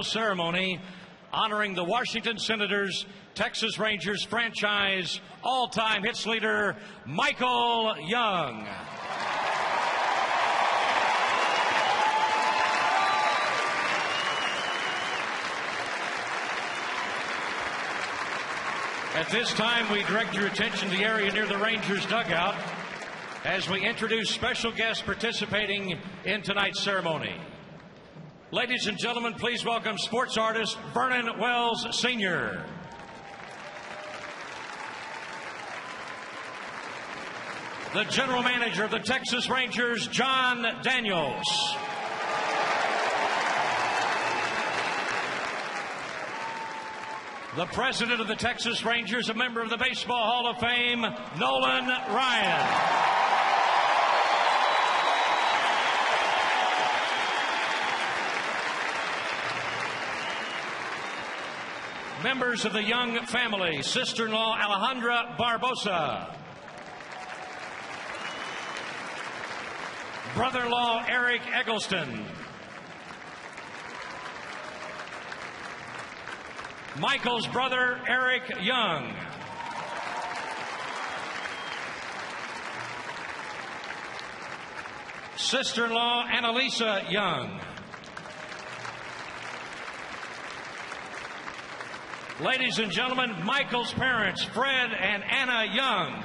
Ceremony honoring the Washington Senators, Texas Rangers franchise all-time hits leader, Michael Young. At this time, we direct your attention to the area near the Rangers dugout as we introduce special guests participating in tonight's ceremony. Ladies and gentlemen, please welcome sports artist Vernon Wells, Sr. The general manager of the Texas Rangers, John Daniels. The president of the Texas Rangers, a member of the Baseball Hall of Fame, Nolan Ryan. Members of the Young family, sister-in-law Alejandra Barbosa, brother-in-law Eric Eggleston, Michael's brother Eric Young, sister-in-law Annalisa Young, ladies and gentlemen, Michael's parents, Fred and Anna Young.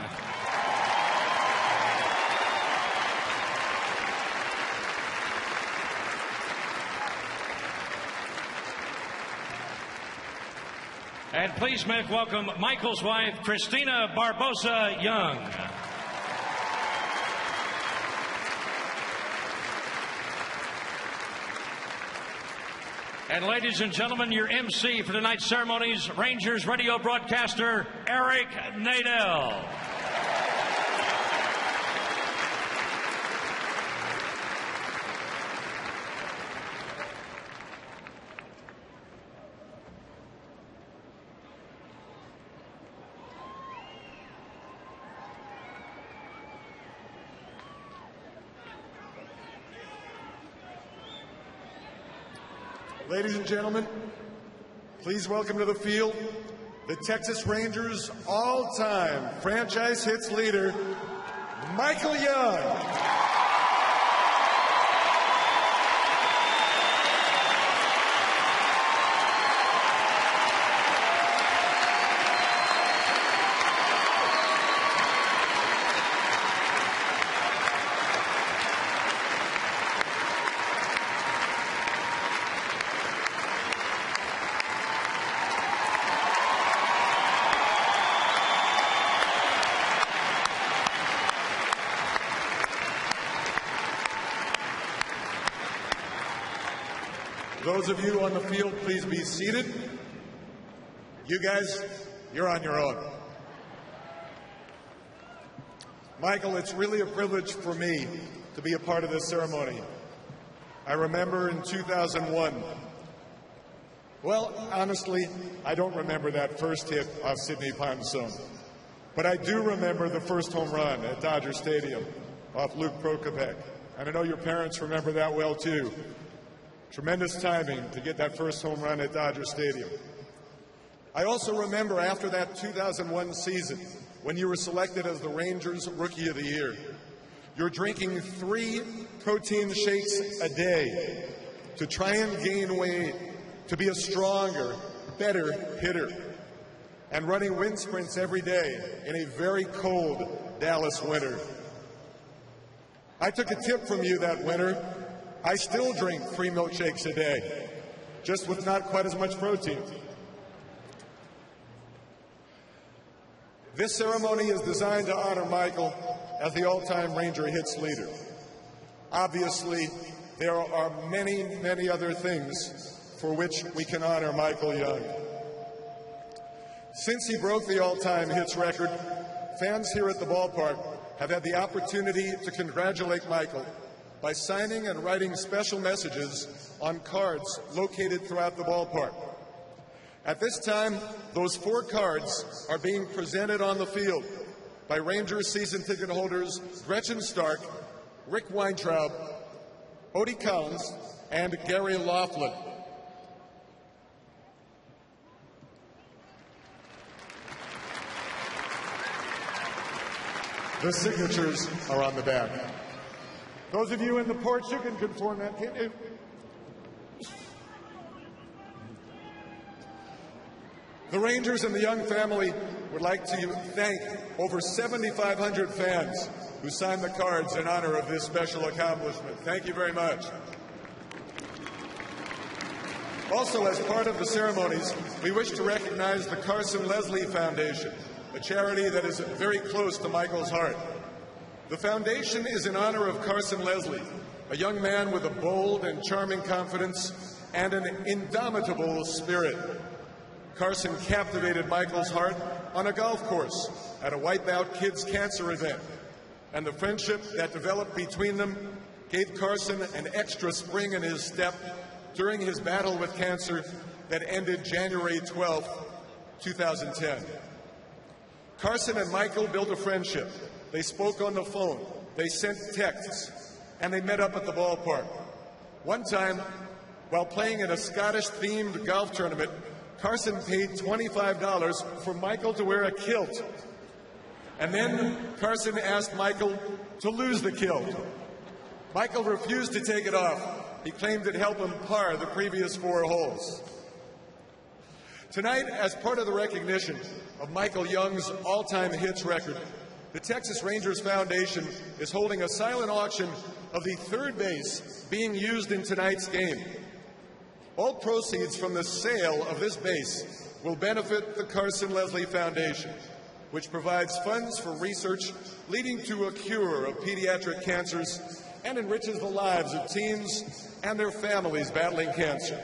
And please make welcome Michael's wife, Christina Barbosa Young. And ladies and gentlemen, your MC for tonight's ceremonies, Rangers radio broadcaster Eric Nadel. Ladies and gentlemen, please welcome to the field the Texas Rangers all-time franchise hits leader, Michael Young. Those of you on the field, please be seated. You guys, you're on your own. Michael, it's really a privilege for me to be a part of this ceremony. I remember in 2001, well, honestly, I don't remember that first hit off Sidney Ponson, but I do remember the first home run at Dodger Stadium off Luke Prokopec. And I know your parents remember that well, too. Tremendous timing to get that first home run at Dodger Stadium. I also remember after that 2001 season, when you were selected as the Rangers Rookie of the Year, you're drinking 3 protein shakes a day to try and gain weight, to be a stronger, better hitter, and running wind sprints every day in a very cold Dallas winter. I took a tip from you that winter. I still drink 3 milkshakes a day, just with not quite as much protein. This ceremony is designed to honor Michael as the all-time Ranger hits leader. Obviously, there are many, many other things for which we can honor Michael Young. Since he broke the all-time hits record, fans here at the ballpark have had the opportunity to congratulate Michael by signing and writing special messages on cards located throughout the ballpark. At this time, those 4 cards are being presented on the field by Rangers season ticket holders Gretchen Stark, Rick Weintraub, Odie Collins, and Gary Laughlin. The signatures are on the back. Those of you in the porch, you can conform that. The Rangers and the Young family would like to thank over 7,500 fans who signed the cards in honor of this special accomplishment. Thank you very much. Also, as part of the ceremonies, we wish to recognize the Carson Leslie Foundation, a charity that is very close to Michael's heart. The foundation is in honor of Carson Leslie, a young man with a bold and charming confidence and an indomitable spirit. Carson captivated Michael's heart on a golf course at a Wipeout Kids Cancer event, and the friendship that developed between them gave Carson an extra spring in his step during his battle with cancer that ended January 12, 2010. Carson and Michael built a friendship. They spoke on the phone, they sent texts, and they met up at the ballpark. One time, while playing in a Scottish-themed golf tournament, Carson paid $25 for Michael to wear a kilt. And then Carson asked Michael to lose the kilt. Michael refused to take it off. He claimed it helped him par the previous 4 holes. Tonight, as part of the recognition of Michael Young's all-time hits record, the Texas Rangers Foundation is holding a silent auction of the third base being used in tonight's game. All proceeds from the sale of this base will benefit the Carson Leslie Foundation, which provides funds for research leading to a cure of pediatric cancers and enriches the lives of teens and their families battling cancer.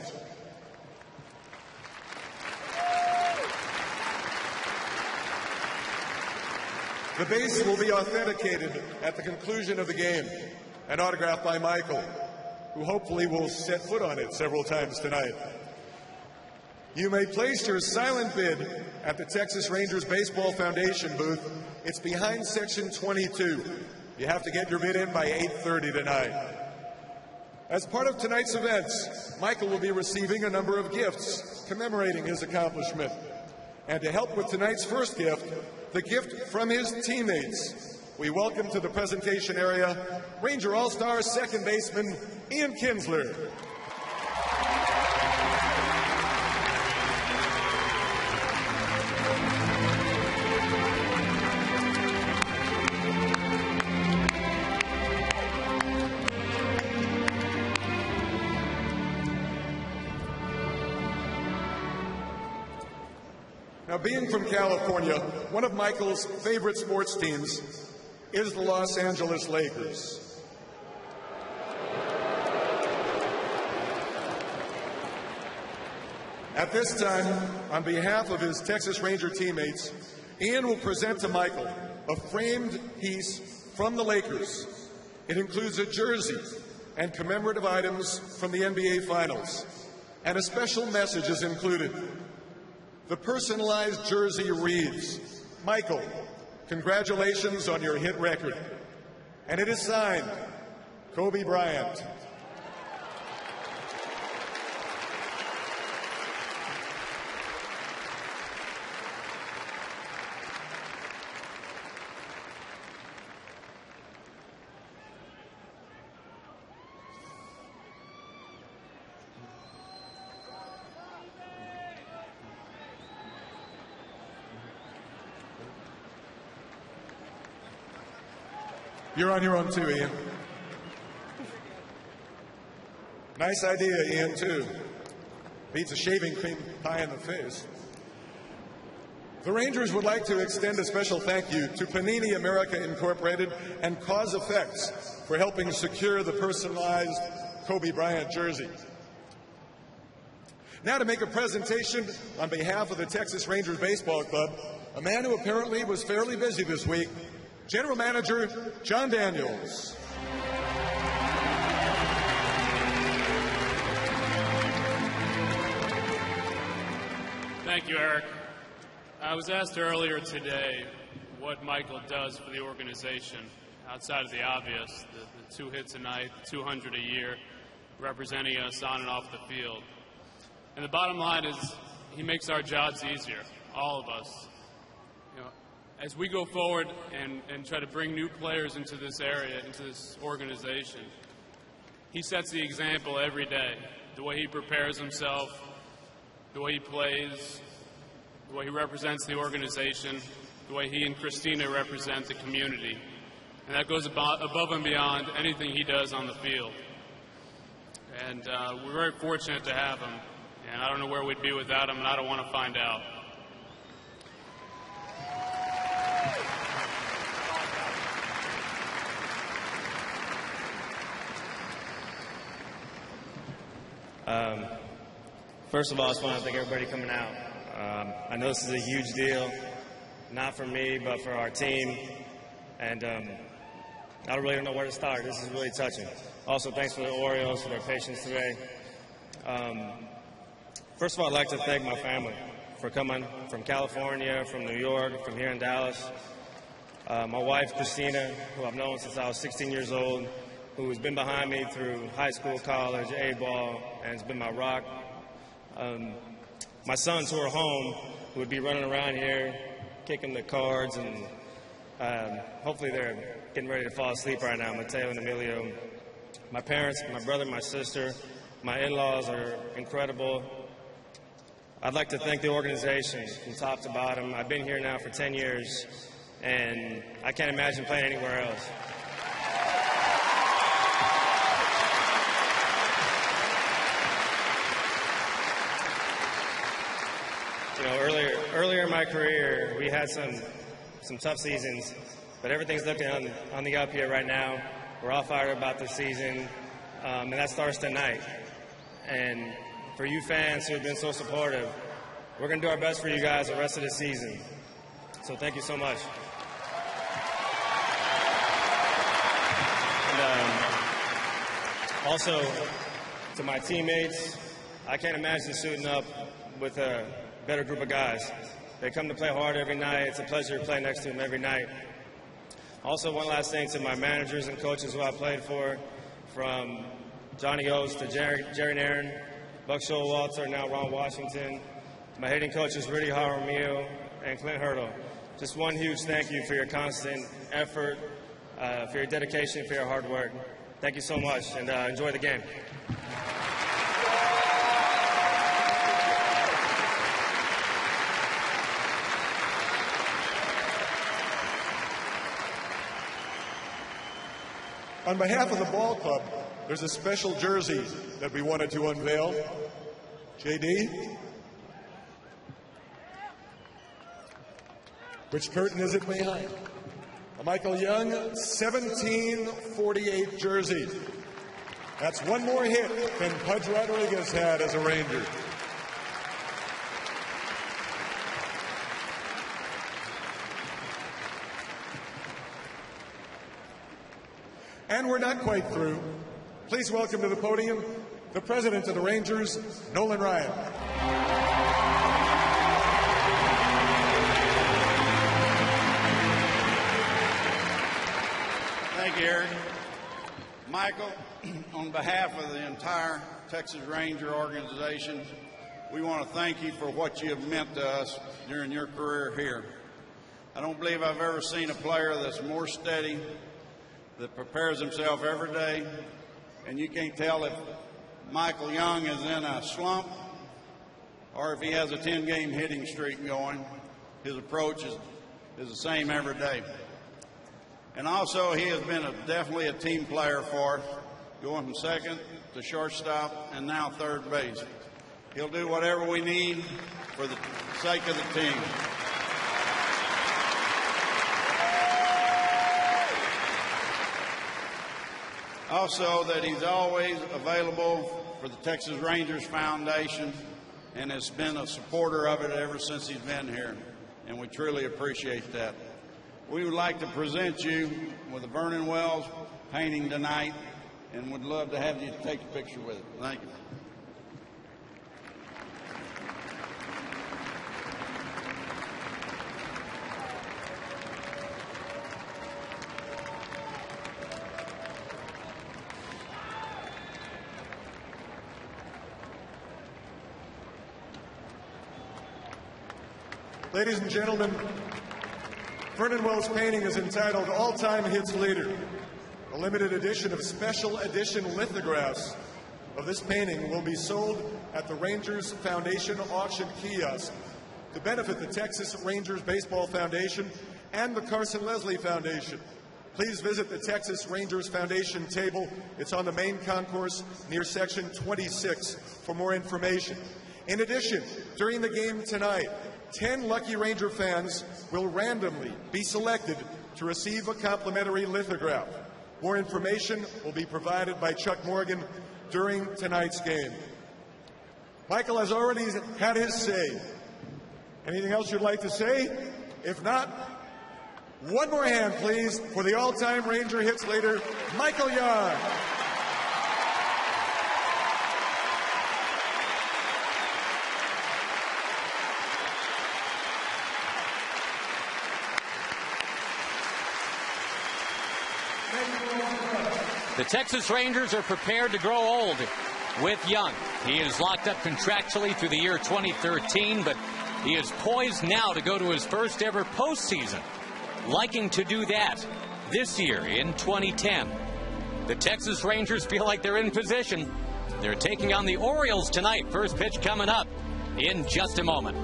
The base will be authenticated at the conclusion of the game and autographed by Michael, who hopefully will set foot on it several times tonight. You may place your silent bid at the Texas Rangers Baseball Foundation booth. It's behind section 22. You have to get your bid in by 8:30 tonight. As part of tonight's events, Michael will be receiving a number of gifts commemorating his accomplishment. And to help with tonight's first gift, the gift from his teammates, we welcome to the presentation area Ranger All-Star second baseman Ian Kinsler. Now, being from California, one of Michael's favorite sports teams is the Los Angeles Lakers. At this time, on behalf of his Texas Ranger teammates, Ian will present to Michael a framed piece from the Lakers. It includes a jersey and commemorative items from the NBA Finals, and a special message is included. The personalized jersey reads, "Michael, congratulations on your hit record." And it is signed, Kobe Bryant. You're on your own too, Ian. Nice idea, Ian, too. Beats a shaving cream pie in the face. The Rangers would like to extend a special thank you to Panini America Incorporated and Cause Effects for helping secure the personalized Kobe Bryant jersey. Now to make a presentation on behalf of the Texas Rangers Baseball Club, a man who apparently was fairly busy this week, General Manager John Daniels. Thank you, Eric. I was asked earlier today what Michael does for the organization outside of the obvious, the 2 hits a night, 200 a year, representing us on and off the field. And the bottom line is he makes our jobs easier, all of us. as we go forward and try to bring new players into this area, into this organization, he sets the example every day. The way he prepares himself, the way he plays, the way he represents the organization, the way he and Christina represent the community. And that goes above and beyond anything he does on the field. And we're very fortunate to have him. And I don't know where we'd be without him, and I don't want to find out. First of all, I just want to thank everybody coming out. I know this is a huge deal, not for me, but for our team. And I really don't know where to start. This is really touching. Also, thanks for the Orioles for their patience today. First of all, I'd like to thank my family for coming from California, from New York, from here in Dallas. My wife, Christina, who I've known since I was 16 years old, who has been behind me through high school, college, A-ball, and has been my rock. My sons who are home, who would be running around here, kicking the cards, and hopefully they're getting ready to fall asleep right now, Mateo and Emilio. My parents, my brother, my sister, my in-laws are incredible. I'd like to thank the organization from top to bottom. I've been here now for 10 years, and I can't imagine playing anywhere else. You know, earlier in my career, we had some tough seasons, but everything's looking on the up here right now. We're all fired about this season, and that starts tonight. And for you fans who have been so supportive, we're going to do our best for you guys the rest of the season. So thank you so much. And also, to my teammates, I can't imagine suiting up with a better group of guys. They come to play hard every night. It's a pleasure to play next to them every night. Also, one last thing to my managers and coaches who I played for, from Johnny Oates to Jerry Nairn, Buck Showalter, now Ron Washington. My hitting coaches, Rudy Jaramillo and Clint Hurdle. Just one huge thank you for your constant effort, for your dedication, for your hard work. Thank you so much, and enjoy the game. On behalf of the ball club, there's a special jersey that we wanted to unveil. JD? Which curtain is it behind? A Michael Young 1748 jersey. That's one more hit than Pudge Rodriguez had as a Ranger. And we're not quite through. Please welcome to the podium the president of the Rangers, Nolan Ryan. Thank you, Eric. Michael, on behalf of the entire Texas Ranger organization, we want to thank you for what you have meant to us during your career here. I don't believe I've ever seen a player that's more steady, that prepares himself every day, and you can't tell if Michael Young is in a slump or if he has a 10-game hitting streak going. His approach is the same every day. And also, he has been definitely a team player for us, going from second to shortstop and now third base. He'll do whatever we need for the sake of the team. Also, that he's always available for the Texas Rangers Foundation and has been a supporter of it ever since he's been here, and we truly appreciate that. We would like to present you with a Vernon Wells painting tonight and would love to have you take a picture with it. Thank you. Ladies and gentlemen, Vernon Wells' painting is entitled All-Time Hits Leader. A limited edition of special edition lithographs of this painting will be sold at the Rangers Foundation auction kiosk to benefit the Texas Rangers Baseball Foundation and the Carson Leslie Foundation. Please visit the Texas Rangers Foundation table. It's on the main concourse near section 26 for more information. In addition, during the game tonight, 10 lucky Ranger fans will randomly be selected to receive a complimentary lithograph. More information will be provided by Chuck Morgan during tonight's game. Michael has already had his say. Anything else you'd like to say? If not, one more hand, please, for the all-time Ranger hits leader, Michael Young. The Texas Rangers are prepared to grow old with Young. He is locked up contractually through the year 2013, but he is poised now to go to his first ever postseason, liking to do that this year in 2010. The Texas Rangers feel like they're in position. They're taking on the Orioles tonight. First pitch coming up in just a moment.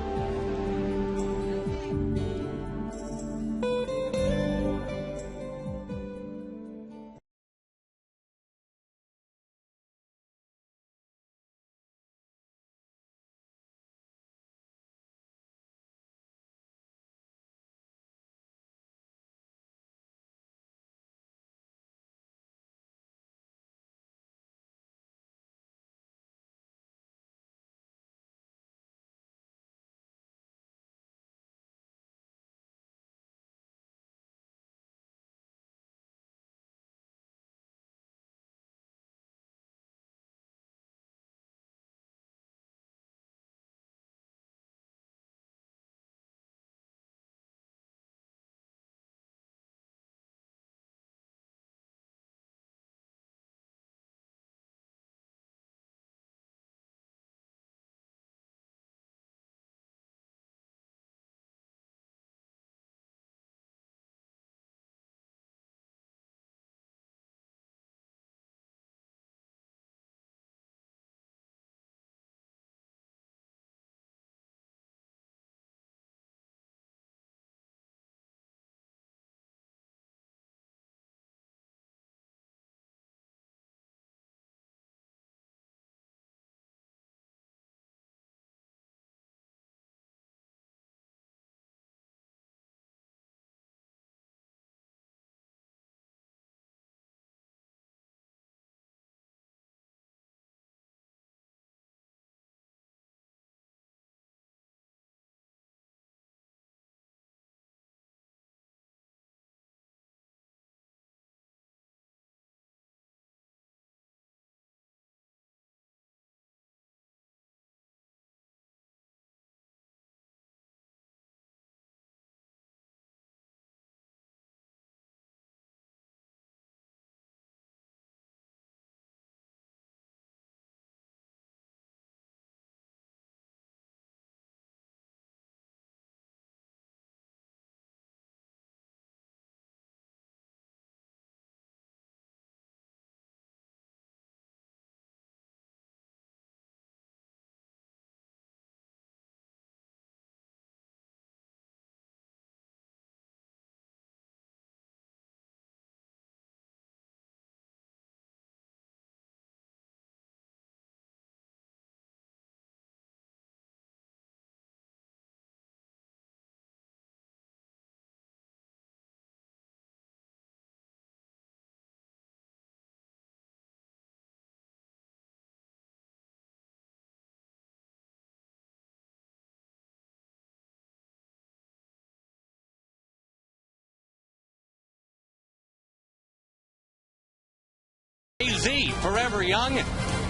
AZ, Forever Young.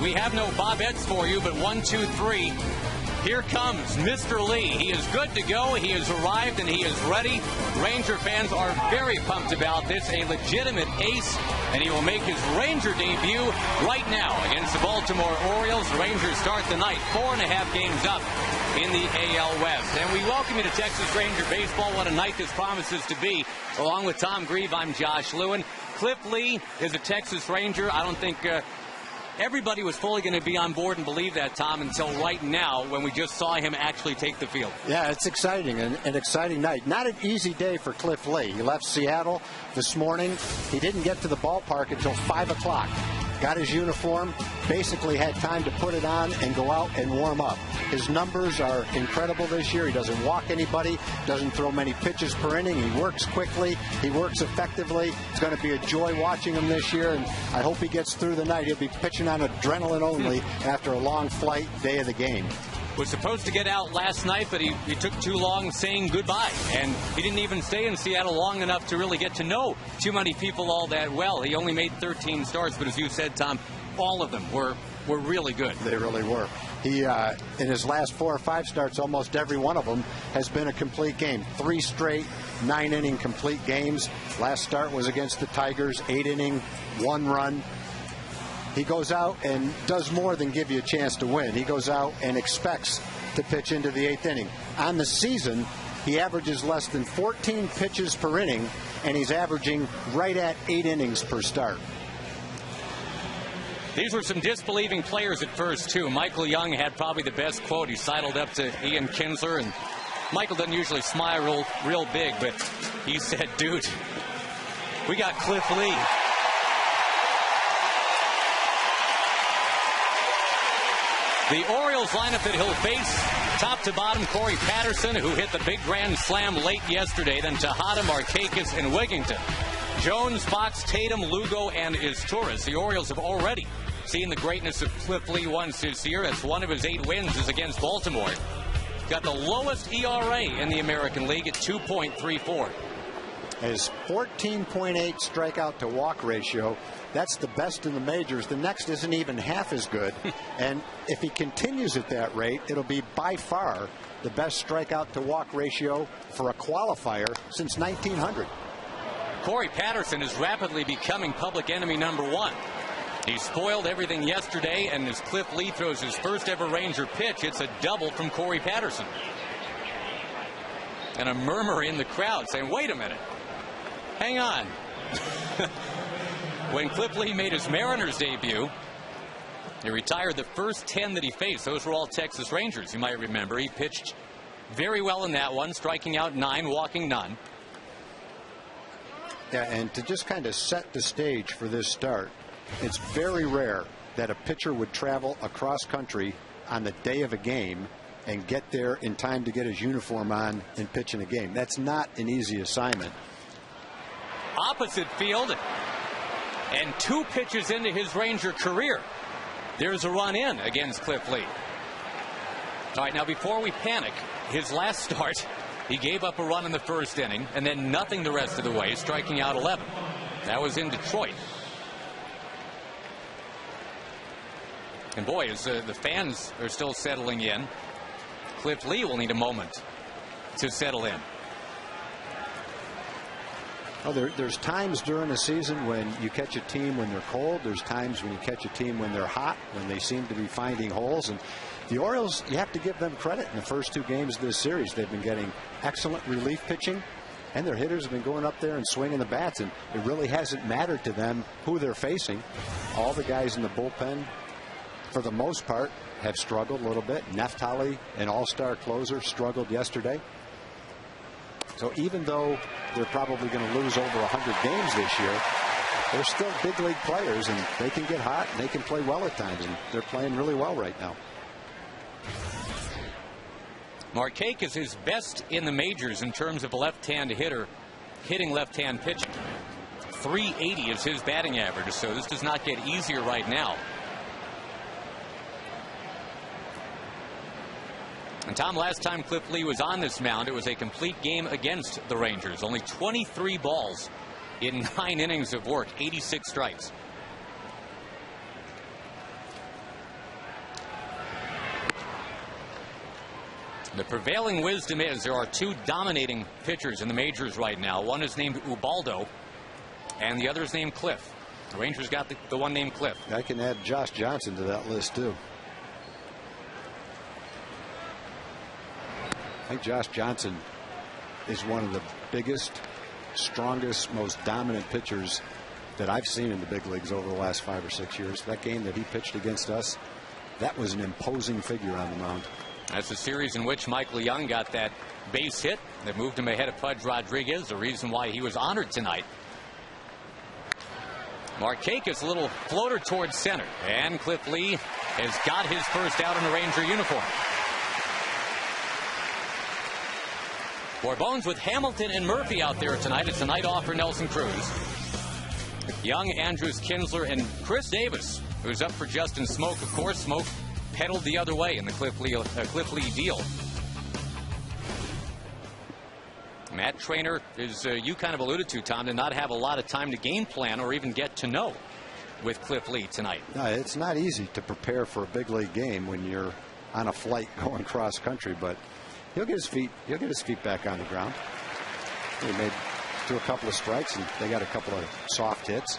We have no Bobettes for you, but 1, 2, 3. Here comes Mr. Lee. He is good to go. He has arrived and he is ready. Ranger fans are very pumped about this. A legitimate ace, and he will make his Ranger debut right now against the Baltimore Orioles. The Rangers start the night 4.5 games up in the AL West. And we welcome you to Texas Ranger Baseball. What a night this promises to be. Along with Tom Grieve, I'm Josh Lewin. Cliff Lee is a Texas Ranger. I don't think everybody was fully going to be on board and believe that, Tom, until right now when we just saw him actually take the field. Yeah, it's exciting, an exciting night. Not an easy day for Cliff Lee. He left Seattle this morning. He didn't get to the ballpark until 5 o'clock. Got his uniform, basically had time to put it on and go out and warm up. His numbers are incredible this year. He doesn't walk anybody, doesn't throw many pitches per inning. He works quickly, he works effectively. It's going to be a joy watching him this year, and I hope he gets through the night. He'll be pitching on adrenaline only after a long flight day of the game. Was supposed to get out last night, but he took too long saying goodbye. And he didn't even stay in Seattle long enough to really get to know too many people all that well. He only made 13 starts, but as you said, Tom, all of them were really good. They really were. He, in his last 4 or 5 starts, almost every one of them has been a complete game. 3 straight 9-inning complete games. Last start was against the Tigers, 8-inning, 1 run. He goes out and does more than give you a chance to win. He goes out and expects to pitch into the 8th inning. On the season, he averages less than 14 pitches per inning, and he's averaging right at 8 innings per start. These were some disbelieving players at first, too. Michael Young had probably the best quote. He sidled up to Ian Kinsler, and Michael doesn't usually smile real big, but he said, dude, we got Cliff Lee. The Orioles lineup that he'll face, top to bottom, Corey Patterson, who hit the big grand slam late yesterday, then Tejada, Markakis, and Wigington. Jones, Fox, Tatum, Lugo, and Izturis. The Orioles have already seen the greatness of Cliff Lee once this year. That's one of his 8 wins is against Baltimore. Got the lowest ERA in the American League at 2.34. His 14.8 strikeout to walk ratio, that's the best in the majors. The next isn't even half as good. And if he continues at that rate, it'll be by far the best strikeout to walk ratio for a qualifier since 1900. Corey Patterson is rapidly becoming public enemy #1. He spoiled everything yesterday, and as Cliff Lee throws his first ever Ranger pitch, it's a double from Corey Patterson. And a murmur in the crowd saying, wait a minute, hang on. When Cliff Lee made his Mariners debut, he retired the first 10 that he faced. Those were all Texas Rangers, you might remember. He pitched very well in that one, striking out 9, walking none. Yeah, and to just kind of set the stage for this start, it's very rare that a pitcher would travel across country on the day of a game and get there in time to get his uniform on and pitch in a game. That's not an easy assignment. Opposite field, and 2 pitches into his Ranger career, there's a run in against Cliff Lee. All right, now before we panic, his last start, he gave up a run in the first inning and then nothing the rest of the way, striking out 11. That was in Detroit. And boy, as the fans are still settling in, Cliff Lee will need a moment to settle in. Oh, there's times during a season when you catch a team when they're cold. There's times when you catch a team when they're hot, when they seem to be finding holes. And the Orioles, you have to give them credit in the first 2 games of this series. They've been getting excellent relief pitching, and their hitters have been going up there and swinging the bats. And it really hasn't mattered to them who they're facing. All the guys in the bullpen, for the most part, have struggled a little bit. Neftali, an all-star closer, struggled yesterday. So even though they're probably going to lose over 100 games this year, they're still big league players, and they can get hot and they can play well at times, and they're playing really well right now. Markakis is best in the majors in terms of a left-hand hitter hitting left-hand pitching. 380 is his batting average, so this does not get easier right now. And Tom, last time Cliff Lee was on this mound, it was a complete game against the Rangers. Only 23 balls in 9 innings of work, 86 strikes. The prevailing wisdom is there are two dominating pitchers in the majors right now. One is named Ubaldo, and the other is named Cliff. The Rangers got the one named Cliff. I can add Josh Johnson to that list, too. I think Josh Johnson is one of the biggest, strongest, most dominant pitchers that I've seen in the big leagues over the last 5 or 6 years. That game that he pitched against us, that was an imposing figure on the mound. That's the series in which Michael Young got that base hit that moved him ahead of Pudge Rodriguez, the reason why he was honored tonight. Markakis, a little floater towards center, and Cliff Lee has got his first out in the Ranger uniform. Bourbone's with Hamilton and Murphy out there tonight. It's a night off for Nelson Cruz. Young, Andrews, Kinsler, and Chris Davis, who's up for Justin Smoke. Of course, Smoke pedaled the other way in the Cliff Lee deal. Matt Trainer, as you kind of alluded to, Tom, did not have a lot of time to game plan or even get to know with Cliff Lee tonight. No, it's not easy to prepare for a big league game when you're on a flight going cross country, but he'll get his feet back on the ground. He made through a couple of strikes, and they got a couple of soft hits.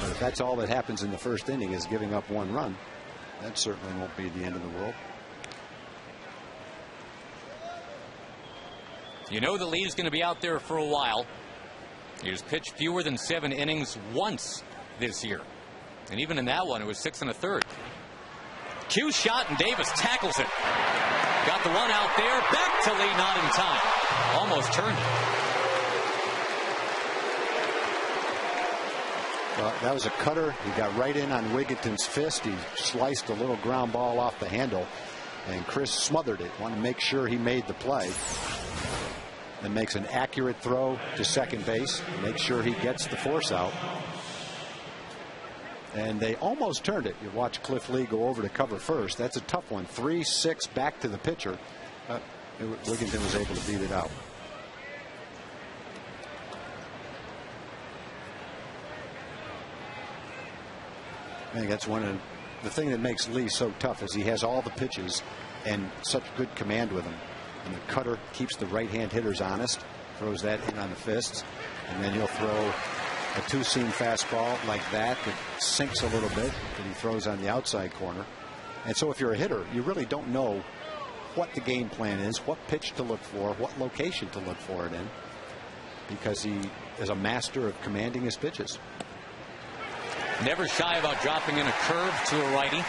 But if that's all that happens in the first inning is giving up one run, that certainly won't be the end of the world. You know the Lee's going to be out there for a while. He has pitched fewer than 7 innings once this year. And even in that one, it was 6 1/3. Cue shot, and Davis tackles it. Got the one out there. Back to Lee, not in time. Almost turned it. Well, that was a cutter. He got right in on Wigginton's fist. He sliced a little ground ball off the handle, and Chris smothered it. Wanted to make sure he made the play. And makes an accurate throw to second base. Make sure he gets the force out. And they almost turned it. You watch Cliff Lee go over to cover first. That's a tough one. 3-6 back to the pitcher. Wigginton was able to beat it out. I think that's one of the thing that makes Lee so tough is he has all the pitches and such good command with him. And the cutter keeps the right-hand hitters honest, throws that in on the fists, and then he'll throw a two-seam fastball like that sinks a little bit that he throws on the outside corner. And so if you're a hitter, you really don't know what the game plan is, what pitch to look for, what location to look for it in, because he is a master of commanding his pitches. Never shy about dropping in a curve to a righty.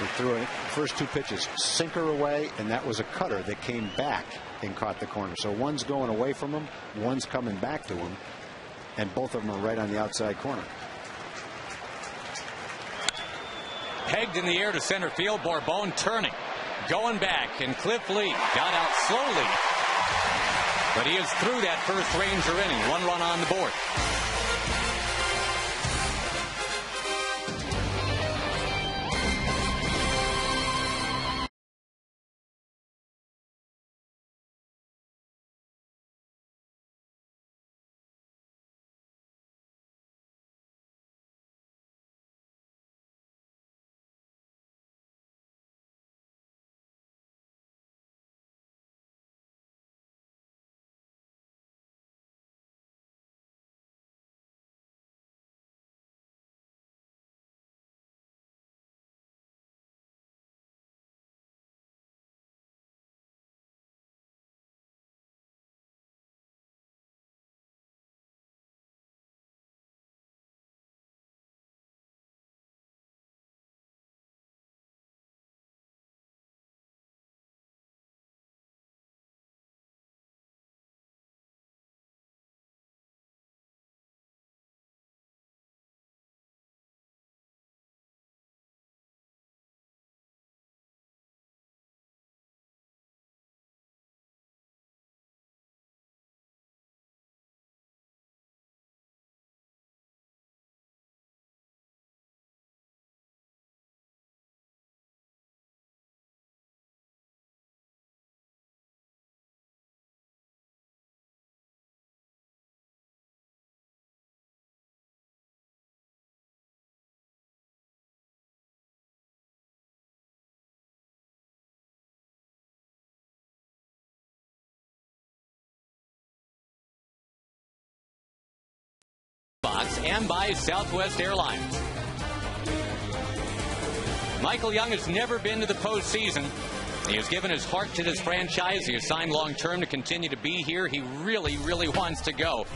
He threw it first 2 pitches, sinker away, and that was a cutter that came back and caught the corner. So one's going away from him, one's coming back to him, and both of them are right on the outside corner. Pegged in the air to center field. Bourbon turning, going back, and Cliff Lee got out slowly, but he is through that first Ranger inning. 1 run on the board. Box and by Southwest Airlines. Michael Young has never been to the postseason. He has given his heart to this franchise. He has signed long-term to continue to be here. He really, really wants to go.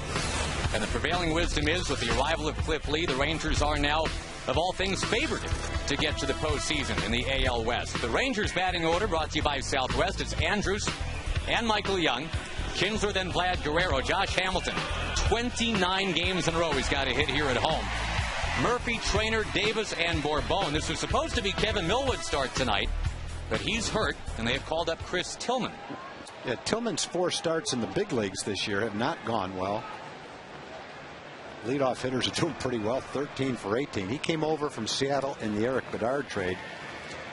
And the prevailing wisdom is, with the arrival of Cliff Lee, the Rangers are now, of all things, favored to get to the postseason in the AL West. The Rangers batting order brought to you by Southwest. It's Andrews and Michael Young. Kinsler, then Vlad Guerrero. Josh Hamilton, 29 games in a row he's got a hit here at home. Murphy, Trainer, Davis, and Bourbon. This was supposed to be Kevin Millwood's start tonight, but he's hurt, and they have called up Chris Tillman. Yeah, Tillman's 4 starts in the big leagues this year have not gone well. Leadoff hitters are doing pretty well, 13 for 18. He came over from Seattle in the Eric Bedard trade.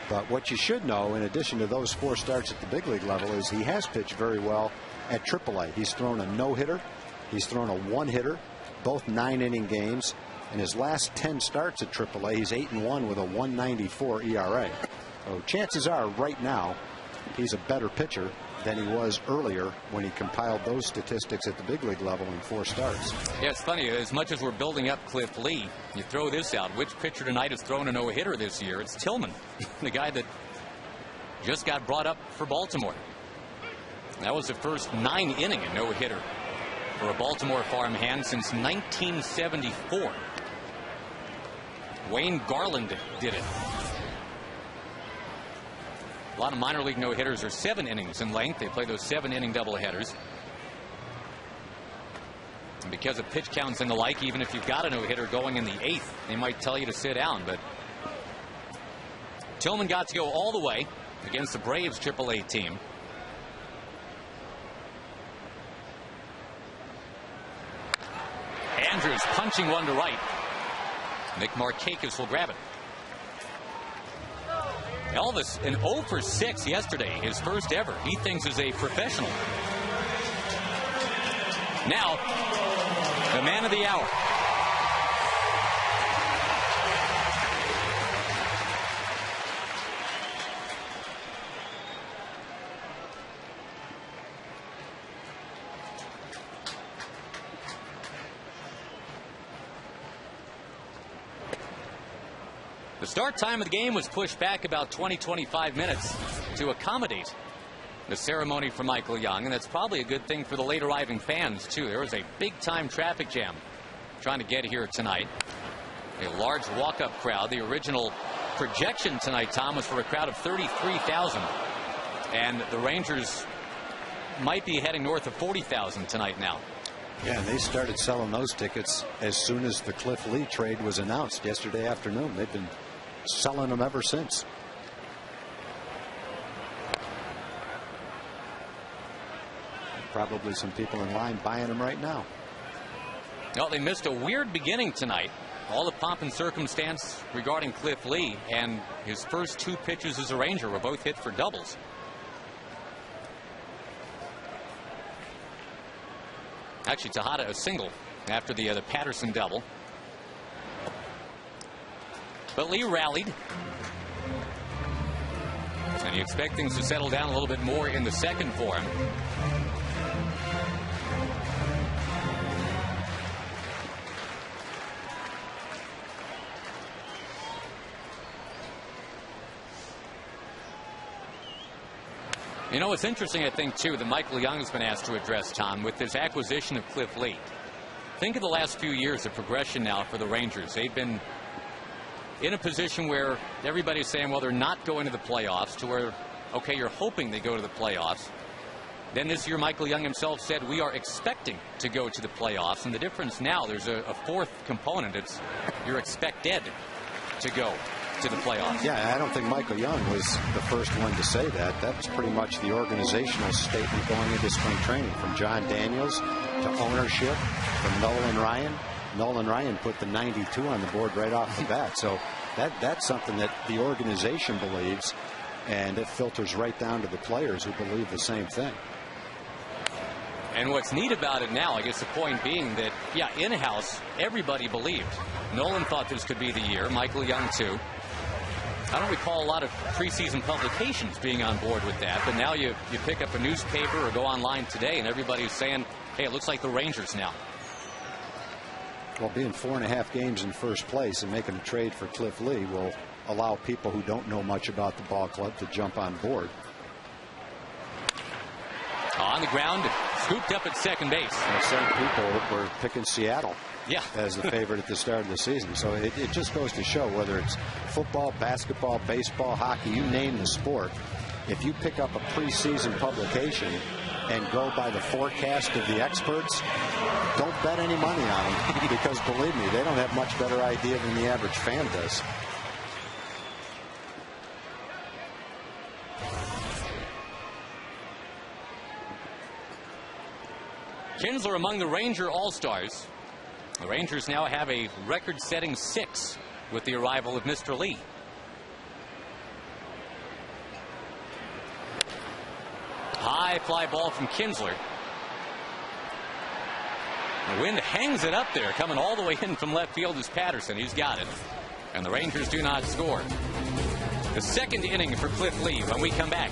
But what you should know, in addition to those 4 starts at the big league level, is he has pitched very well at AAA. He's thrown a no-hitter. He's thrown a 1-hitter, both 9-inning games. In his last 10 starts at AAA, he's 8-1 with a 1.94 ERA. So chances are, right now, he's a better pitcher than he was earlier when he compiled those statistics at the big league level in 4 starts. Yeah, it's funny. As much as we're building up Cliff Lee, you throw this out. Which pitcher tonight has thrown a no-hitter this year? It's Tillman, the guy that just got brought up for Baltimore. That was the first 9-inning no-hitter for a Baltimore farmhand since 1974. Wayne Garland did it. A lot of minor league no-hitters are 7 innings in length. They play those 7-inning doubleheaders. And because of pitch counts and the like, even if you've got a no-hitter going in the 8th, they might tell you to sit down. But Tillman got to go all the way against the Braves AAA team. Andrews punching one to right. Nick Markakis will grab it. Elvis, an 0 for 6 yesterday, his first ever. He thinks is a professional. Now, the man of the hour. The start time of the game was pushed back about 20-25 minutes to accommodate the ceremony for Michael Young, and that's probably a good thing for the late arriving fans, too. There was a big-time traffic jam trying to get here tonight. A large walk-up crowd. The original projection tonight, Tom, was for a crowd of 33,000, and the Rangers might be heading north of 40,000 tonight now. Yeah, and they started selling those tickets as soon as the Cliff Lee trade was announced yesterday afternoon. They've been selling them ever since. Probably some people in line buying them right now. Well, they missed a weird beginning tonight. All the pomp and circumstance regarding Cliff Lee, and his first 2 pitches as a Ranger were both hit for doubles. Actually, Tejada a single after the Patterson double. But Lee rallied. And you expect things to settle down a little bit more in the second for him. You know, it's interesting, I think, too, that Michael Young has been asked to address, Tom, with this acquisition of Cliff Lee. Think of the last few years of progression now for the Rangers. They've been in a position where everybody's saying, well, they're not going to the playoffs, to where, okay, you're hoping they go to the playoffs. Then this year, Michael Young himself said, we are expecting to go to the playoffs. And the difference now, there's a 4th component. It's you're expected to go to the playoffs. Yeah, I don't think Michael Young was the first one to say that. That was pretty much the organizational statement going into spring training, from John Daniels to ownership, from Nolan Ryan. Nolan Ryan put the 92 on the board right off the bat. So that's something that the organization believes, and it filters right down to the players who believe the same thing. And what's neat about it now, I guess the point being that, yeah, in-house, everybody believed. Nolan thought this could be the year. Michael Young, too. I don't recall a lot of preseason publications being on board with that, but now you pick up a newspaper or go online today, and everybody's saying, hey, it looks like the Rangers now. Well, being 4.5 games in first place and making a trade for Cliff Lee will allow people who don't know much about the ball club to jump on board. On the ground, scooped up at second base. And some people were picking Seattle as the favorite at the start of the season. So it just goes to show, whether it's football, basketball, baseball, hockey, you name the sport, if you pick up a preseason publication and go by the forecast of the experts, don't bet any money on them, because believe me, they don't have much better idea than the average fan does. Kinsler among the Ranger All-Stars. The Rangers now have a record-setting 6 with the arrival of Mr. Lee. High fly ball from Kinsler. The wind hangs it up there, coming all the way in from left field is Patterson. He's got it. And the Rangers do not score. The second inning for Cliff Lee when we come back.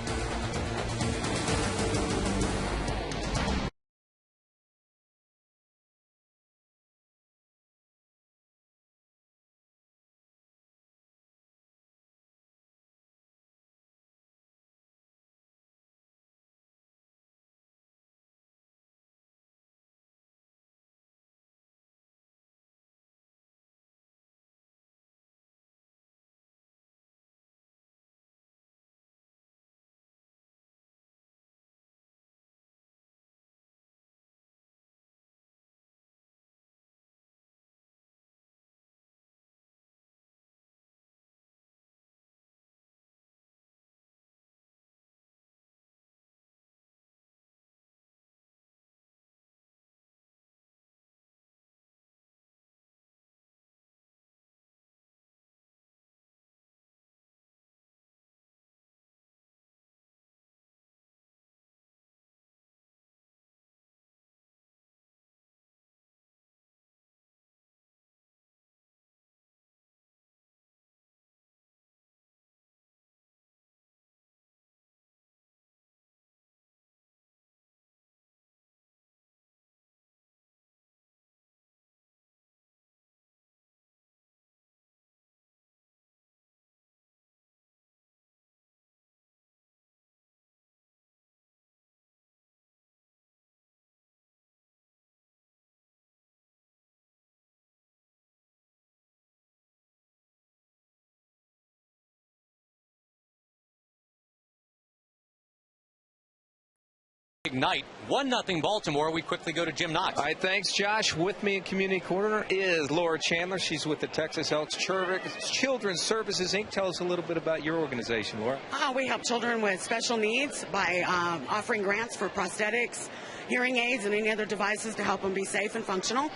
Night 1-0 Baltimore. We quickly go to Jim Knox. All right, thanks, Josh. With me in Community Corner is Laura Chandler. She's with the Texas Elks Children's Services, Inc. Tell us a little bit about your organization, Laura. We help children with special needs by offering grants for prosthetics, hearing aids, and any other devices to help them be safe and functional.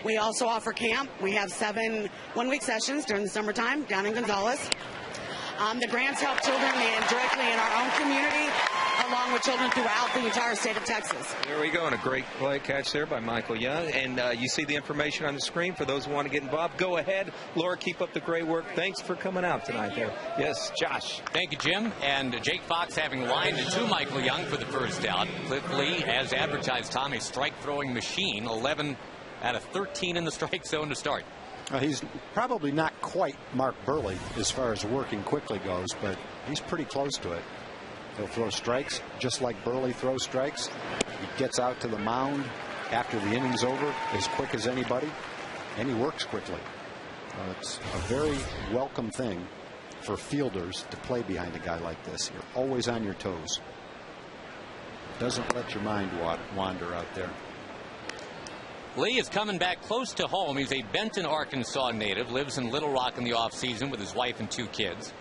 We also offer camp. We have 7 one-week sessions during the summertime down in Gonzales. The grants help children directly in our own community, along with children throughout the entire state of Texas. There we go, and a great play catch there by Michael Young. And you see the information on the screen for those who want to get involved. Go ahead. Laura, keep up the great work. Thanks for coming out tonight there. Yes, Josh. Thank you, Jim. And Jake Fox having lined it to Michael Young for the first out. Cliff Lee, as advertised, Tom, a strike-throwing machine. 11 out of 13 in the strike zone to start. He's probably not quite Mark Burley as far as working quickly goes, but he's pretty close to it. He'll throw strikes just like Burley throws strikes. He gets out to the mound after the inning's over as quick as anybody, and he works quickly. It's a very welcome thing for fielders to play behind a guy like this. You're always on your toes. Doesn't let your mind wander out there. Lee is coming back close to home. He's a Benton, Arkansas native, lives in Little Rock in the offseason with his wife and 2 kids.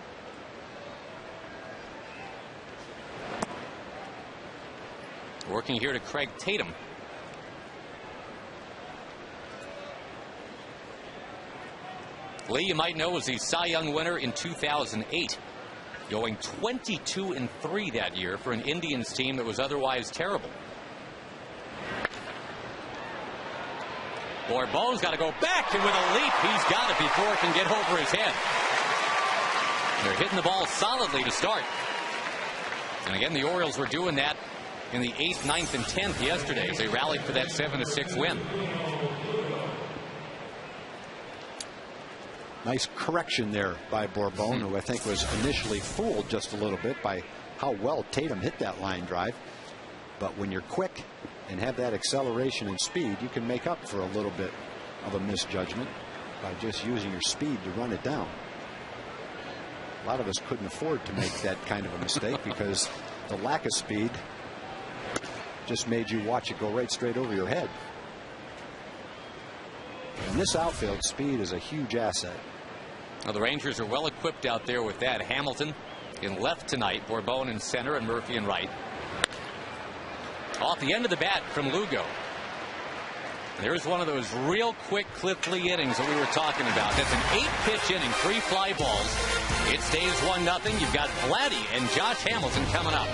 Working here to Craig Tatum. Lee, you might know, was the Cy Young winner in 2008, going 22-3 that year for an Indians team that was otherwise terrible. Bourbo's got to go back, and with a leap, he's got it before it can get over his head. They're hitting the ball solidly to start. And again, the Orioles were doing that in the 8th, 9th, and 10th yesterday as they rallied for that 7-6 win. Nice correction there by Bourbon, who I think was initially fooled just a little bit by how well Tatum hit that line drive. But when you're quick and have that acceleration and speed, you can make up for a little bit of a misjudgment by just using your speed to run it down. A lot of us couldn't afford to make that kind of a mistake because the lack of speed just made you watch it go right straight over your head. In this outfield, speed is a huge asset. Well, the Rangers are well equipped out there with that. Hamilton in left tonight, Bourbon in center, and Murphy in right. Off the end of the bat from Lugo. There's one of those real quick Cliff Lee innings that we were talking about. That's an 8-pitch inning, 3 fly balls. It stays 1-0. You've got Vladdy and Josh Hamilton coming up.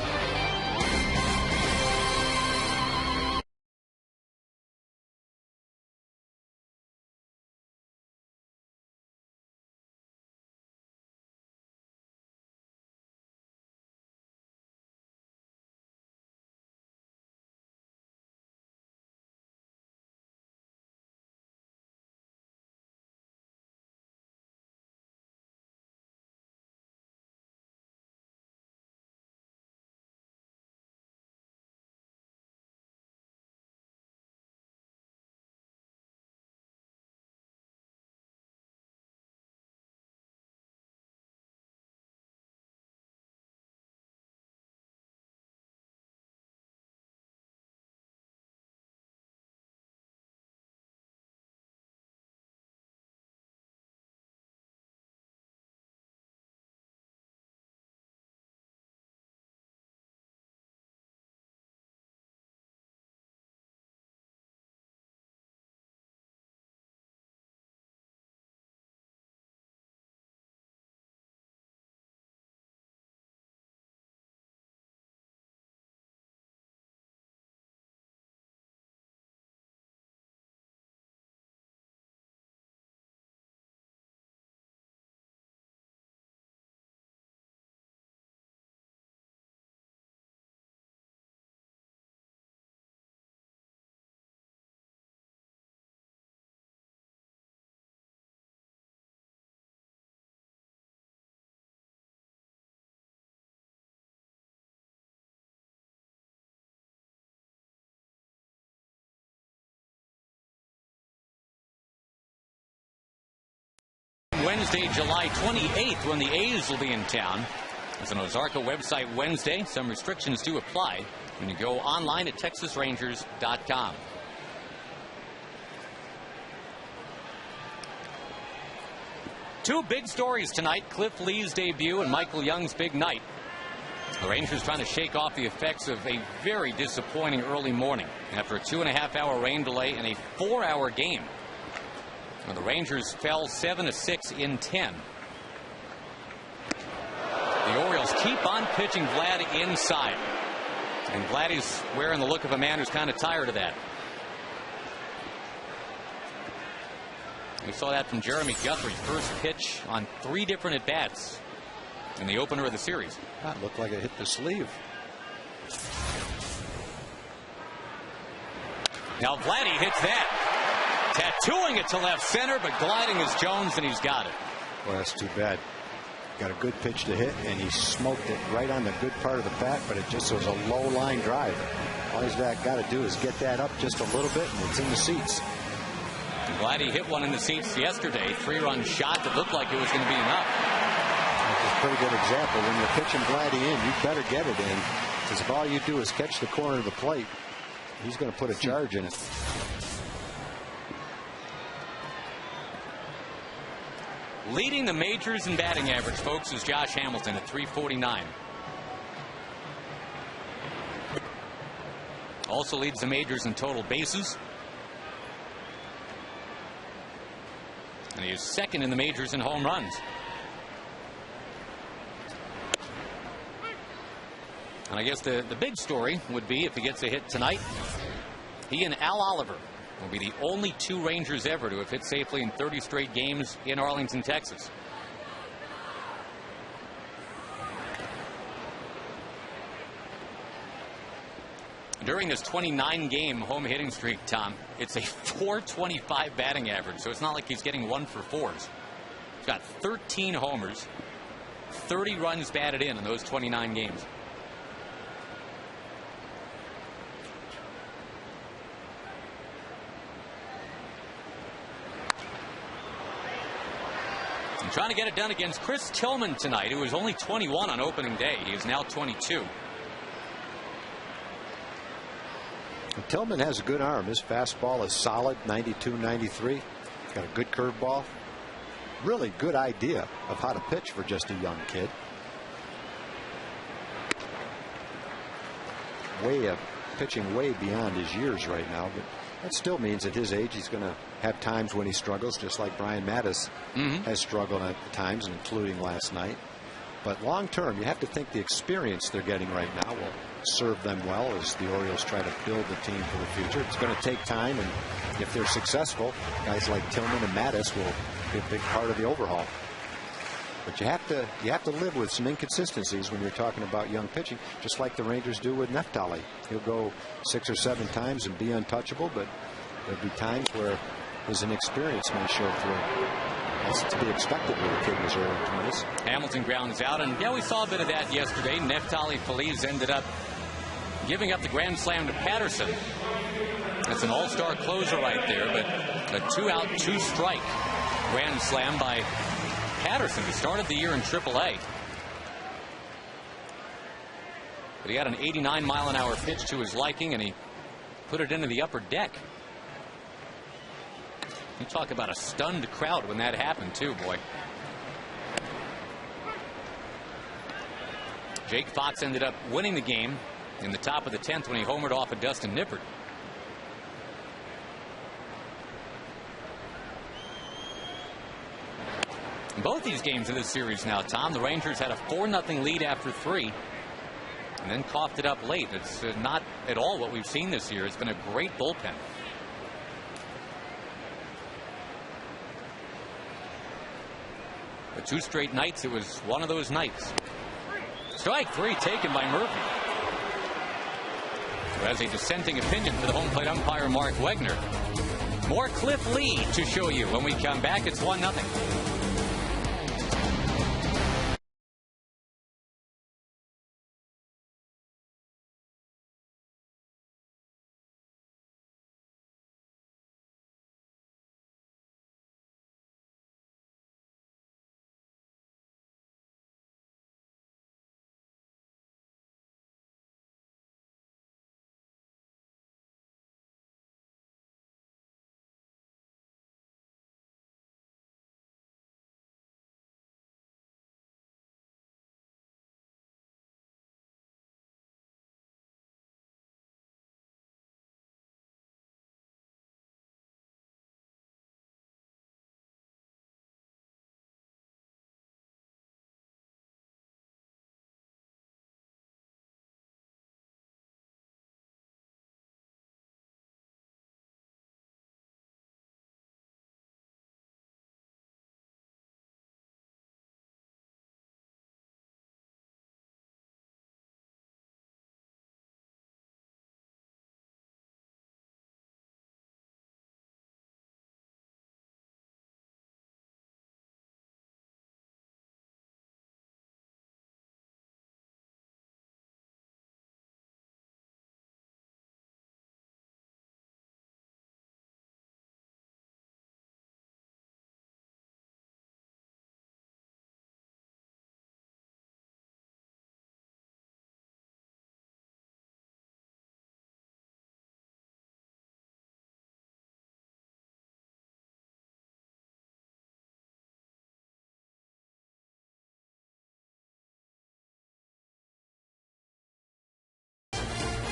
Wednesday, July 28th, when the A's will be in town. It's an Ozarka website Wednesday. Some restrictions do apply when you go online at TexasRangers.com. Two big stories tonight: Cliff Lee's debut and Michael Young's big night. The Rangers trying to shake off the effects of a very disappointing early morning after a 2.5-hour rain delay and a 4-hour game. Well, the Rangers fell 7-6 in 10. The Orioles keep on pitching Vlad inside. And Vladdy's wearing the look of a man who's kind of tired of that. We saw that from Jeremy Guthrie. First pitch on 3 different at-bats in the opener of the series. That looked like it hit the sleeve. Now Vladdy hits that. Tattooing it to left center, but gliding is Jones, and he's got it. Well, that's too bad. Got a good pitch to hit, and he smoked it right on the good part of the bat, but it just was a low line drive. All he's got to do is get that up just a little bit, and it's in the seats. Vladdy hit one in the seats yesterday. 3-run shot that looked like it was going to be enough. That's a pretty good example. When you're pitching Vladdy in, you better get it in, because if all you do is catch the corner of the plate, he's going to put a charge in it. Leading the majors in batting average, folks, is Josh Hamilton at .349. Also leads the majors in total bases. And he is second in the majors in home runs. And I guess the big story would be, if he gets a hit tonight, he and Al Oliver will be the only 2 Rangers ever to have hit safely in 30 straight games in Arlington, Texas. During this 29-game home hitting streak, Tom, it's a .425 batting average, so it's not like he's getting 1 for 4s. got 13 homers, 30 runs batted in those 29 games. And trying to get it done against Chris Tillman tonight, who was only 21 on opening day. He is now 22. Tillman has a good arm. His fastball is solid, 92, 93. Got a good curveball. Really good idea of how to pitch for just a young kid. Pitching way beyond his years right now, but that still means at his age he's going to have times when he struggles, just like Brian Mattis has struggled at times, including last night. But long term, you have to think the experience they're getting right now will serve them well as the Orioles try to build the team for the future. It's going to take time, and if they're successful, guys like Tillman and Mattis will be a big part of the overhaul. But you have to live with some inconsistencies when you're talking about young pitching, just like the Rangers do with Neftali. He'll go 6 or 7 times and be untouchable, but there'll be times where his inexperience may show through. That's to be expected with a kid in his early 20s. Hamilton grounds out, and yeah, we saw a bit of that yesterday. Neftali Feliz ended up giving up the grand slam to Patterson. That's an all-star closer right there, but a 2-out, 2-strike grand slam by Patterson, who started the year in AAA. But he had an 89-mile-an-hour pitch to his liking, and he put it into the upper deck. You talk about a stunned crowd when that happened, too, boy. Jake Fox ended up winning the game in the top of the 10th when he homered off of Dustin Nippert. In both these games of this series now, Tom, the Rangers had a 4-0 lead after 3 and then coughed it up late. It's not at all what we've seen this year. It's been a great bullpen. But 2 straight nights, it was one of those nights. Strike 3 taken by Murphy, who has a dissenting opinion for the home plate umpire Mark Wegner. More Cliff Lee to show you when we come back. It's 1-0.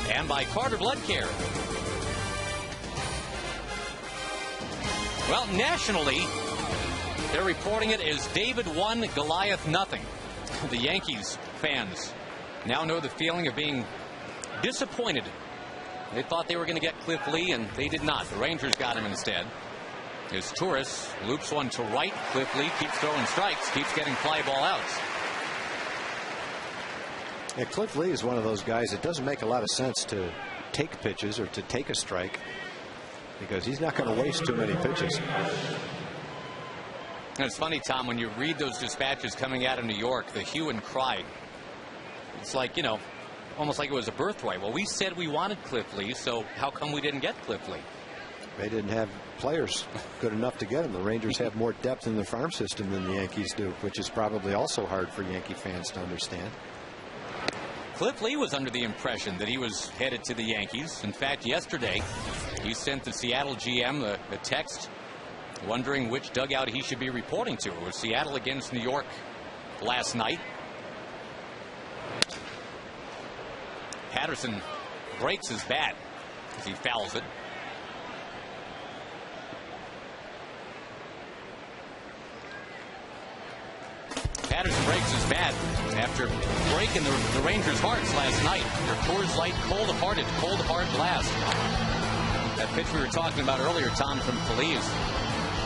And by Carter Blood Care. Well, nationally, they're reporting it as David 1, Goliath 0. The Yankees fans now know the feeling of being disappointed. They thought they were going to get Cliff Lee, and they did not. The Rangers got him instead. As Torres loops one to right, Cliff Lee keeps throwing strikes, keeps getting fly ball outs. Yeah, Cliff Lee is one of those guys. It doesn't make a lot of sense to take pitches or to take a strike because he's not going to waste too many pitches. And it's funny, Tom, when you read those dispatches coming out of New York, the hue and cry. It's like, you know, almost like it was a birthright. Well, we said we wanted Cliff Lee, so how come we didn't get Cliff Lee? They didn't have players good enough to get him. The Rangers have more depth in the farm system than the Yankees do, which is probably also hard for Yankee fans to understand. Cliff Lee was under the impression that he was headed to the Yankees. In fact, yesterday, he sent the Seattle GM a text wondering which dugout he should be reporting to. It was Seattle against New York last night. Patterson breaks his bat as he fouls it. Patterson breaks his bat after breaking the Rangers' hearts last night. Their Coors Light cold-hearted, cold-hard blast. That pitch we were talking about earlier, Tom, from Feliz,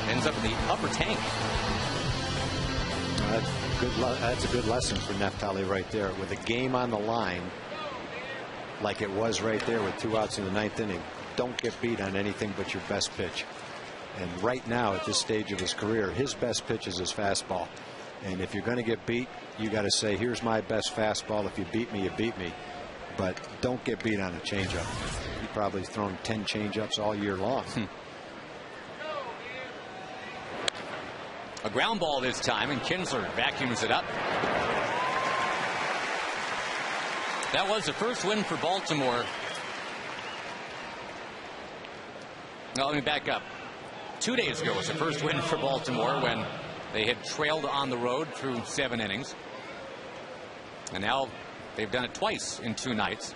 ends up in the upper tank. That's a good lesson for Neftali right there. With a game on the line, like it was right there with 2 outs in the 9th inning, don't get beat on anything but your best pitch. And right now, at this stage of his career, his best pitch is his fastball. And if you're going to get beat, you got to say, here's my best fastball. If you beat me, you beat me. But don't get beat on a changeup. He probably thrown 10 changeups all year long. A ground ball this time, and Kinsler vacuums it up. That was the first win for Baltimore. No, let me back up. 2 days ago was the first win for Baltimore when they had trailed on the road through 7 innings. And now they've done it twice in 2 nights.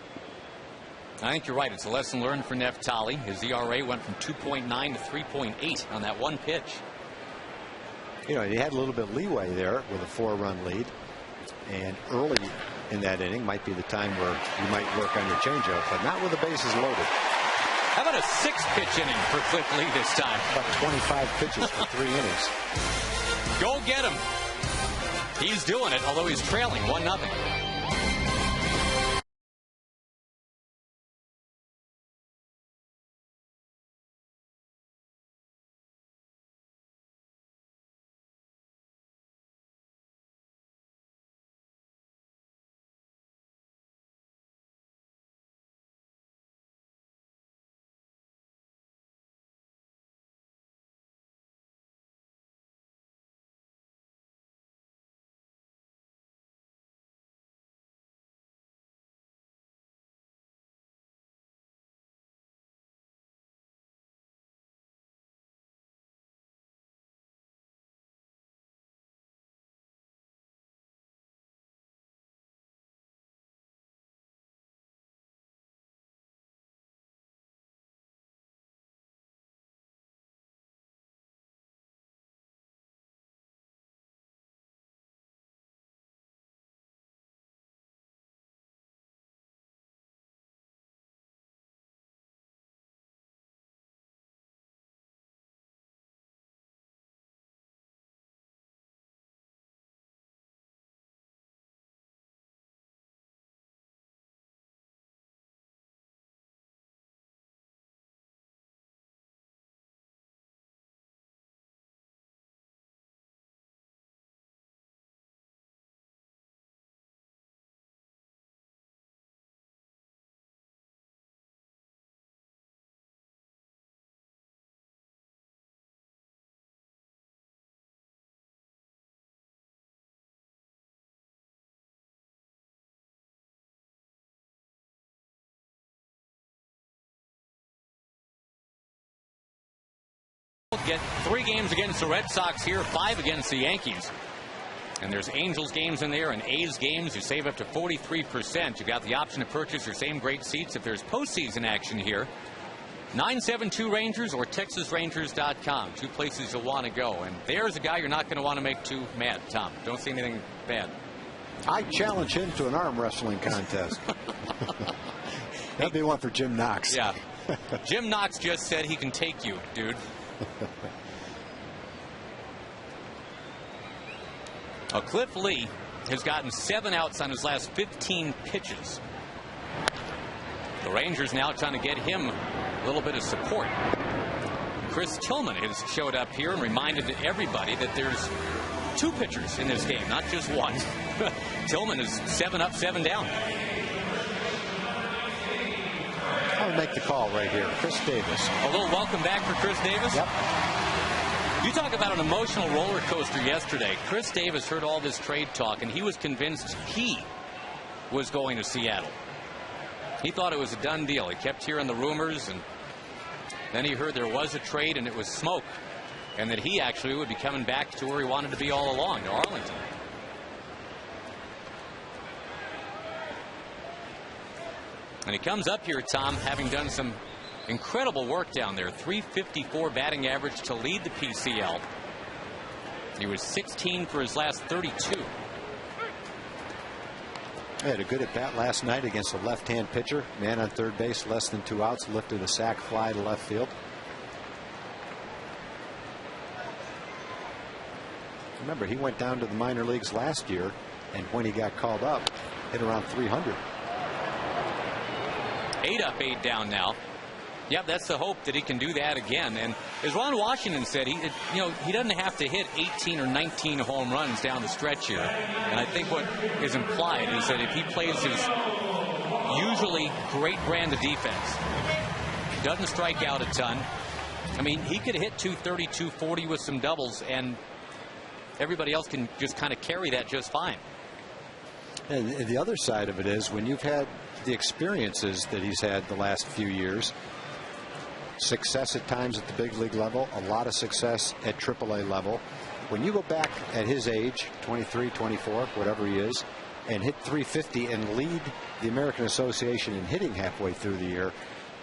I think you're right. It's a lesson learned for Neftali. His ERA went from 2.9 to 3.8 on that one pitch. You know, he had a little bit of leeway there with a 4-run lead. And early in that inning might be the time where you might work on your changeup, but not with the bases loaded. How about a 6-pitch inning for Cliff Lee this time? About 25 pitches for 3 innings. Go get him. He's doing it, although he's trailing 1-0. Get 3 games against the Red Sox here, 5 against the Yankees. And there's Angels games in there and A's games. You save up to 43%. You got the option to purchase your same great seats if there's postseason action here. 972 Rangers or TexasRangers.com. 2 places you'll want to go. And there's a guy you're not going to want to make too mad, Tom. Don't see anything bad. I challenge him to an arm wrestling contest. That'd be one for Jim Knox. Yeah. Jim Knox just said he can take you, dude. Cliff Lee has gotten 7 outs on his last 15 pitches. The Rangers now trying to get him a little bit of support. Chris Tillman has showed up here and reminded everybody that there's 2 pitchers in this game, not just one. Tillman is 7 up, 7 down. I'll make the call right here. Chris Davis. A little welcome back for Chris Davis. Yep. You talk about an emotional roller coaster yesterday. Chris Davis heard all this trade talk, and he was convinced he was going to Seattle. He thought it was a done deal. He kept hearing the rumors, and then he heard there was a trade, and it was smoke, and that he actually would be coming back to where he wanted to be all along, to Arlington. And he comes up here, Tom, having done some incredible work down there. .354 batting average to lead the PCL. He was 16 for his last 32. He had a good at bat last night against a left-hand pitcher. Man on third base, less than 2 outs, lifted a sac fly to left field. Remember, he went down to the minor leagues last year, and when he got called up, hit around 300. 8 up, 8 down now. Yep, that's the hope that he can do that again. And as Ron Washington said, he doesn't have to hit 18 or 19 home runs down the stretch here. And I think what is implied is that if he plays his usually great brand of defense, doesn't strike out a ton, I mean, he could hit 230, 240 with some doubles, and everybody else can just kind of carry that just fine. And the other side of it is, when you've had the experiences that he's had the last few years, success at times at the big league level, a lot of success at AAA level. When you go back at his age, 23, 24, whatever he is, and hit 350 and lead the American Association in hitting halfway through the year,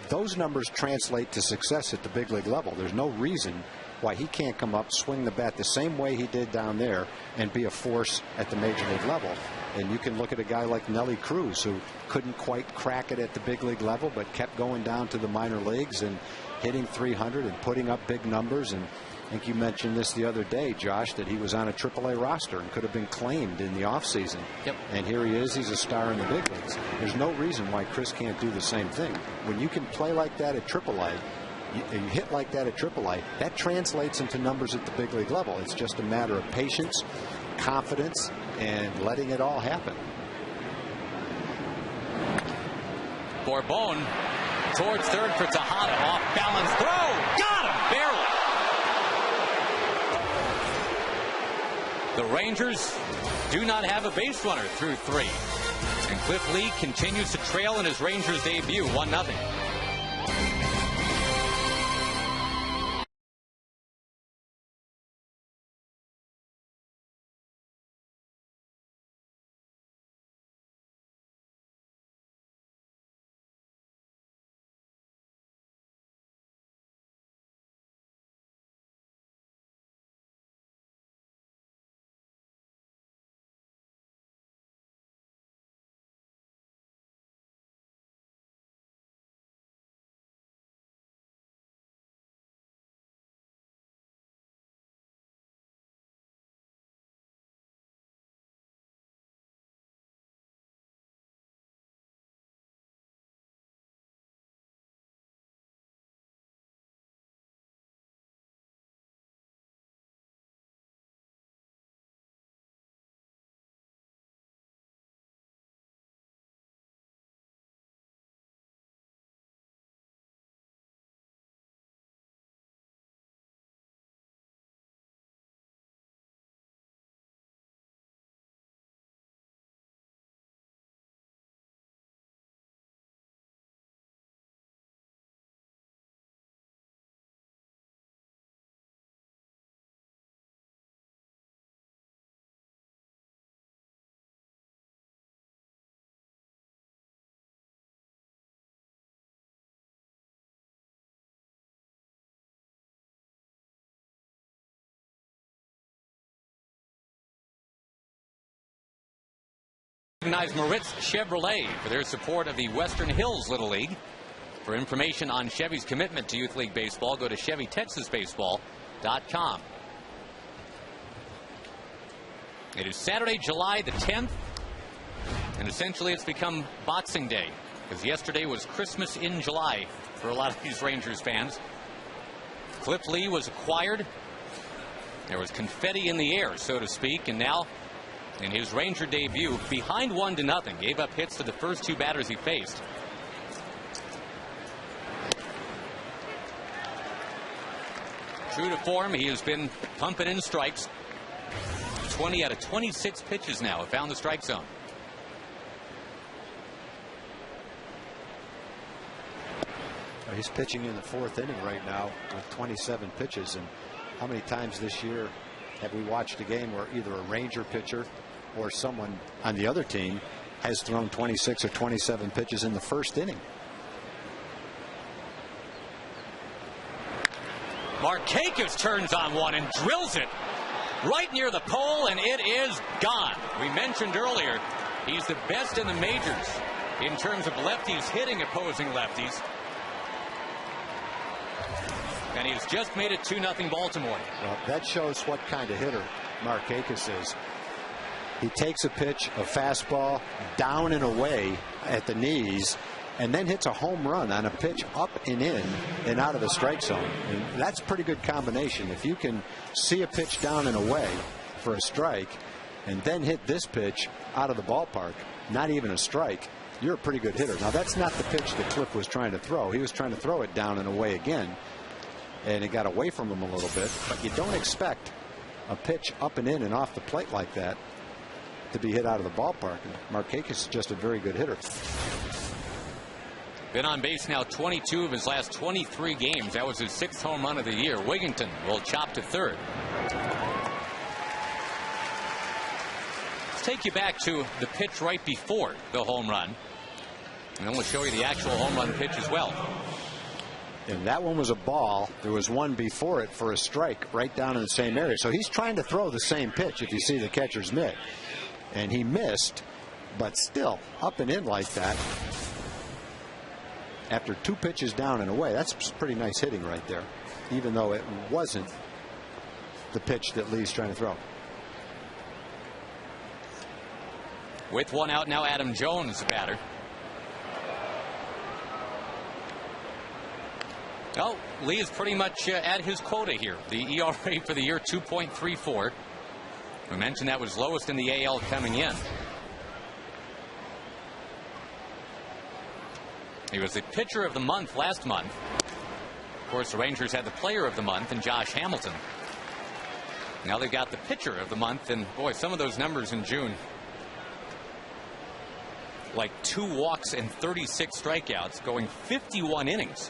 those numbers translate to success at the big league level. There's no reason why he can't come up, swing the bat the same way he did down there, and be a force at the major league level. And you can look at a guy like Nelly Cruz, who couldn't quite crack it at the big league level, but kept going down to the minor leagues and hitting 300 and putting up big numbers. And I think you mentioned this the other day, Josh, that he was on a AAA roster and could have been claimed in the offseason. Yep. And here he is. He's a star in the big leagues. There's no reason why Chris can't do the same thing. When you can play like that at AAA, you hit like that at AAA, that translates into numbers at the big league level. It's just a matter of patience, confidence, and letting it all happen. Borbon towards third for Tejada. Off balance throw. Got him barely. The Rangers do not have a base runner through 3. And Cliff Lee continues to trail in his Rangers debut, 1-0. Recognize Moritz Chevrolet for their support of the Western Hills Little League. For information on Chevy's commitment to Youth League Baseball, go to ChevyTexasBaseball.com. It is Saturday, July the 10th, and essentially it's become Boxing Day, because yesterday was Christmas in July for a lot of these Rangers fans. Cliff Lee was acquired. There was confetti in the air, so to speak, and now in his Ranger debut, behind 1-0, gave up hits to the first two batters he faced. True to form, he has been pumping in strikes. 20 out of 26 pitches now have found the strike zone. He's pitching in the 4th inning right now with 27 pitches. And how many times this year have we watched a game where either a Ranger pitcher or someone on the other team has thrown 26 or 27 pitches in the 1st inning? Markakis turns on one and drills it right near the pole, and it is gone. We mentioned earlier he's the best in the majors in terms of lefties hitting opposing lefties. And he's just made it 2-0 Baltimore. Well, that shows what kind of hitter Markakis is. He takes a pitch, a fastball, down and away at the knees, and then hits a home run on a pitch up and in and out of the strike zone. And that's a pretty good combination. If you can see a pitch down and away for a strike and then hit this pitch out of the ballpark, not even a strike, you're a pretty good hitter. Now, that's not the pitch that Cliff was trying to throw. He was trying to throw it down and away again, and it got away from him a little bit. But you don't expect a pitch up and in and off the plate like that to be hit out of the ballpark. And Markakis is just a very good hitter. Been on base now 22 of his last 23 games. That was his 6th home run of the year. Wigington will chop to 3rd. Let's take you back to the pitch right before the home run, and then we'll show you the actual home run pitch as well. And that one was a ball. There was one before it for a strike right down in the same area. So he's trying to throw the same pitch if you see the catcher's mitt. And he missed, but still up and in like that. After 2 pitches down and away, that's pretty nice hitting right there, even though it wasn't the pitch that Lee's trying to throw. With one out now, Adam Jones, the batter. Oh, Lee is pretty much at his quota here. The ERA for the year, 2.34. We mentioned that was lowest in the AL coming in. He was the pitcher of the month last month. Of course, the Rangers had the player of the month in Josh Hamilton. Now they've got the pitcher of the month, and boy, some of those numbers in June. Like 2 walks and 36 strikeouts, going 51 innings.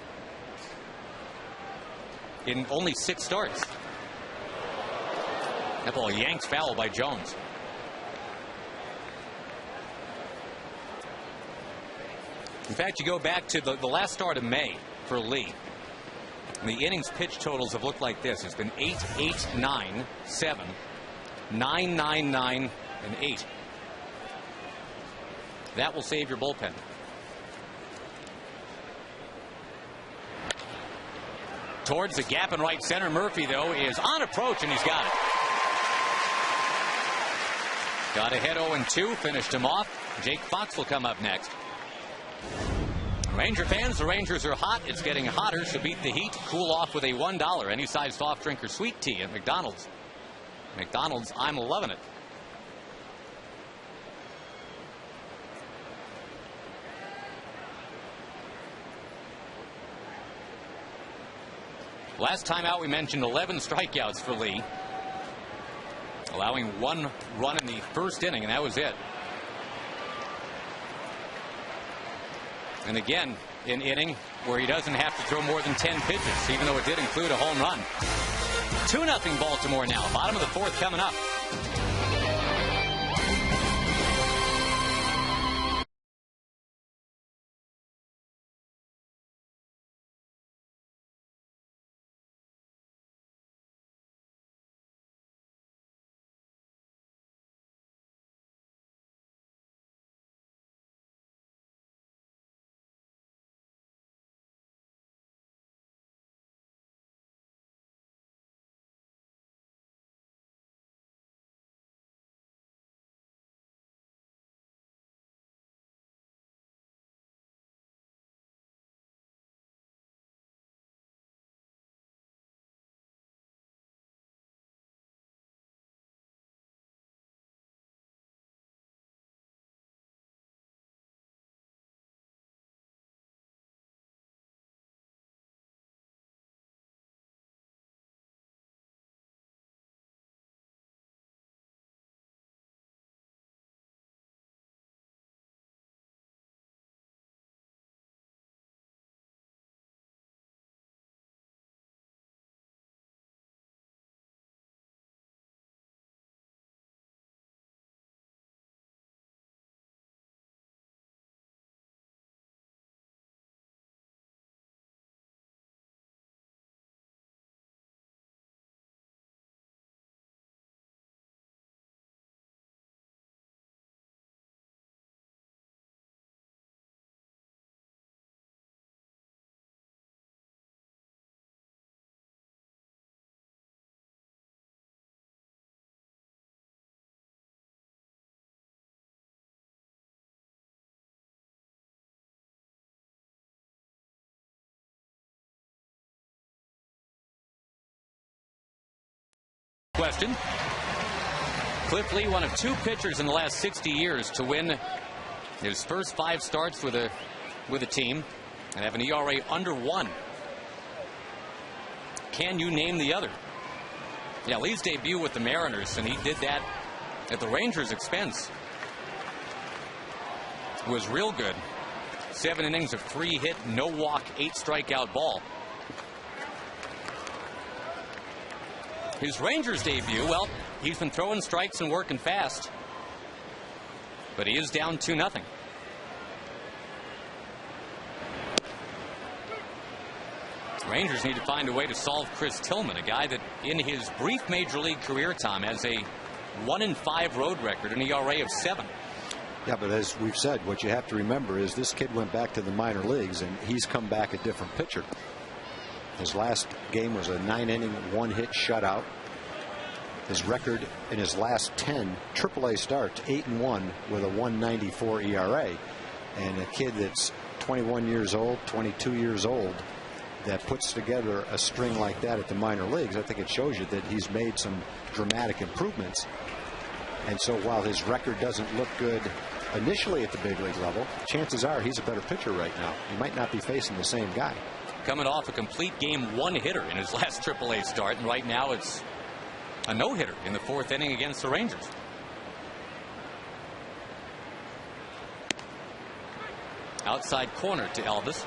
In only 6 starts. That ball yanked foul by Jones. In fact, you go back to the last start of May for Lee. And the innings pitch totals have looked like this. It's been 8, 8, 9, 7, 9, 9, 9, and 8. That will save your bullpen. Towards the gap in right center. Murphy, though, is on approach, and he's got it. Got ahead 0-2, finished him off. Jake Fox will come up next. Ranger fans, the Rangers are hot. It's getting hotter, so beat the heat. Cool off with a $1 any size soft drink or sweet tea at McDonald's. McDonald's, I'm loving it. Last time out, we mentioned 11 strikeouts for Lee, allowing 1 run in the first inning, and that was it. And again, an inning where he doesn't have to throw more than 10 pitches, even though it did include a home run. 2-0 Baltimore now. Bottom of the 4th coming up. question. Cliff Lee, one of 2 pitchers in the last 60 years to win his first 5 starts with a team and have an ERA under 1. Can you name the other? Yeah, Lee's debut with the Mariners, and he did that at the Rangers' expense, was real good. 7 innings of 3 hit, no walk, 8 strikeout ball. His Rangers debut, well, he's been throwing strikes and working fast, but he is down 2-0. Rangers need to find a way to solve Chris Tillman, a guy that in his brief major league career, Tom, has a 1-5 road record, an ERA of 7. Yeah, but as we've said, what you have to remember is this kid went back to the minor leagues, and he's come back a different pitcher. His last game was a 9-inning, 1-hit shutout. His record in his last 10 AAA starts, 8-1 with a 1.94 ERA. And a kid that's 21 years old, 22 years old, that puts together a string like that at the minor leagues, I think it shows you that he's made some dramatic improvements. And so while his record doesn't look good initially at the big league level, chances are he's a better pitcher right now. He might not be facing the same guy. Coming off a complete game 1-hitter in his last AAA start, and right now it's a no-hitter in the 4th inning against the Rangers. Outside corner to Elvis.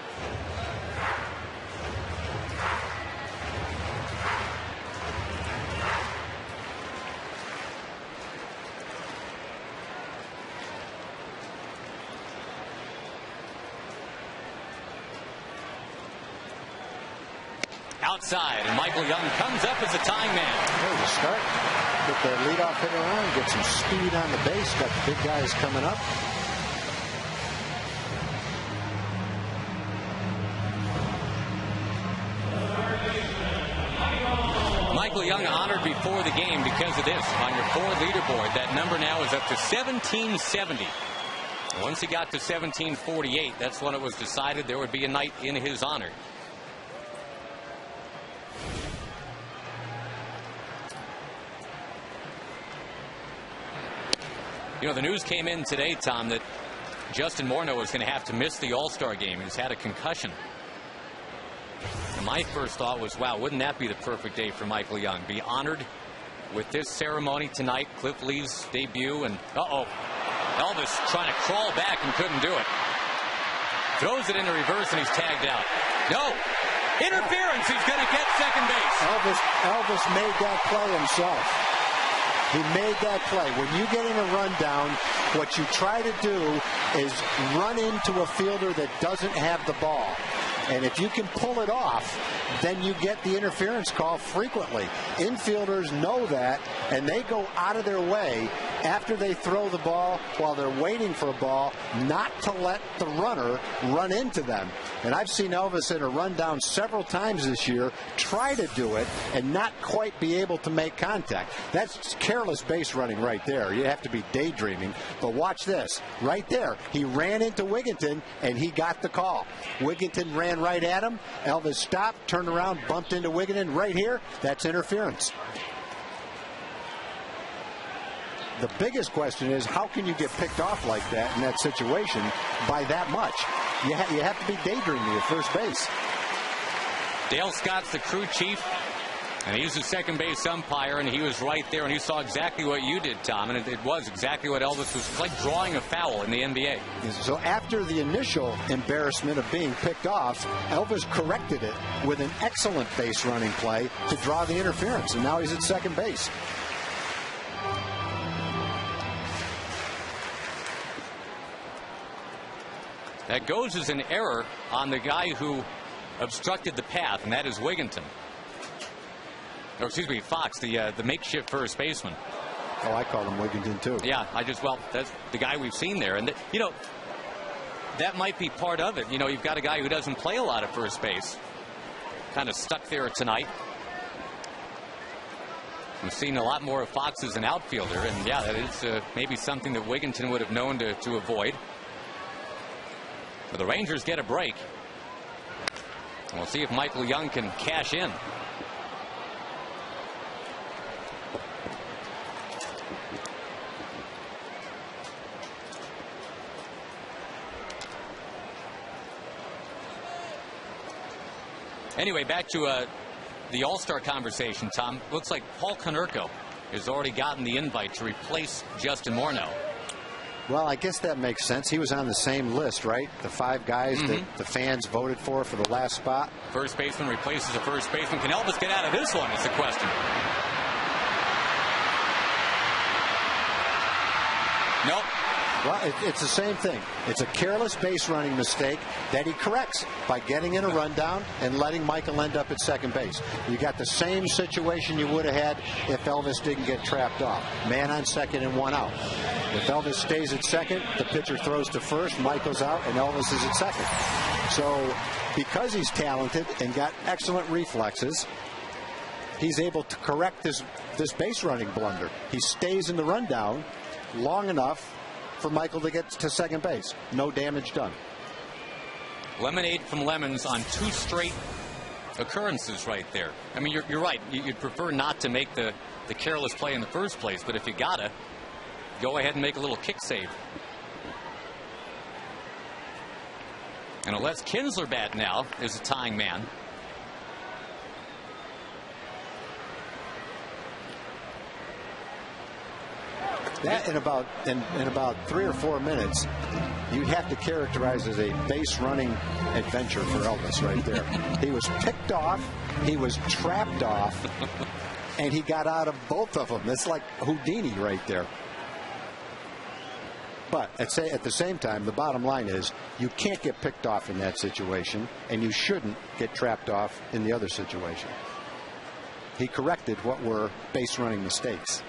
Outside, and Michael Young comes up as a tying man. There's a start. Get the leadoff hitter on, get some speed on the base. Got the big guys coming up. Michael Young honored before the game because of this. On your Ford leaderboard, that number now is up to 1770. Once he got to 1748, that's when it was decided there would be a night in his honor. You know, the news came in today, Tom, that Justin Morneau is going to have to miss the All-Star game. He's had a concussion. And my first thought was, wow, wouldn't that be the perfect day for Michael Young? Be honored with this ceremony tonight, Cliff Lee's debut, and Elvis trying to crawl back and couldn't do it. Throws it into reverse and he's tagged out. No! Interference! He's going to get second base. Elvis made that play himself. He made that play. When you get in a rundown, what you try to do is run into a fielder that doesn't have the ball. And if you can pull it off, then you get the interference call frequently. Infielders know that, and they go out of their way after they throw the ball while they're waiting for a ball not to let the runner run into them. And I've seen Elvis in a rundown several times this year try to do it and not quite be able to make contact. That's careless base running right there. You have to be daydreaming. But watch this. Right there. He ran into Wigginton, and he got the call. Wigginton ran right at him. Elvis stopped, turned around, bumped into Wigginton. Right here, that's interference. The biggest question is, how can you get picked off like that in that situation by that much? You have to be daydreaming at first base. Dale Scott's the crew chief, and he's the second base umpire, and he was right there, and he saw exactly what you did, Tom, and it was exactly what Elvis was. It's like drawing a foul in the NBA. So after the initial embarrassment of being picked off, Elvis corrected it with an excellent base running play to draw the interference, and now he's at second base. That goes as an error on the guy who obstructed the path, and that is Wigginton. Or excuse me, Fox, the makeshift first baseman. Oh, I call him Wigginton too. Yeah, that's the guy we've seen there. And, that might be part of it. You've got a guy who doesn't play a lot of first base. Kind of stuck there tonight. We've seen a lot more of Fox as an outfielder, and yeah, that is maybe something that Wigginton would have known to avoid. But the Rangers get a break. And we'll see if Michael Young can cash in. Anyway, back to the All-Star conversation, Tom. Looks like Paul Konerko has already gotten the invite to replace Justin Morneau. Well, I guess that makes sense. He was on the same list, right? The 5 guys that the fans voted for the last spot. First baseman replaces a first baseman. Can Elvis get out of this one is the question. Nope. Well, it's the same thing. It's a careless base running mistake that he corrects by getting in a rundown and letting Michael end up at second base. You got the same situation you would have had if Elvis didn't get trapped off. Man on second and 1 out. If Elvis stays at second, the pitcher throws to first, Michael's out, and Elvis is at second. So because he's talented and got excellent reflexes, he's able to correct this base running blunder. He stays in the rundown long enough for Michael to get to second base. No damage done. Lemonade from Lemons on 2 straight occurrences right there. I mean, you're right. You'd prefer not to make the careless play in the first place, but if you gotta, go ahead and make a little kick save. And a Les Kinsler bat now is a tying man. That in about 3 or 4 minutes, you'd have to characterize as a base running adventure for Elvis right there. He was picked off, he was trapped off, and he got out of both of them. It's like Houdini right there. But at the same time, the bottom line is you can't get picked off in that situation, and you shouldn't get trapped off in the other situation. He corrected what were base running mistakes.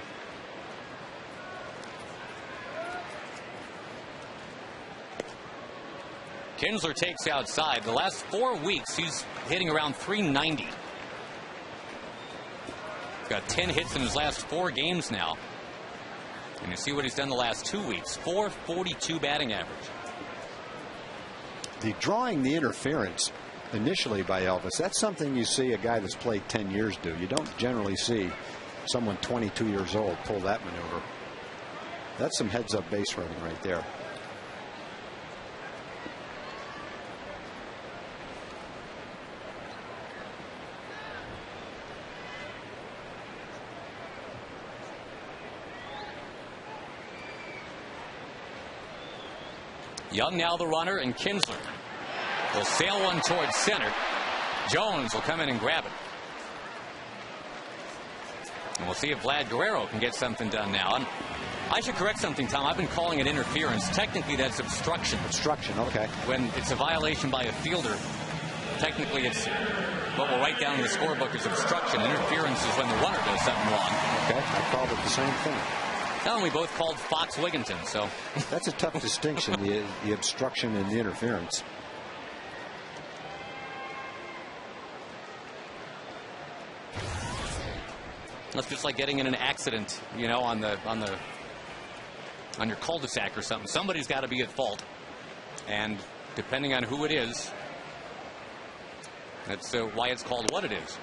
Kinsler takes outside. The last 4 weeks, he's hitting around 390. He's got 10 hits in his last 4 games now. And you see what he's done the last 2 weeks. .442 batting average. The drawing the interference initially by Elvis, that's something you see a guy that's played 10 years do. You don't generally see someone 22 years old pull that maneuver. That's some heads-up base running right there. Young now the runner, and Kinsler will sail one towards center. Jones will come in and grab it. And we'll see if Vlad Guerrero can get something done now. And I should correct something, Tom. I've been calling it interference. Technically, that's obstruction. Obstruction, okay. When it's a violation by a fielder, technically it's what we'll write down in the scorebook is obstruction. Interference is when the runner does something wrong. Okay, I called it the same thing. Well, we both called Fox Wigginton, so. That's a tough distinction, the obstruction and the interference. That's just like getting in an accident, you know, on your cul-de-sac or something. Somebody's got to be at fault. And depending on who it is, that's why it's called what it is.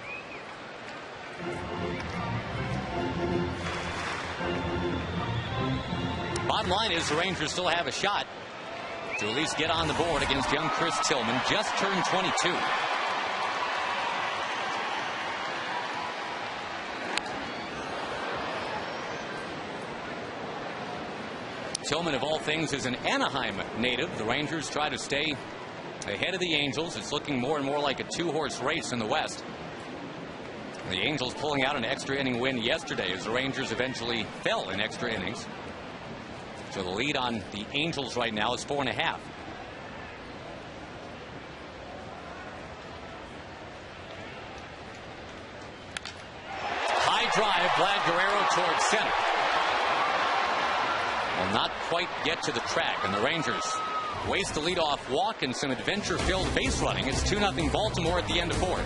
Bottom line is the Rangers still have a shot to at least get on the board against young Chris Tillman, just turned 22. Tillman, of all things, is an Anaheim native. The Rangers try to stay ahead of the Angels. It's looking more and more like a 2-horse race in the West. The Angels pulling out an extra inning win yesterday as the Rangers eventually fell in extra innings. So the lead on the Angels right now is 4.5. High drive, Vlad Guerrero towards center. Will not quite get to the track, and the Rangers waste the leadoff walk and some adventure-filled base running. It's 2-0 Baltimore at the end of 4.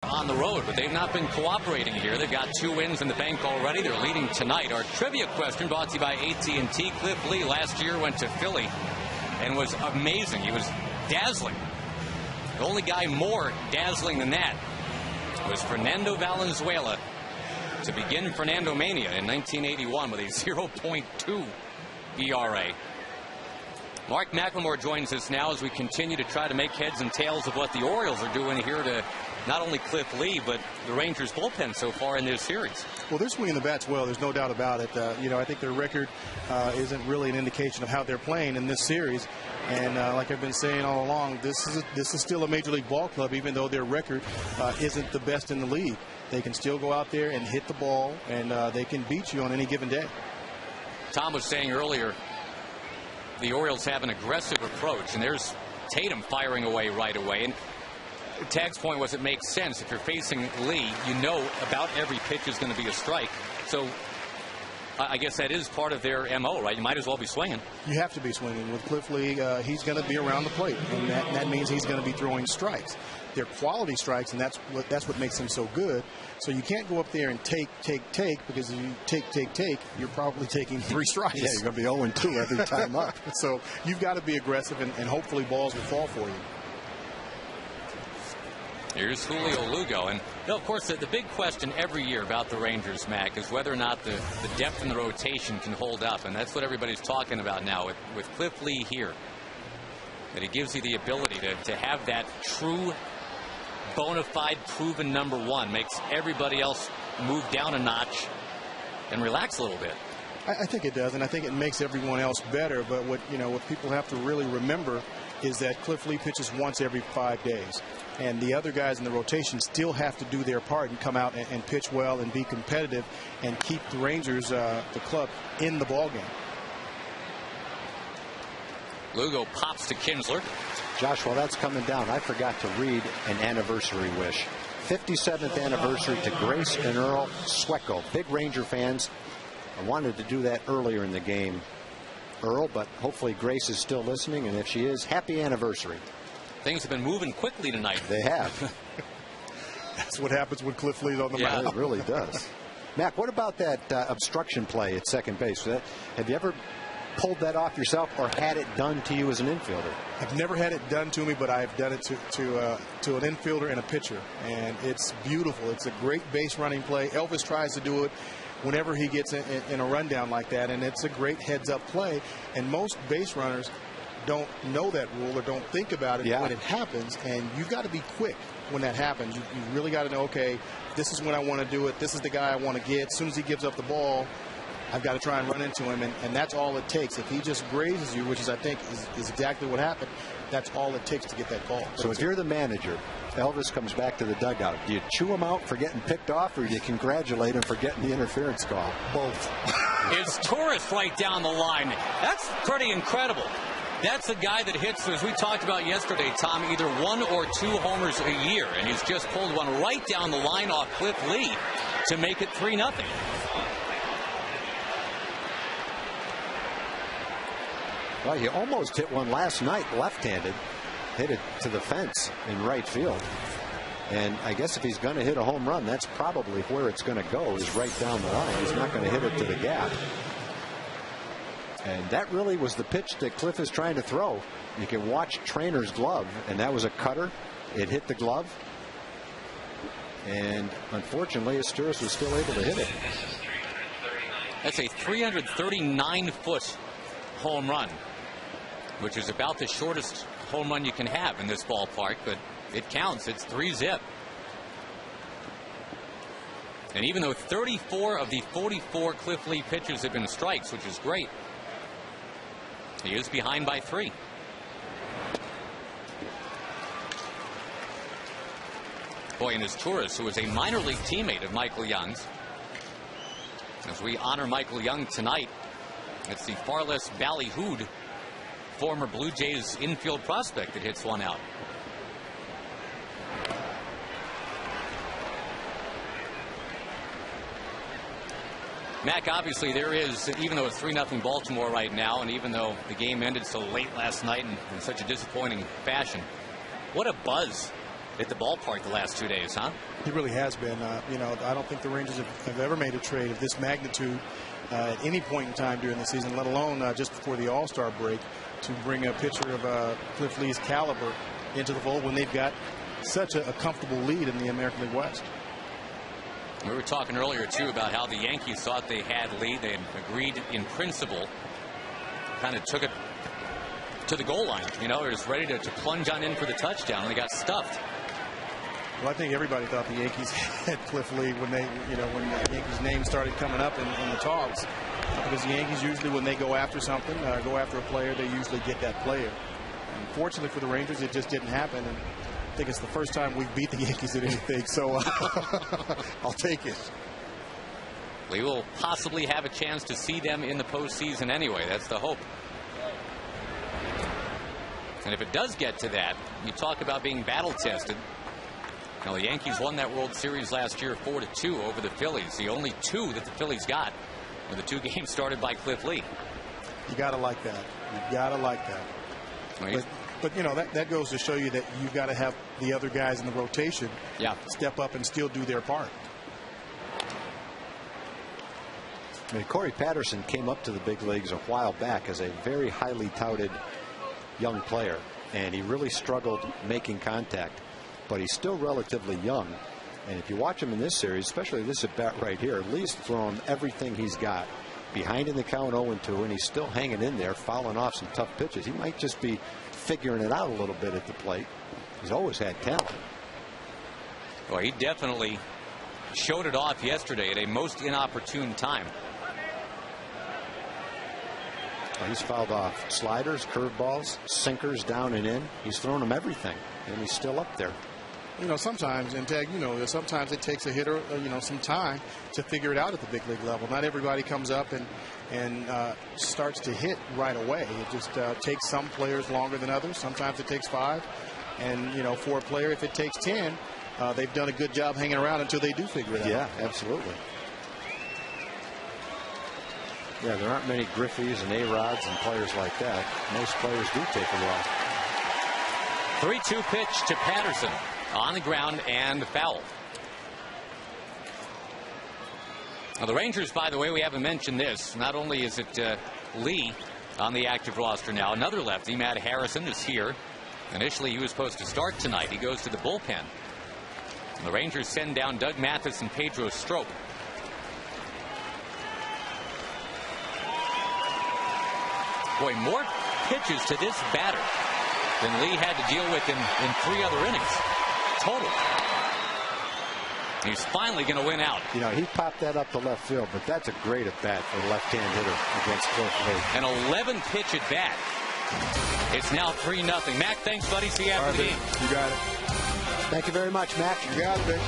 on the road, but they've not been cooperating here. They've got 2 wins in the bank already. They're leading tonight. Our trivia question brought to you by AT&T. Cliff Lee last year went to Philly and was amazing. He was dazzling. The only guy more dazzling than that was Fernando Valenzuela to begin Fernando Mania in 1981 with a 0.2 ERA. Mark McLemore joins us now as we continue to try to make heads and tails of what the Orioles are doing here to not only Cliff Lee, but the Rangers bullpen so far in this series. Well, they're swinging the bats well. There's no doubt about it. I think their record isn't really an indication of how they're playing in this series. And like I've been saying all along, this is still a Major League ball club, even though their record isn't the best in the league. They can still go out there and hit the ball, and they can beat you on any given day. Tom was saying earlier, the Orioles have an aggressive approach, and there's Tatum firing away right away. And Tag's point was it makes sense. If you're facing Lee, you know about every pitch is going to be a strike. So I guess that is part of their MO, right? You might as well be swinging. You have to be swinging. With Cliff Lee, he's going to be around the plate, and that means he's going to be throwing strikes. They're quality strikes, and that's what makes them so good. So you can't go up there and take, because if you take, you're probably taking 3 strikes. Yeah, you're going to be 0-2 every time up. So you've got to be aggressive, and hopefully balls will fall for you. Here's Julio Lugo. And of course, the big question every year about the Rangers, Mac, is whether or not the depth in the rotation can hold up. And that's what everybody's talking about now with Cliff Lee here. That he gives you the ability to have that true, bona fide, proven number 1. Makes everybody else move down a notch and relax a little bit. I think it does, and I think it makes everyone else better. But what people have to really remember is that Cliff Lee pitches once every 5 days. And the other guys in the rotation still have to do their part and come out and pitch well and be competitive and keep the Rangers, the club, in the ballgame. Lugo pops to Kinsler. Josh, while that's coming down, I forgot to read an anniversary wish. 57th anniversary to Grace and Earl Swecko. Big Ranger fans. I wanted to do that earlier in the game, Earl, but hopefully Grace is still listening, and if she is, happy anniversary. Things have been moving quickly tonight. They have. That's what happens when Cliff Lee's on the mound. It really does. Mac, what about that obstruction play at second base? Have you ever pulled that off yourself or had it done to you as an infielder? I've never had it done to me, but I've done it to an infielder and a pitcher, and it's beautiful. It's a great base running play. Elvis tries to do it whenever he gets in a rundown like that, and it's a great heads-up play. And most base runners don't know that rule or don't think about it when it happens, and you've got to be quick when that happens. You really got to know, okay, this is when I want to do it. This is the guy I want to get. As soon as he gives up the ball, I've got to try and run into him, and that's all it takes. If he just grazes you, which is, I think, is exactly what happened, that's all it takes to get that call. So if you're the manager, Elvis comes back to the dugout, do you chew him out for getting picked off, or do you congratulate him for getting the interference call? Both. It's Torres right down the line. That's pretty incredible. That's a guy that hits, as we talked about yesterday, Tom, either 1 or 2 homers a year, and he's just pulled one right down the line off Cliff Lee to make it 3-0. Well, he almost hit one last night left-handed, hit it to the fence in right field. And I guess if he's going to hit a home run, that's probably where it's going to go, is right down the line. He's not going to hit it to the gap. And that really was the pitch that Cliff is trying to throw. You can watch Trainer's glove, and that was a cutter. It hit the glove. And unfortunately, Asturias was still able to hit it. That's a 339-foot home run, which is about the shortest home run you can have in this ballpark, but it counts. It's 3-zip. And even though 34 of the 44 Cliff Lee pitches have been strikes, which is great, he is behind by 3. Boy, and his Torres, who is a minor league teammate of Michael Young's. As we honor Michael Young tonight, it's the far less ballyhooed former Blue Jays infield prospect that hits one out. Mac, obviously there is, even though it's 3-0 Baltimore right now, and even though the game ended so late last night in such a disappointing fashion, what a buzz at the ballpark the last 2 days, huh? He really has been. You know, I don't think the Rangers have ever made a trade of this magnitude at any point in time during the season, let alone just before the All-Star break, to bring a pitcher of Cliff Lee's caliber into the fold when they've got such a comfortable lead in the American League West. We were talking earlier, too, about how the Yankees thought they had lead. They had agreed in principle, kind of took it to the goal line. You know, they was ready to plunge on in for the touchdown, and they got stuffed. Well, I think everybody thought the Yankees had Cliff Lee when they, when the Yankees' name started coming up in the talks. Because the Yankees usually, when they go after something, go after a player, they usually get that player. Unfortunately for the Rangers, it just didn't happen. And I think it's the first time we've beat the Yankees at anything, so I'll take it. We will possibly have a chance to see them in the postseason anyway. That's the hope. And if it does get to that, you talk about being battle tested. Now, the Yankees won that World Series last year 4-2 over the Phillies. The only two that the Phillies got were the two games started by Cliff Lee. You got to like that. You got to like that. But that goes to show you that you've got to have the other guys in the rotation step up and still do their part. I mean, Corey Patterson came up to the big leagues a while back as a very highly touted young player, and he really struggled making contact. But he's still relatively young. And if you watch him in this series, especially this at bat right here, Lee's thrown everything he's got. Behind in the count 0-2, and he's still hanging in there, fouling off some tough pitches. He might just be figuring it out a little bit at the plate. He's always had talent. Well, he definitely showed it off yesterday at a most inopportune time. Well, he's fouled off sliders, curveballs, sinkers down and in. He's thrown them everything, and he's still up there. Sometimes, and Tag, sometimes it takes a hitter, some time to figure it out at the big league level. Not everybody comes up and starts to hit right away. It just takes some players longer than others. Sometimes it takes 5. And, for a player, if it takes 10, they've done a good job hanging around until they do figure it out. Yeah, absolutely. Yeah, there aren't many Griffeys and A-Rods and players like that. Most players do take a while. 3-2 pitch to Patterson. On the ground and foul. Now, the Rangers, by the way, we haven't mentioned this. Not only is it Lee on the active roster now, another lefty, Matt Harrison, is here. Initially, he was supposed to start tonight. He goes to the bullpen. And the Rangers send down Doug Mathis and Pedro Strop. Boy, more pitches to this batter than Lee had to deal with in 3 other innings. Total. He's finally going to win out. He popped that up to left field, but that's a great at bat for a left-hand hitter against Cliff Lee. An 11-pitch at bat. It's now 3-0. Mac, thanks, buddy. See you after the game. You got it. Thank you very much, Mac. You got it.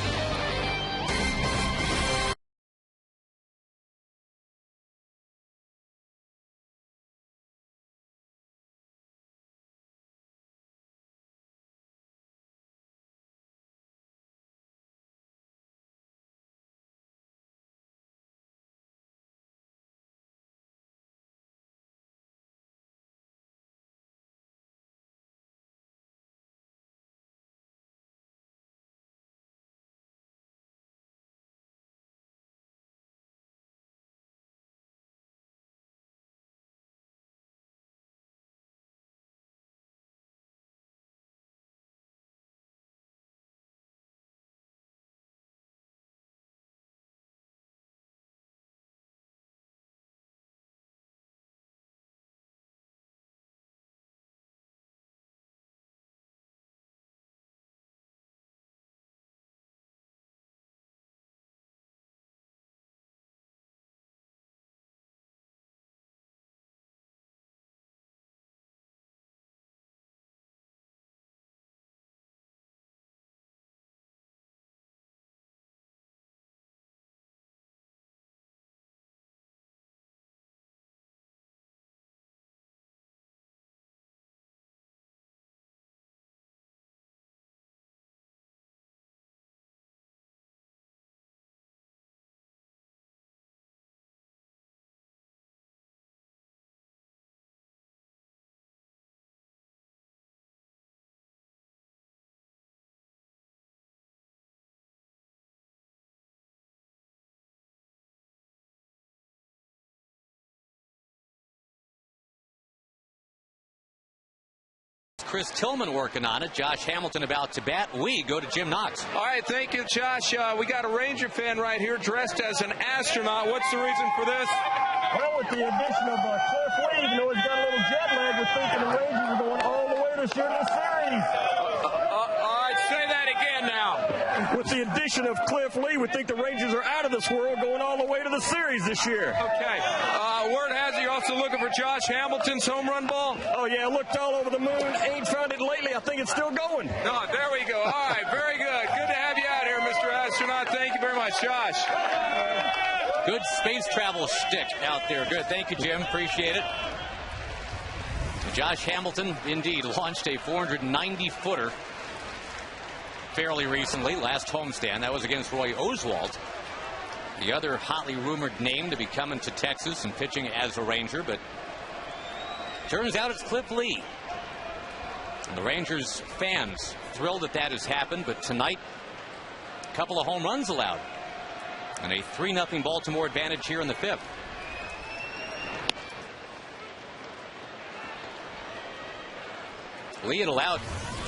Chris Tillman working on it. Josh Hamilton about to bat. We go to Jim Knox. All right, thank you, Josh. We got a Ranger fan right here dressed as an astronaut. What's the reason for this? Well, with the addition of Cliff Lee, you know, he's got a little jet lag. We're thinking the Rangers are going all the way this year to the series. All right, say that again now. With the addition of Cliff Lee, we think the Rangers are out of this world, going all the way to the series this year. Okay. Word has it you're also looking for Josh Hamilton's home run ball? Oh, yeah, I looked all over the moon. Ain't found it lately. I think it's still going. No, there we go. All right, very good. Good to have you out here, Mr. Astronaut. Thank you very much, Josh. Good space travel shtick out there. Good. Thank you, Jim. Appreciate it. Josh Hamilton, indeed, launched a 490-footer fairly recently, last homestand. That was against Roy Oswalt, the other hotly rumored name to be coming to Texas and pitching as a Ranger, but turns out it's Cliff Lee. And the Rangers fans thrilled that has happened, but tonight, a couple of home runs allowed. And a 3-0 Baltimore advantage here in the 5th. Lee had allowed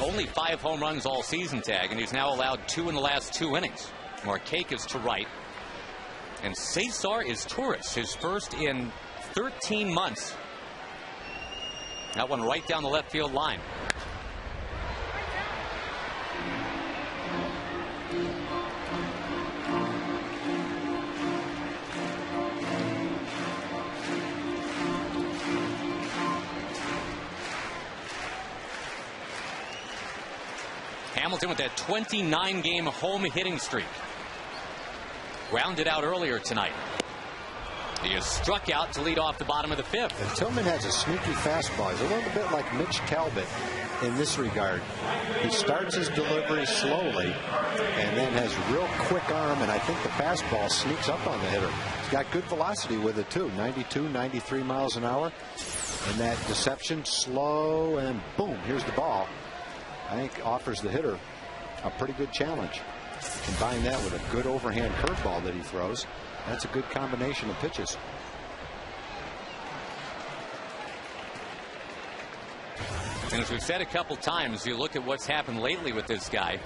only 5 home runs all season, Tag, and he's now allowed 2 in the last 2 innings. Markakis to right. And Cesar is Torres, his first in 13 months. That one right down the left field line. Hamilton with that 29-game home hitting streak. Grounded out earlier tonight. He is struck out to lead off the bottom of the 5th. And Tillman has a sneaky fastball. He's a little bit like Mitch Talbot in this regard. He starts his delivery slowly and then has real quick arm, and I think the fastball sneaks up on the hitter. He's got good velocity with it too, 92, 93 miles an hour. And that deception, slow, and boom, here's the ball. I think offers the hitter a pretty good challenge. Combine that with a good overhand curveball that he throws. That's a good combination of pitches. And as we've said a couple times, you look at what's happened lately with this guy.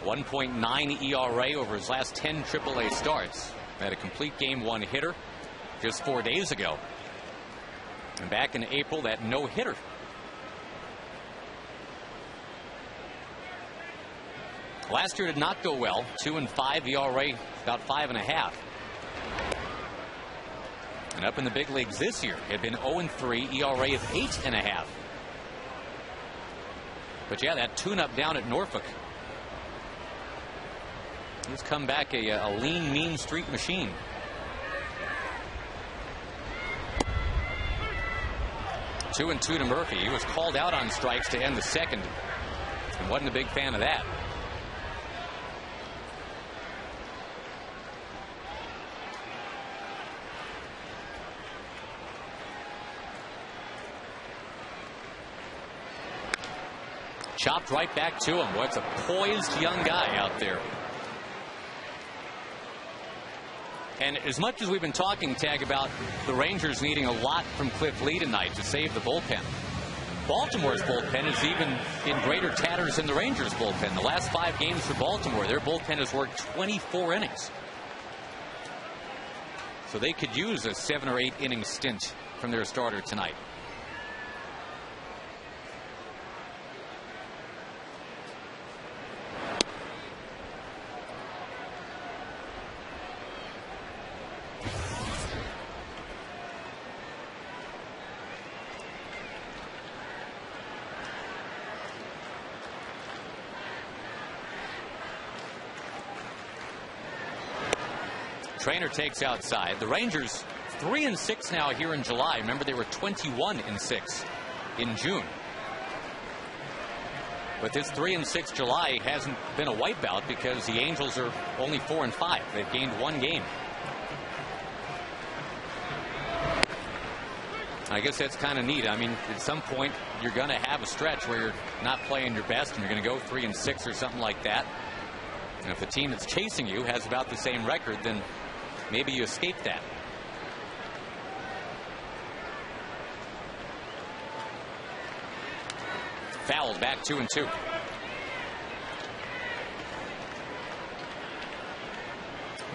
1.9 ERA over his last 10 AAA starts. Had a complete game 1 hitter just 4 days ago. And back in April, that no hitter. Last year did not go well. 2-5 ERA, about 5.5. And up in the big leagues this year, had been 0-3, ERA of 8.5. But yeah, that tune-up down at Norfolk. He's come back a lean, mean street machine. Two and 2 to Murphy. He was called out on strikes to end the 2nd, and wasn't a big fan of that. Chopped right back to him. What's a poised young guy out there. And as much as we've been talking, Tag, about the Rangers needing a lot from Cliff Lee tonight to save the bullpen, Baltimore's bullpen is even in greater tatters than the Rangers' bullpen. The last 5 games for Baltimore, their bullpen has worked 24 innings. So they could use a 7 or 8 inning stint from their starter tonight. Trainer takes outside. The Rangers 3-6 now here in July. Remember, they were 21-6 in June. But this 3-6 July hasn't been a wipeout because the Angels are only 4-5. They've gained 1 game. I guess that's kind of neat. I mean, at some point you're going to have a stretch where you're not playing your best and you're going to go 3-6 or something like that. And if the team that's chasing you has about the same record, then maybe you escape that. fouled. Back 2-2.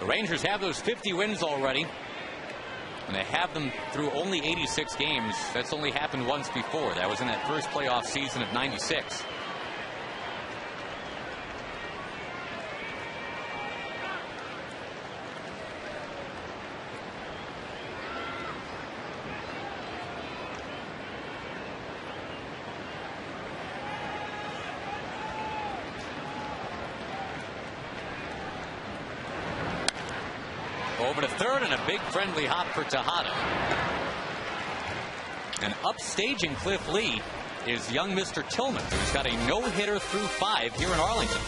The Rangers have those 50 wins already. And they have them through only 86 games. That's only happened once before. That was in that first playoff season of '96. Over to third and a big friendly hop for Tejada. And upstaging Cliff Lee is young Mr. Tillman, who's got a no-hitter through 5 here in Arlington.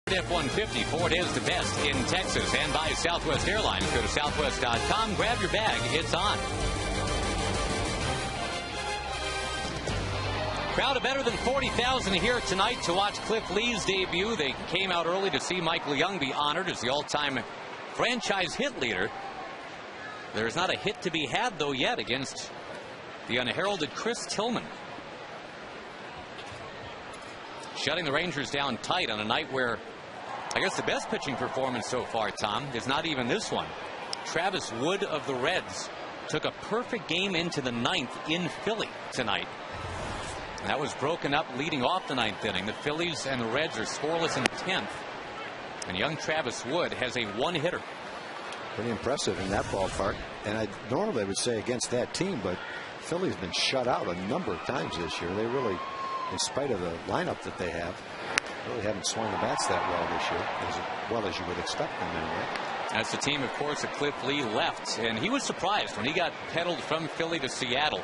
F-150, Ford is the best in Texas and by Southwest Airlines. Go to southwest.com, grab your bag, it's on. Crowd of better than 40,000 here tonight to watch Cliff Lee's debut. They came out early to see Michael Young be honored as the all-time franchise hit leader. There's not a hit to be had, though, yet against the unheralded Chris Tillman. Shutting the Rangers down tight on a night where I guess the best pitching performance so far, Tom, is not even this one. Travis Wood of the Reds took a perfect game into the 9th in Philly tonight. And that was broken up leading off the 9th inning. The Phillies and the Reds are scoreless in the 10th. And young Travis Wood has a one-hitter. Pretty impressive in that ballpark. And I normally would say against that team, but Philly's been shut out a number of times this year. They really, in spite of the lineup that they have, really haven't swung the bats that well this year, as well as you would expect them anyway. That's the team, of course, that Cliff Lee left. And he was surprised when he got peddled from Philly to Seattle.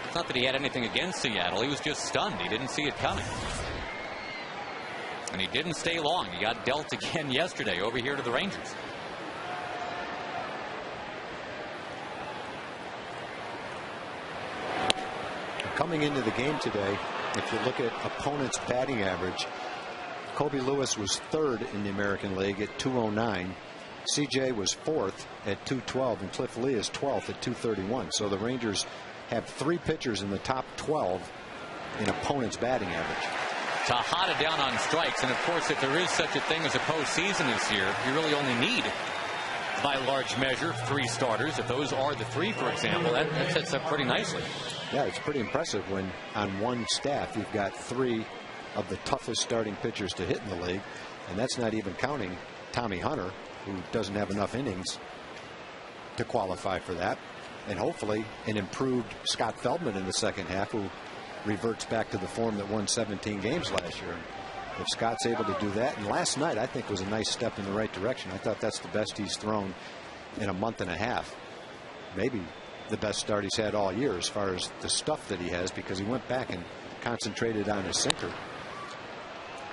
It's not that he had anything against Seattle. He was just stunned. He didn't see it coming. And he didn't stay long. He got dealt again yesterday over here to the Rangers. Coming into the game today, if you look at opponents' batting average, Kobe Lewis was 3rd in the American League at 209. CJ was 4th at 212, and Cliff Lee is 12th at 231. So the Rangers have 3 pitchers in the top 12 in opponents' batting average. Tejada down on strikes, and of course, if there is such a thing as a postseason this year, you really only need, by large measure, 3 starters. If those are the 3, for example, that sets up pretty nicely. Yeah, it's pretty impressive when on one staff you've got 3 of the toughest starting pitchers to hit in the league, and that's not even counting Tommy Hunter, who doesn't have enough innings to qualify for that, and hopefully an improved Scott Feldman in the second half, who reverts back to the form that won 17 games last year. If Scott's able to do that, and last night I think was a nice step in the right direction. I thought that's the best he's thrown in a month and a half, maybe the best start he's had all year as far as the stuff that he has, because he went back and concentrated on his sinker.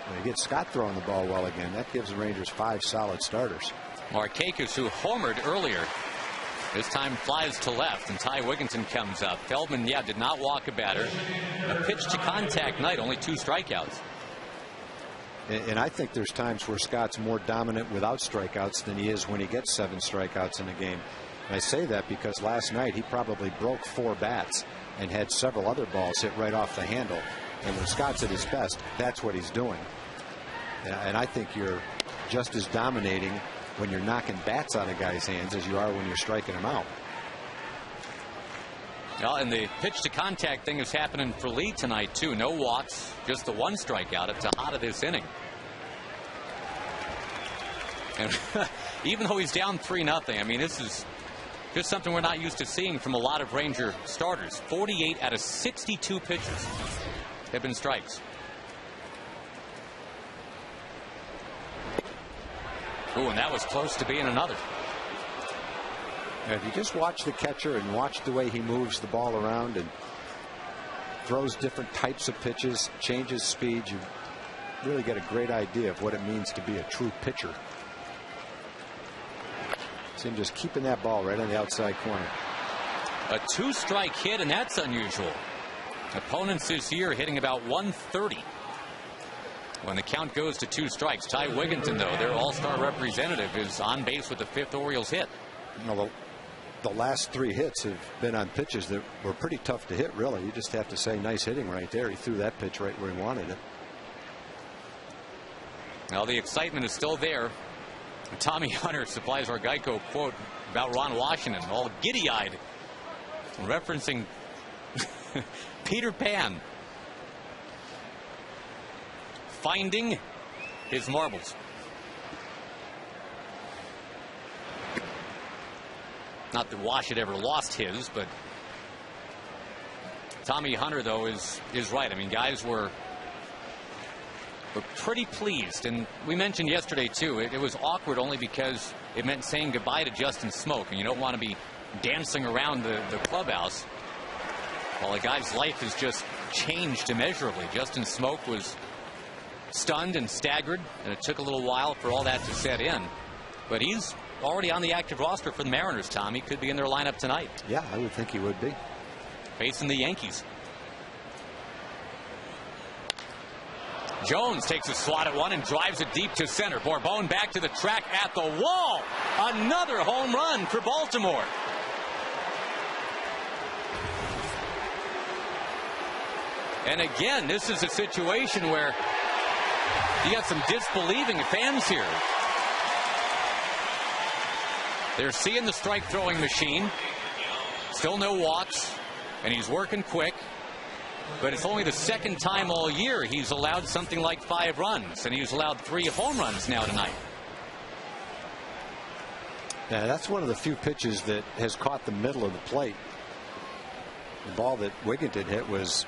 When he gets Scott throwing the ball well again, that gives the Rangers 5 solid starters. Markakis, who homered earlier, this time flies to left, and Ty Wigginton comes up. Feldman, did not walk a batter. A pitch to contact night, only 2 strikeouts. And I think there's times where Scott's more dominant without strikeouts than he is when he gets 7 strikeouts in a game. And I say that because last night he probably broke 4 bats and had several other balls hit right off the handle. And when Scott's at his best, that's what he's doing. And I think you're just as dominating when you're knocking bats out of guys' hands as you are when you're striking them out. Well, and the pitch to contact thing is happening for Lee tonight, too. No walks, just the 1 strikeout at Tejada this inning. And even though he's down 3-0, I mean, this is just something we're not used to seeing from a lot of Ranger starters. 48 out of 62 pitches have been strikes. Ooh, and that was close to being another. If you just watch the catcher and watch the way he moves the ball around and throws different types of pitches, changes speed, you really get a great idea of what it means to be a true pitcher. See him just keeping that ball right on the outside corner. A 2-strike hit, and that's unusual. Opponents this year hitting about 130. When the count goes to 2 strikes, Ty Wigginton, though, their all-star representative, is on base with the 5th Orioles hit. Well, the last 3 hits have been on pitches that were pretty tough to hit, really. You just have to say nice hitting right there. He threw that pitch right where he wanted it. Well, the excitement is still there. Tommy Hunter supplies our Geico quote about Ron Washington, all giddy-eyed, referencing Peter Pan finding his marbles. Not that Wash had ever lost his, but Tommy Hunter, though, is right. I mean, guys were pretty pleased. And we mentioned yesterday, too, it was awkward only because it meant saying goodbye to Justin Smoak, and you don't want to be dancing around the clubhouse. Well, a guy's life has just changed immeasurably. Justin Smoak was stunned and staggered, and it took a little while for all that to set in. But he's already on the active roster for the Mariners, Tom. He could be in their lineup tonight. Yeah, I would think he would be. Facing the Yankees. Jones takes a swat at one and drives it deep to center. Bourbon back to the track at the wall. Another home run for Baltimore. And again, this is a situation where you got some disbelieving fans here. They're seeing the strike throwing machine. Still no walks, and he's working quick. But it's only the 2nd time all year he's allowed something like 5 runs, and he's allowed 3 home runs now tonight. Yeah, that's one of the few pitches that has caught the middle of the plate. The ball that Wigginton hit was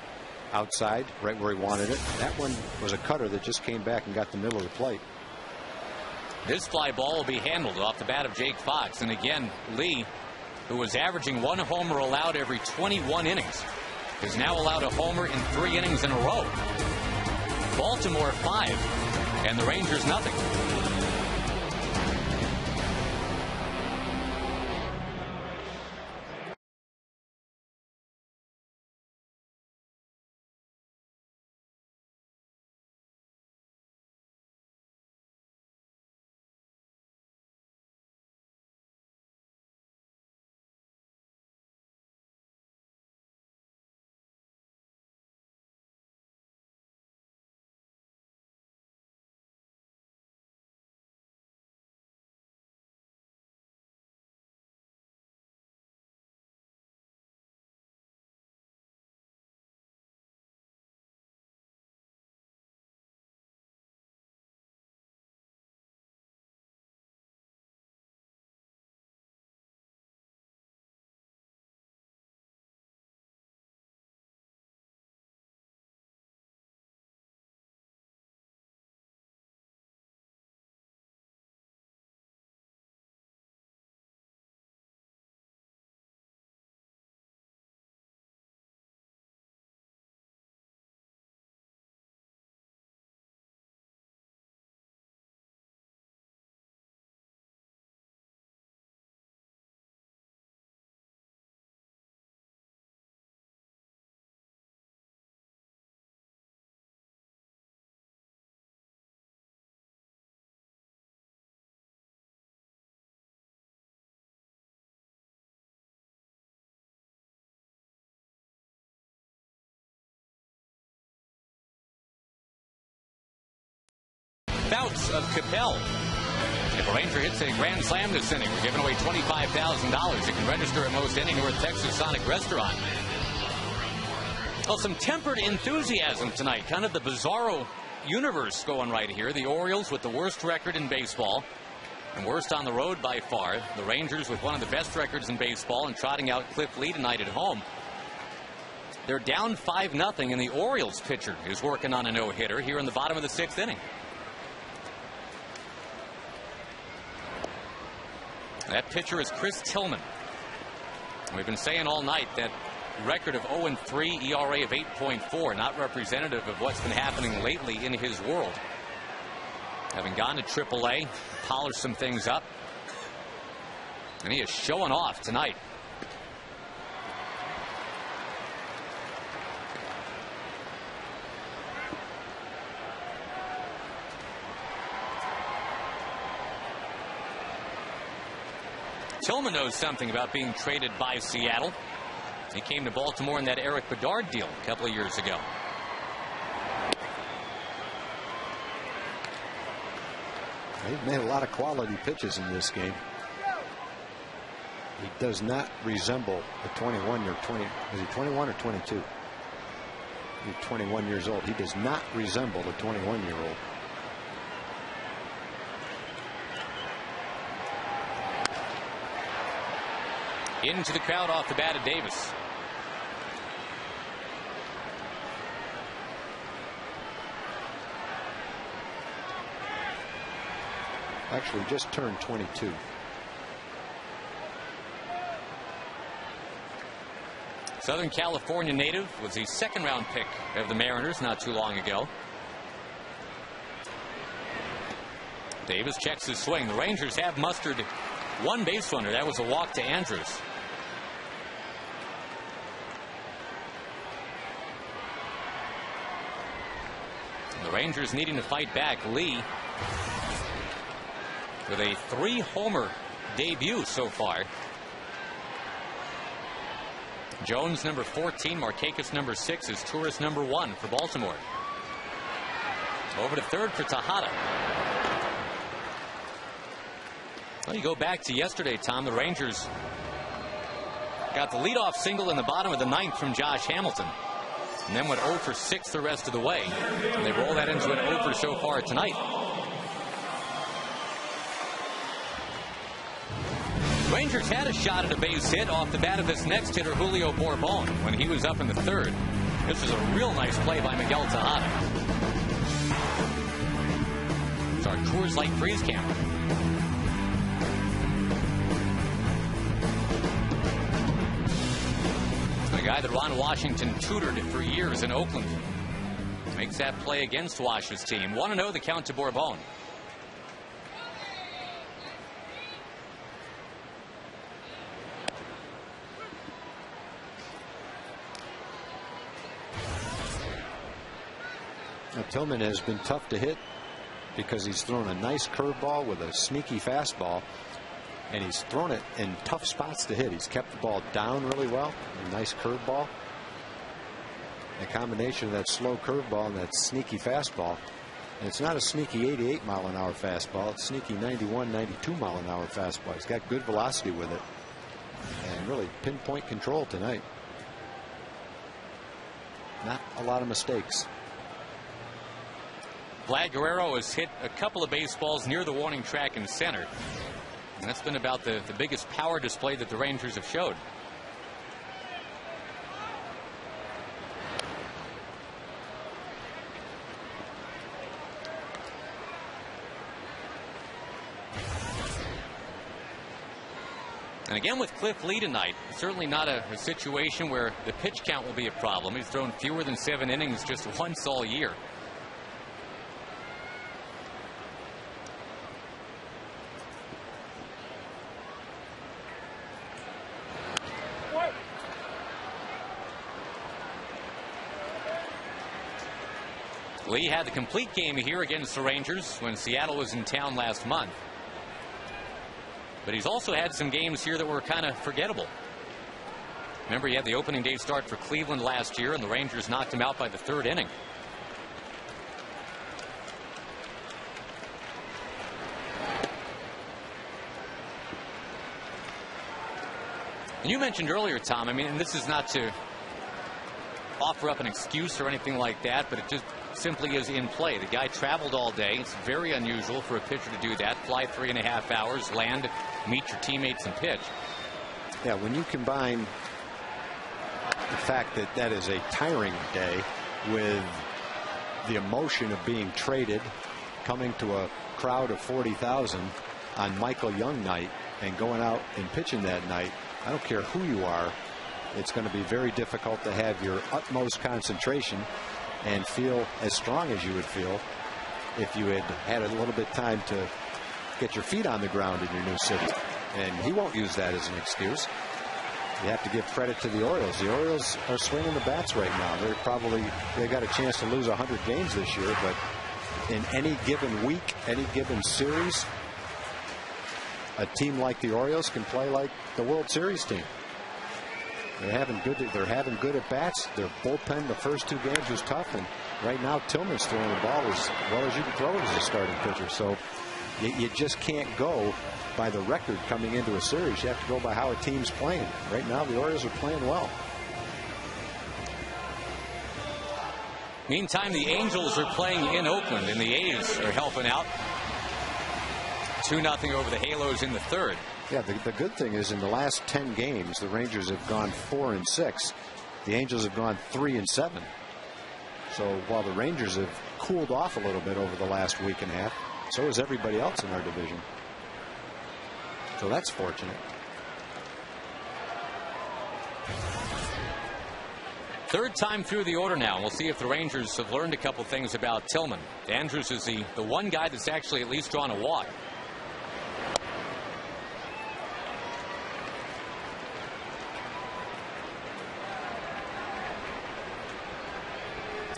outside, right where he wanted it. That one was a cutter that just came back and got the middle of the plate. This fly ball will be handled off the bat of Jake Fox. And again, Lee, who was averaging 1 homer allowed every 21 innings, is now allowed a homer in 3 innings in a row. Baltimore 5, and the Rangers nothing. bouts of Capel. If a Ranger hits a grand slam this inning, we're giving away $25,000. You can register at most any North Texas Sonic restaurant. Well, some tempered enthusiasm tonight. Kind of the bizarro universe going right here. The Orioles with the worst record in baseball and worst on the road by far. The Rangers with one of the best records in baseball and trotting out Cliff Lee tonight at home. They're down 5-0, and the Orioles pitcher is working on a no-hitter here in the bottom of the 6th inning. That pitcher is Chris Tillman. We've been saying all night that record of 0-3, ERA of 8.4, not representative of what's been happening lately in his world. Having gone to AAA, polished some things up, and he is showing off tonight. Tillman knows something about being traded by Seattle. He came to Baltimore in that Eric Bedard deal a couple of years ago. They've made a lot of quality pitches in this game. He does not resemble a 21 or 20. Is he 21 or 22? He's 21 years old. He does not resemble a 21-year-old. Into the crowd off the bat of Davis. Actually just turned 22. Southern California native, was the 2nd-round pick of the Mariners not too long ago. Davis checks his swing. The Rangers have mustered one base runner. That was a walk to Andrews. The Rangers needing to fight back. Lee with a 3-homer debut so far. Jones number 14, Markakis number 6, is Tourist number 1 for Baltimore. Over to third for Tejada. Well, you go back to yesterday, Tom. The Rangers got the leadoff single in the bottom of the 9th from Josh Hamilton, and then went 0 for 6 the rest of the way. And they roll that into an 0 for so far tonight. Rangers had a shot at a base hit off the bat of this next hitter, Julio Bourbon, when he was up in the 3rd. This was a real nice play by Miguel Tejada. It's our Coors Light freeze camera. The guy that Ron Washington tutored for years in Oakland makes that play against Wash's team. 1-0 the count to Bourbon. Now, Tillman has been tough to hit because he's thrown a nice curveball with a sneaky fastball, and he's thrown it in tough spots to hit. He's kept the ball down really well. A nice curveball. A combination of that slow curveball and that sneaky fastball. And it's not a sneaky 88 mile an hour fastball. It's sneaky 91, 92 mile an hour fastball. He's got good velocity with it and really pinpoint control tonight. Not a lot of mistakes. Vlad Guerrero has hit a couple of baseballs near the warning track in center. And that's been about the biggest power display that the Rangers have showed. And again with Cliff Lee tonight, certainly not a situation where the pitch count will be a problem. He's thrown fewer than 7 innings just once all year. Lee had the complete game here against the Rangers when Seattle was in town last month. But he's also had some games here that were kind of forgettable. Remember, he had the opening day start for Cleveland last year, and the Rangers knocked him out by the 3rd inning. And you mentioned earlier, Tom, I mean, and this is not to offer up an excuse or anything like that, but it just simply is in play. The guy traveled all day. It's very unusual for a pitcher to do that. Fly 3.5 hours, land, meet your teammates, and pitch. Yeah, when you combine the fact that that is a tiring day with the emotion of being traded, coming to a crowd of 40,000 on Michael Young night and going out and pitching that night, I don't care who you are, it's going to be very difficult to have your utmost concentration and feel as strong as you would feel if you had had a little bit time to get your feet on the ground in your new city. And he won't use that as an excuse. You have to give credit to the Orioles. The Orioles are swinging the bats right now. They got a chance to lose 100 games this year, but in any given week, any given series, a team like the Orioles can play like the World Series team. They're having good at bats. Their bullpen the first 2 games was tough, and right now Tillman's throwing the ball as well as you can throw it as a starting pitcher. So you just can't go by the record coming into a series. You have to go by how a team's playing. Right now the Orioles are playing well. Meantime, the Angels are playing in Oakland, and the A's are helping out. 2-0 over the Halos in the third. Yeah, the good thing is in the last 10 games, the Rangers have gone 4-6. The Angels have gone 3-7. So while the Rangers have cooled off a little bit over the last week and a half, so has everybody else in our division. So that's fortunate. Third time through the order now. We'll see if the Rangers have learned a couple things about Tillman. Andrews is the one guy that's actually at least drawn a walk.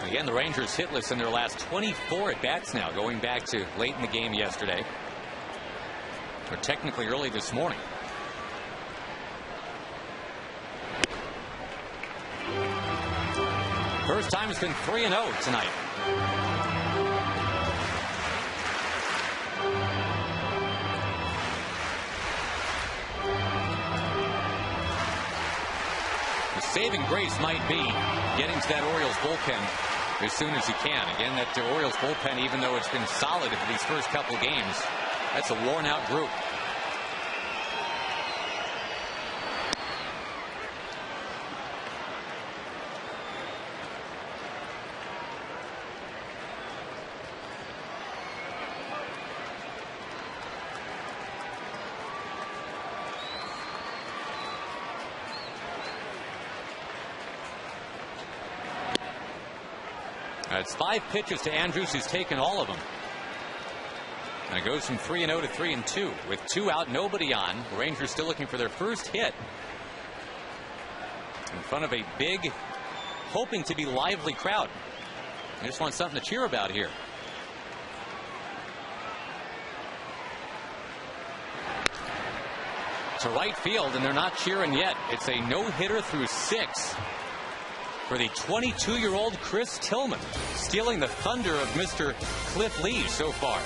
Again, the Rangers hitless in their last 24 at bats now, going back to late in the game yesterday, or technically early this morning. First time has been 3-0 tonight. The saving grace might be getting to that Orioles bullpen as soon as you can. Again, that Orioles bullpen, even though it's been solid for these first couple games, that's a worn out group. It's 5 pitches to Andrews. He's taken all of them. And it goes from 3-0 to 3-2 with 2 out, nobody on. The Rangers still looking for their first hit in front of a big, hoping to be lively crowd. They just want something to cheer about here. To right field, and they're not cheering yet. It's a no-hitter through 6. For the 22-year-old Chris Tillman, stealing the thunder of Mr. Cliff Lee so far.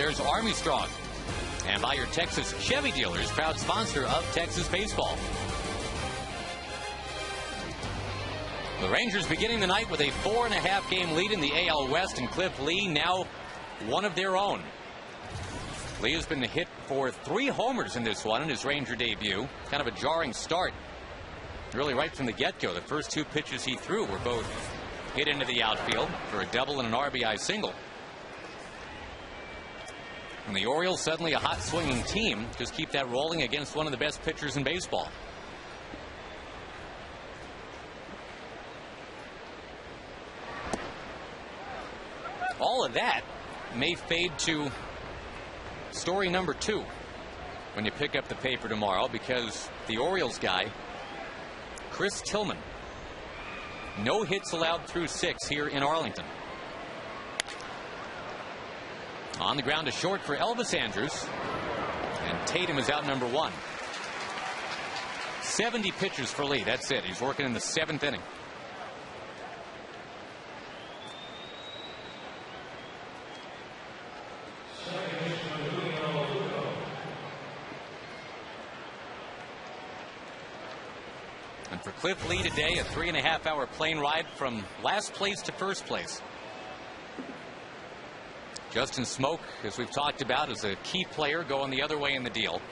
There's Army Strong. And by your Texas Chevy dealers, proud sponsor of Texas baseball. The Rangers beginning the night with a 4.5 game lead in the AL West, and Cliff Lee now one of their own. Lee has been hit for 3 homers in this one in his Ranger debut. Kind of a jarring start. Really right from the get-go. The first 2 pitches he threw were both hit into the outfield for a double and an RBI single. And the Orioles, suddenly a hot swinging team, just keep that rolling against one of the best pitchers in baseball. All of that may fade to story number 2 when you pick up the paper tomorrow, because the Orioles guy, Chris Tillman, no hits allowed through 6 here in Arlington. On the ground to short for Elvis Andrus, and Tatum is out number 1. 70 pitches for Lee. That's it. He's working in the 7th inning. And for Cliff Lee today, a 3.5-hour plane ride from last place to first place. Justin Smoke, as we've talked about, is a key player going the other way in the deal.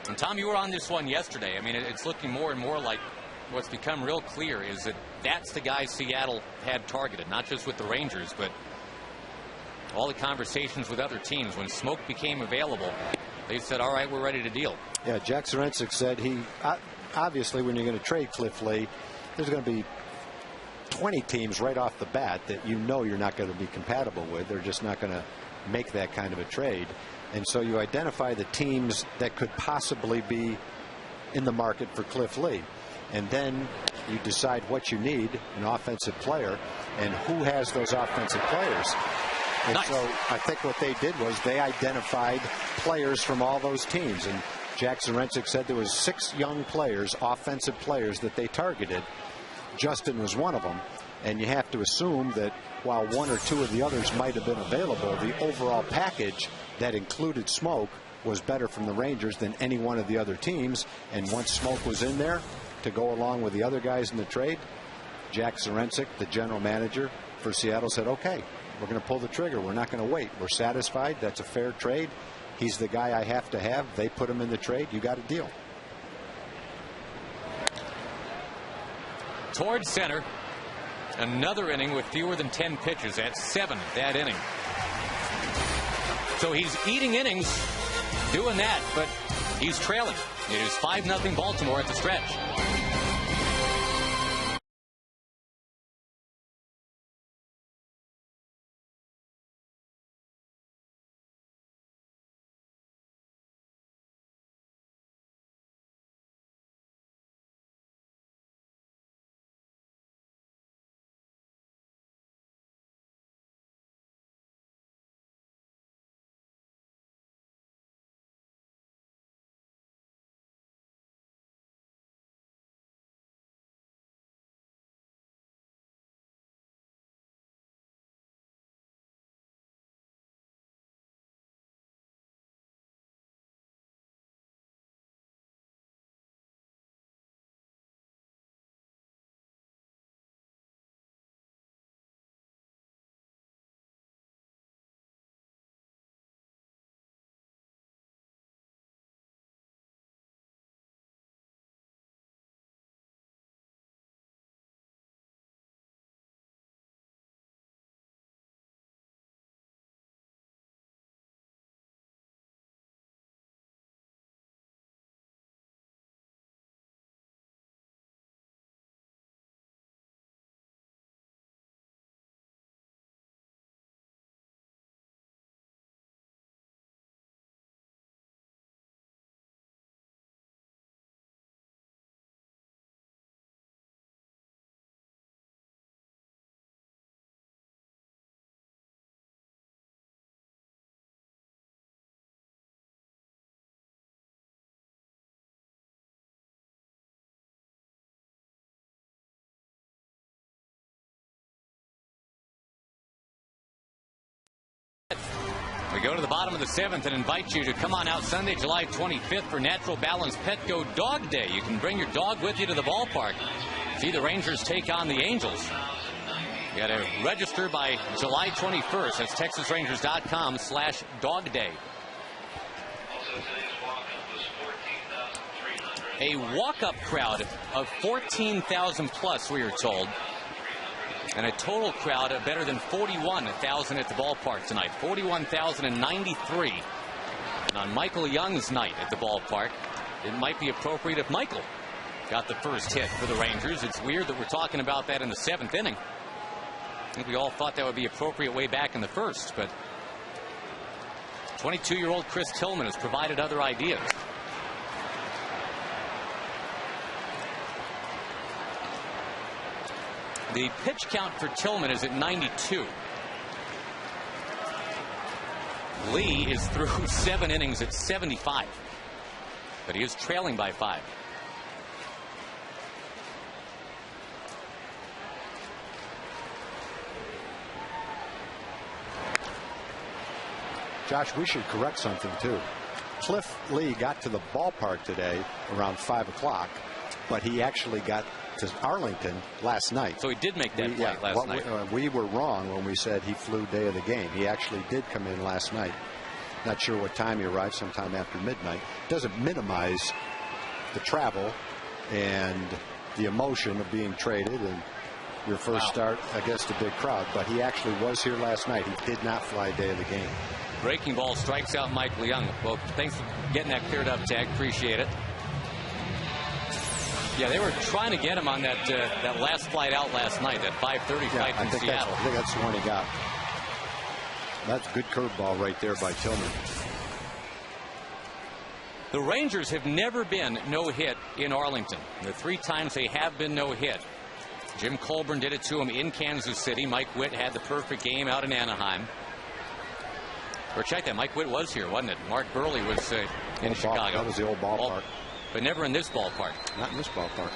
And Tom, you were on this one yesterday. I mean, it's looking more and more like what's become real clear is that that's the guy Seattle had targeted, not just with the Rangers, but all the conversations with other teams. When Smoke became available, they said, all right, we're ready to deal. Yeah, Jack Zarincic said obviously when you're going to trade Cliff Lee, there's going to be 20 teams right off the bat that you know you're not going to be compatible with. They're just not going to make that kind of a trade. And so you identify the teams that could possibly be in the market for Cliff Lee. And then you decide what you need, an offensive player, and who has those offensive players. And nice. So I think what they did was they identified players from all those teams. And Jack Zarincic said there was 6 young players, offensive players, that they targeted. Justin was one of them, and you have to assume that while 1 or 2 of the others might have been available, the overall package that included Smoke was better from the Rangers than any one of the other teams. And once Smoke was in there to go along with the other guys in the trade, Jack Zarincic, the general manager for Seattle, said, okay, we're going to pull the trigger. We're not going to wait. We're satisfied. That's a fair trade. He's the guy I have to have. They put him in the trade. You got a deal. Towards center, another inning with fewer than 10 pitches. That's 7 that inning. So he's eating innings doing that, but he's trailing. It is 5-0 Baltimore at the stretch. We go to the bottom of the 7th and invite you to come on out Sunday, July 25th for Natural Balance Pet Go Dog Day. You can bring your dog with you to the ballpark. See the Rangers take on the Angels. You got to register by July 21st. That's TexasRangers.com/dogday. A walk-up crowd of 14,000 plus, we are told. And a total crowd of better than 41,000 at the ballpark tonight. 41,093. And on Michael Young's night at the ballpark, it might be appropriate if Michael got the first hit for the Rangers. It's weird that we're talking about that in the 7th inning. I think we all thought that would be appropriate way back in the 1st, but 22-year-old Chris Tillman has provided other ideas. The pitch count for Tillman is at 92. Lee is through 7 innings at 75. But he is trailing by 5. Josh, we should correct something, too. Cliff Lee got to the ballpark today around 5 o'clock, but he actually got to Arlington last night. So he did make that flight last night. We were wrong when we said he flew day of the game. He actually did come in last night. Not sure what time he arrived, sometime after midnight. Doesn't minimize the travel and the emotion of being traded and your first start against a big crowd, but he actually was here last night. He did not fly day of the game. Breaking ball strikes out Michael Young. Well, thanks for getting that cleared up, Tag. Appreciate it. Yeah, they were trying to get him on that that last flight out last night, that 5:30 flight from Seattle. I think that's the one he got. That's a good curveball right there by Tillman. The Rangers have never been no-hit in Arlington. The 3 times they have been no-hit. Jim Colburn did it to him in Kansas City. Mike Witt had the perfect game out in Anaheim. Or check that, Mike Witt was here, wasn't it? Mark Burley was in Chicago. That was the old ballpark. But never in this ballpark. Not in this ballpark.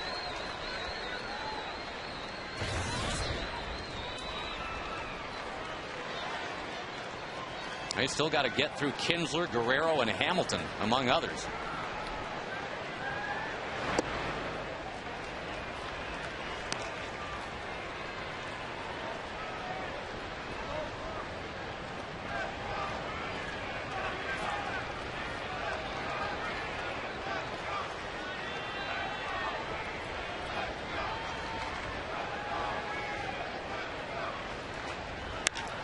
They still got to get through Kinsler, Guerrero, and Hamilton, among others.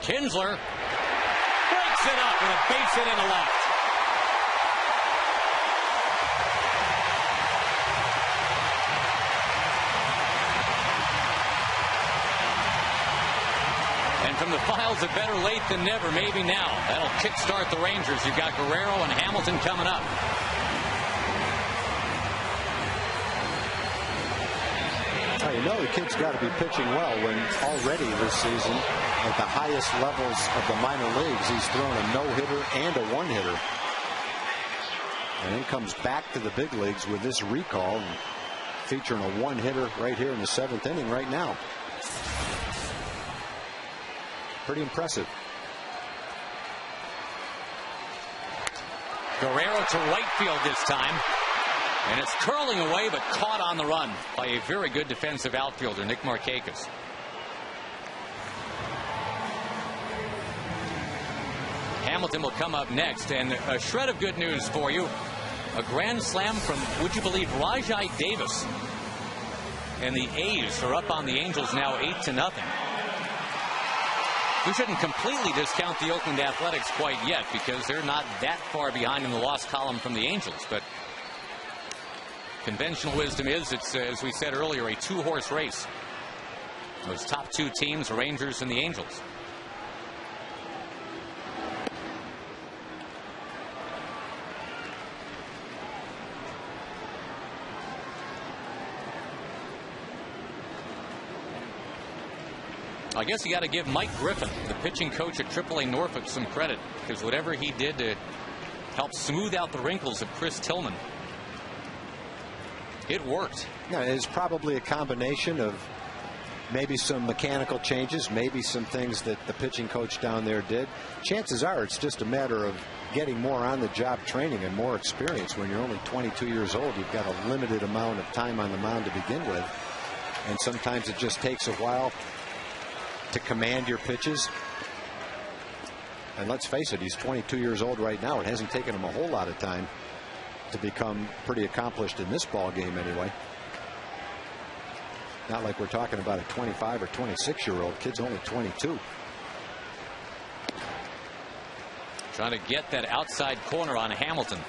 Kinsler breaks it up with a base hit into left. And from the files of better late than never, maybe now. That'll kickstart the Rangers. You've got Guerrero and Hamilton coming up. Well, you know the kid's got to be pitching well when already this season at the highest levels of the minor leagues he's thrown a no-hitter and a one-hitter. And then comes back to the big leagues with this recall and featuring a one-hitter right here in the 7th inning right now. Pretty impressive. Guerrero to right field this time. And it's curling away, but caught on the run by a very good defensive outfielder, Nick Markakis. Hamilton will come up next, and a shred of good news for you. A grand slam from, would you believe, Rajai Davis. And the A's are up on the Angels now 8-0. We shouldn't completely discount the Oakland Athletics quite yet because they're not that far behind in the loss column from the Angels, but conventional wisdom is it's, as we said earlier, a 2-horse race. Those top 2 teams, the Rangers and the Angels. I guess you got to give Mike Griffin, the pitching coach at AAA Norfolk, some credit, because whatever he did to help smooth out the wrinkles of Chris Tillman, it worked. Yeah, it's probably a combination of maybe some mechanical changes, maybe some things that the pitching coach down there did. Chances are it's just a matter of getting more on-the-job training and more experience. When you're only 22 years old, you've got a limited amount of time on the mound to begin with. And sometimes it just takes a while to command your pitches. And let's face it, he's 22 years old right now. It hasn't taken him a whole lot of time to become pretty accomplished in this ball game anyway. Not like we're talking about a 25 or 26-year-old. Kid's only 22. Trying to get that outside corner on Hamilton.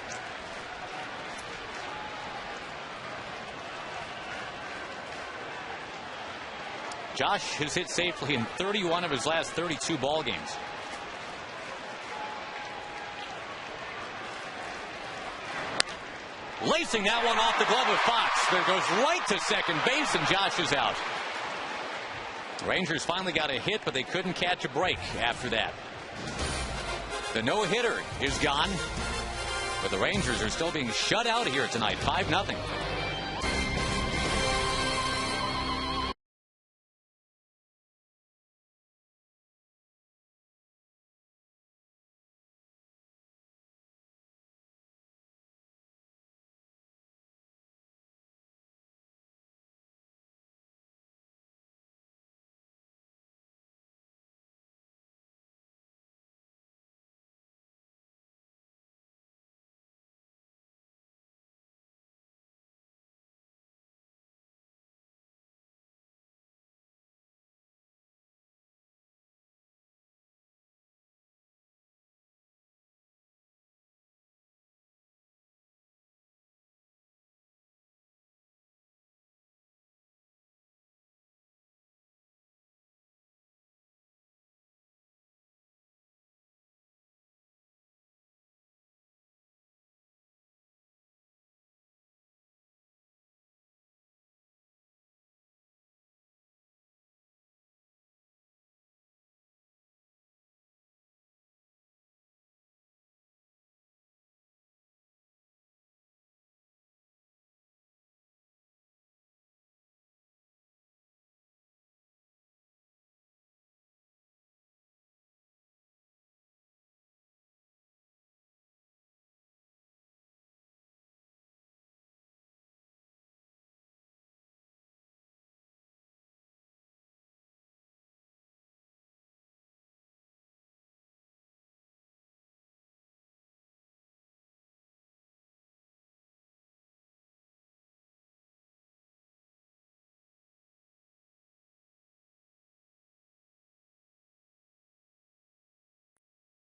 Josh has hit safely in 31 of his last 32 ball games. Lacing that one off the glove of Fox. That goes right to second base, and Josh is out. Rangers finally got a hit, but they couldn't catch a break after that. The no-hitter is gone, but the Rangers are still being shut out here tonight, 5-0.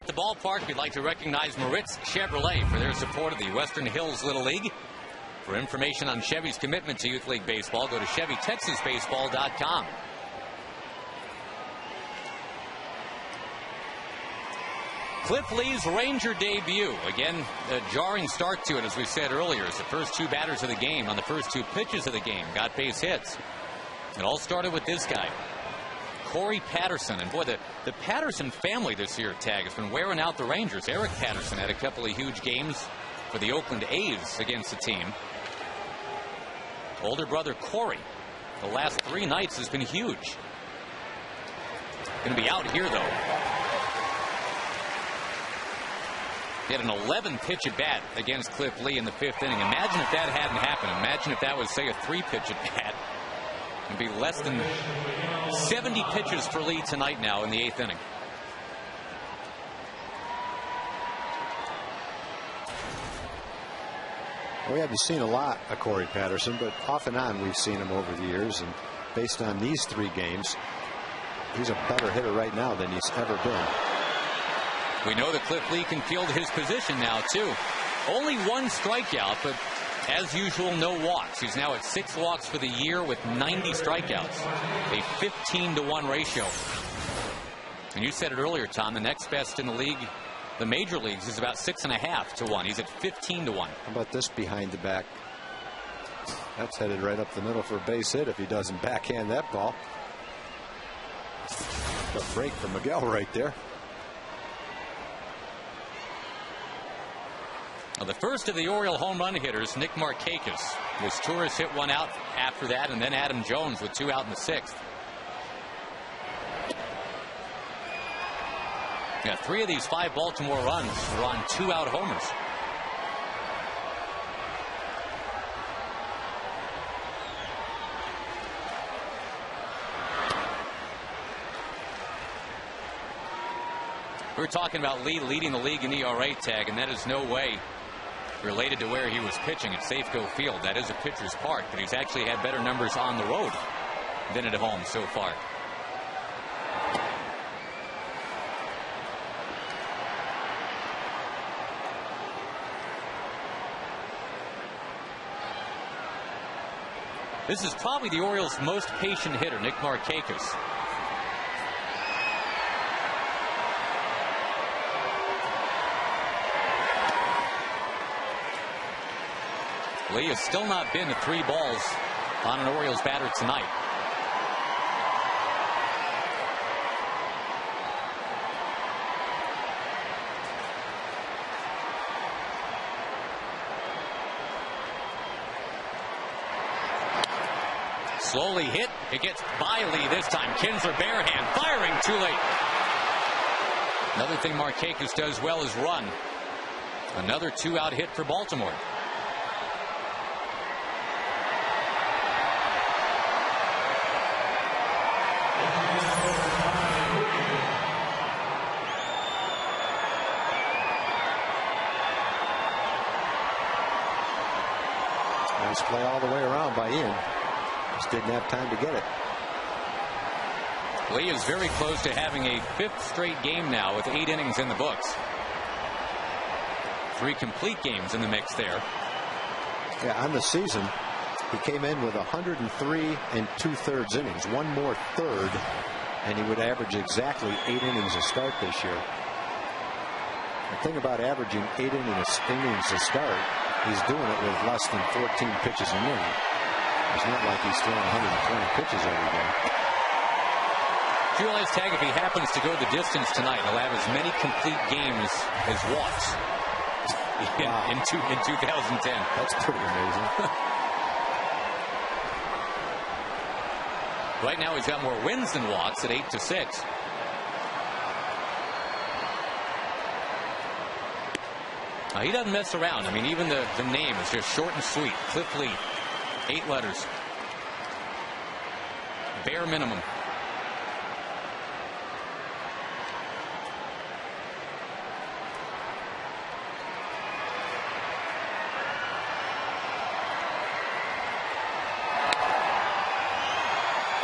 At the ballpark, we'd like to recognize Moritz Chevrolet for their support of the Western Hills Little League. For information on Chevy's commitment to Youth League Baseball, go to ChevyTexasBaseball.com. Cliff Lee's Ranger debut. Again, a jarring start to it, as we said earlier, as the first two batters of the game on the first two pitches of the game got base hits. It all started with this guy, Corey Patterson. And boy, the Patterson family this year, Tag, has been wearing out the Rangers. Eric Patterson had a couple of huge games for the Oakland A's against the team. Older brother Corey, the last 3 nights has been huge. Going to be out here, though. He had an 11-pitch at bat against Cliff Lee in the 5th inning. Imagine if that hadn't happened. Imagine if that was, say, a 3-pitch at bat. It'd be less than 70 pitches for Lee tonight now in the 8th inning. We haven't seen a lot of Corey Patterson, but off and on we've seen him over the years. And based on these 3 games, he's a better hitter right now than he's ever been. We know that Cliff Lee can field his position now, too. Only 1 strikeout, but as usual, no walks. He's now at 6 walks for the year with 90 strikeouts. A 15-to-1 ratio. And you said it earlier, Tom, the next best in the league, the major leagues, is about 6.5-to-1. He's at 15-to-1. How about this behind the back? That's headed right up the middle for a base hit if he doesn't backhand that ball. A break for Miguel right there. Now, the first of the Oriole home run hitters, Nick Markakis. Was Torres hit one out after that, and then Adam Jones with 2 out in the 6th. Yeah, 3 of these 5 Baltimore runs were on 2-out homers. We're talking about Lee leading the league in ERA tag, and that is no way related to where he was pitching at Safeco Field. That is a pitcher's park, but he's actually had better numbers on the road than at home so far. This is probably the Orioles' most patient hitter, Nick Markakis. Lee has still not been to 3 balls on an Orioles batter tonight. Slowly hit. It gets by Lee this time. Kinsler barehand firing too late. Another thing Markakis does well is run. Another 2-out hit for Baltimore. Nice play all the way around by Ian. Just didn't have time to get it. Lee is very close to having a 5th straight game now with 8 innings in the books. 3 complete games in the mix there. Yeah, on the season, he came in with 103 2/3 innings. One more third, and he would average exactly 8 innings a start this year. The thing about averaging 8 innings a start, he's doing it with less than 14 pitches an inning. It's not like he's throwing 120 pitches every day. Do you realize, Tag, if he happens to go the distance tonight, he'll have as many complete games as walks in 2010. That's pretty amazing. Right now he's got more wins than walks at 8-6. He doesn't mess around. I mean, even the name is just short and sweet. Cliff Lee. 8 letters. Bare minimum.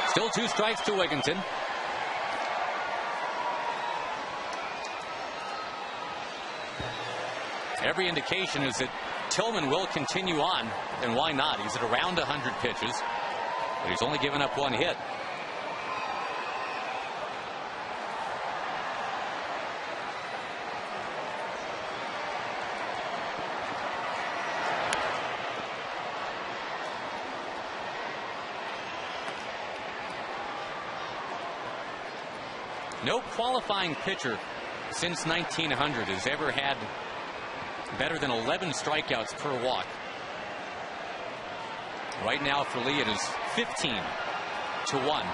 Still 2 strikes to Wigginton. Every indication is that Tillman will continue on, and why not? He's at around 100 pitches, but he's only given up 1 hit. No qualifying pitcher since 1900 has ever had better than 11 strikeouts per walk. Right now for Lee it is 15-1.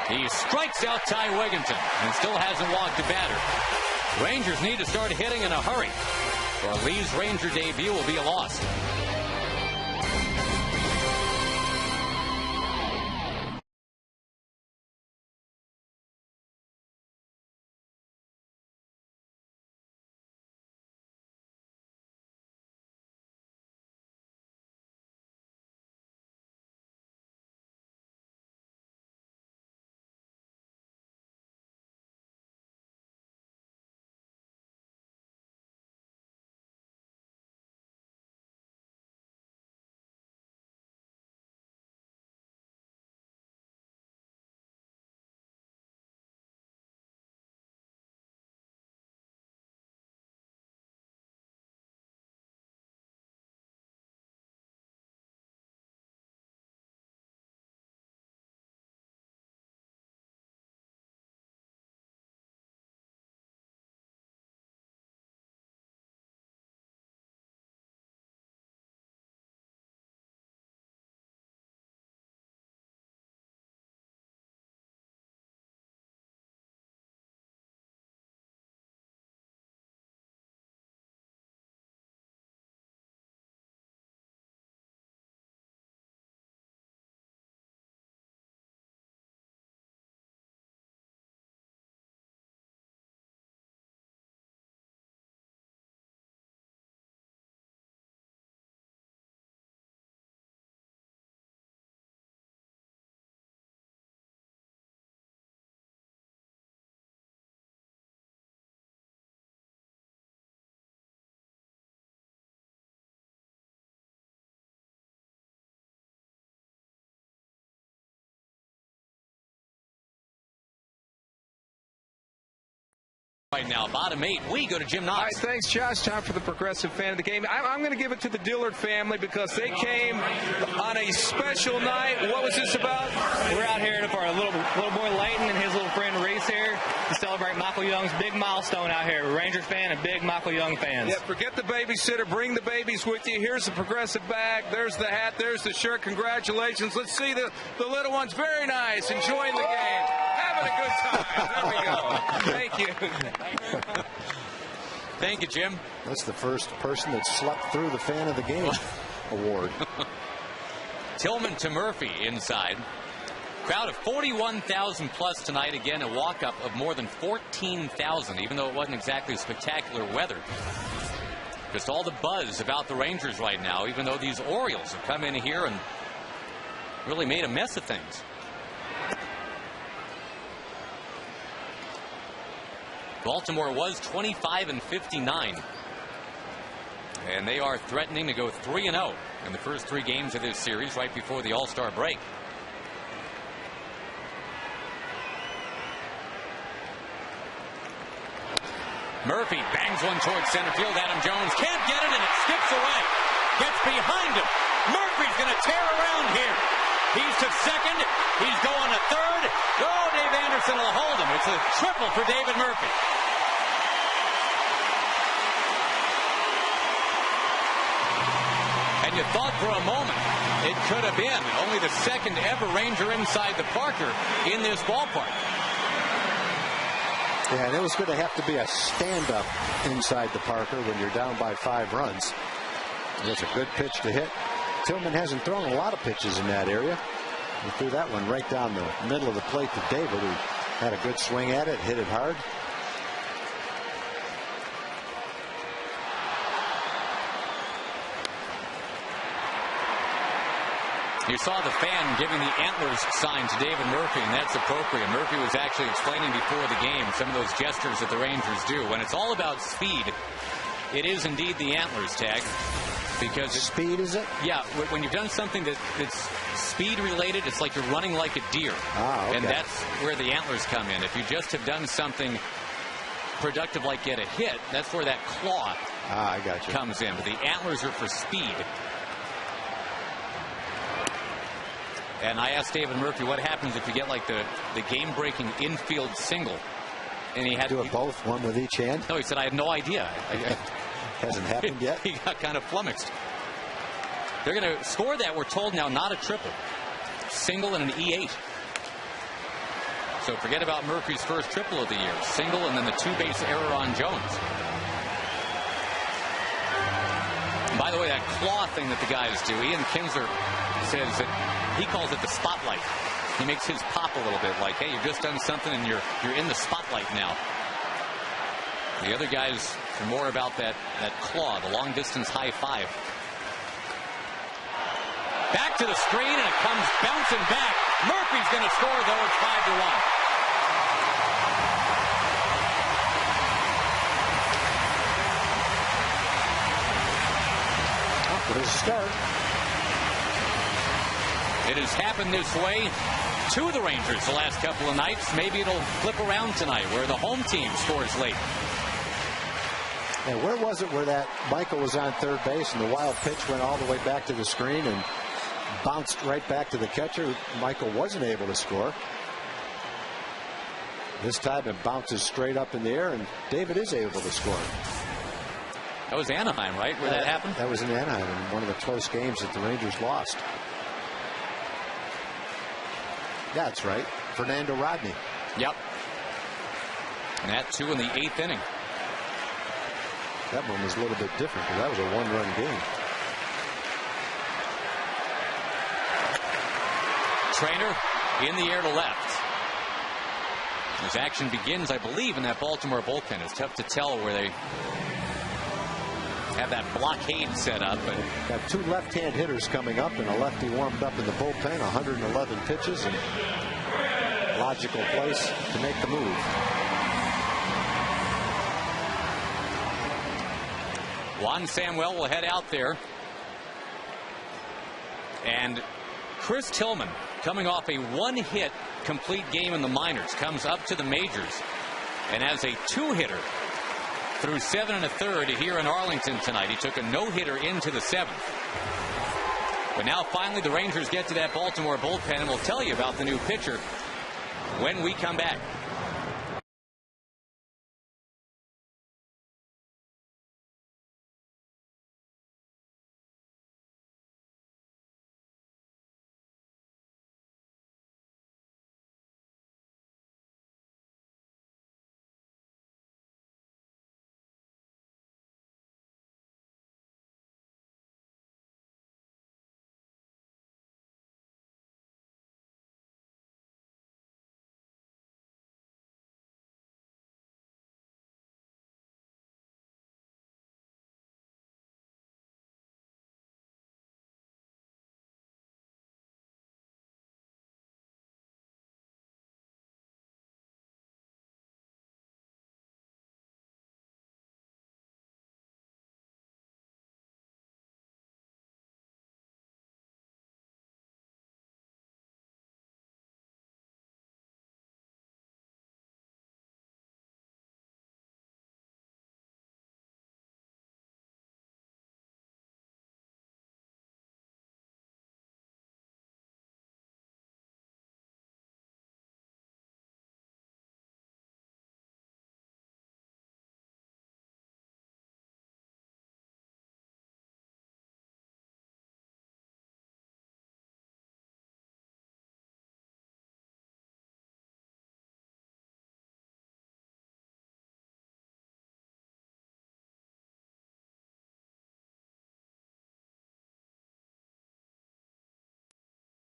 He strikes out Ty Wigginton and still hasn't walked a batter. Rangers need to start hitting in a hurry, or Lee's Ranger debut will be a loss. now. Bottom 8, we go to Jim Knox. All right, thanks, Josh. Time for the Progressive fan of the game. I'm going to give it to the Dillard family because they came on a special night. What was this about? We're out here for our little boy Leighton and his little friend Reese here to celebrate Michael Young's big milestone out here. We're Rangers fan and big Michael Young fans. Yeah, forget the babysitter. Bring the babies with you. Here's the Progressive bag. There's the hat. There's the shirt. Congratulations. Let's see the little ones. Very nice. Enjoying the game. Having a good time. There we go. Thank you. Thank you, Jim. That's the first person that slept through the fan of the game award. Tillman to Murphy inside. Crowd of 41,000 plus tonight. Again, a walk-up of more than 14,000, even though it wasn't exactly spectacular weather. Just all the buzz about the Rangers right now, even though these Orioles have come in here and really made a mess of things. Baltimore was 25-59. And they are threatening to go 3-0 in the first 3 games of this series right before the All-Star break. Murphy bangs one towards center field. Adam Jones can't get it, and it skips away. Gets behind him. Murphy's going to tear around here. He's to second. He's going to third. Oh, Dave Anderson will hold him. It's a triple for David Murphy. And you thought for a moment it could have been only the second ever Ranger inside the Parker in this ballpark. Yeah, and it was going to have to be a stand-up inside the Parker when you're down by 5 runs. That's a good pitch to hit. Tillman hasn't thrown a lot of pitches in that area. He threw that one right down the middle of the plate to David, who had a good swing at it, hit it hard. You saw the fan giving the antlers sign to David Murphy, and that's appropriate. Murphy was actually explaining before the game some of those gestures that the Rangers do. When it's all about speed, it is indeed the antlers tag. Because speed, is it? Yeah, when you've done something that's speed related, it's like you're running like a deer. Ah, okay. And that's where the antlers come in. If you just have done something productive like get a hit, that's where that claw I got you. comes in. But the antlers are for speed. And I asked David Murphy what happens if you get like the game-breaking infield single. And he had to do it both, one with each hand? No, he said, I have no idea. Hasn't happened yet? He got kind of flummoxed. They're going to score that, we're told now, not a triple. Single and an E8. So forget about Murphy's first triple of the year. Single and then the 2-base error on Jones. And by the way, that claw thing that the guys do, Ian Kinsler says that he calls it the spotlight. He makes his pop a little bit like, hey, you've just done something and you're in the spotlight now. The other guys are more about that claw, the long distance high five. Back to the screen, and it comes bouncing back. Murphy's going to score, though. It's 5-1. There's a start. It has happened this way to the Rangers the last couple of nights. Maybe it'll flip around tonight where the home team scores late. And where was it where that Michael was on third base and the wild pitch went all the way back to the screen and bounced right back to the catcher? Michael wasn't able to score. This time it bounces straight up in the air, and David is able to score. That was Anaheim, right, where that happened? That was in Anaheim, in one of the close games that the Rangers lost. Yeah, that's right. Fernando Rodney. Yep. And that, too, in the 8th inning. That one was a little bit different because that was a one-run game. Trainer in the air to left. As action begins, I believe, in that Baltimore bullpen. It's tough to tell where they have that blockade set up. But got 2 left-hand hitters coming up and a lefty warmed up in the bullpen. 111 pitches and logical place to make the move. Juan Samuel will head out there. And Chris Tillman, coming off a 1-hit complete game in the minors, comes up to the majors and as a 2-hitter through 7 1/3 here in Arlington tonight. He took a no-hitter into the 7th. But now finally the Rangers get to that Baltimore bullpen, and we'll tell you about the new pitcher when we come back.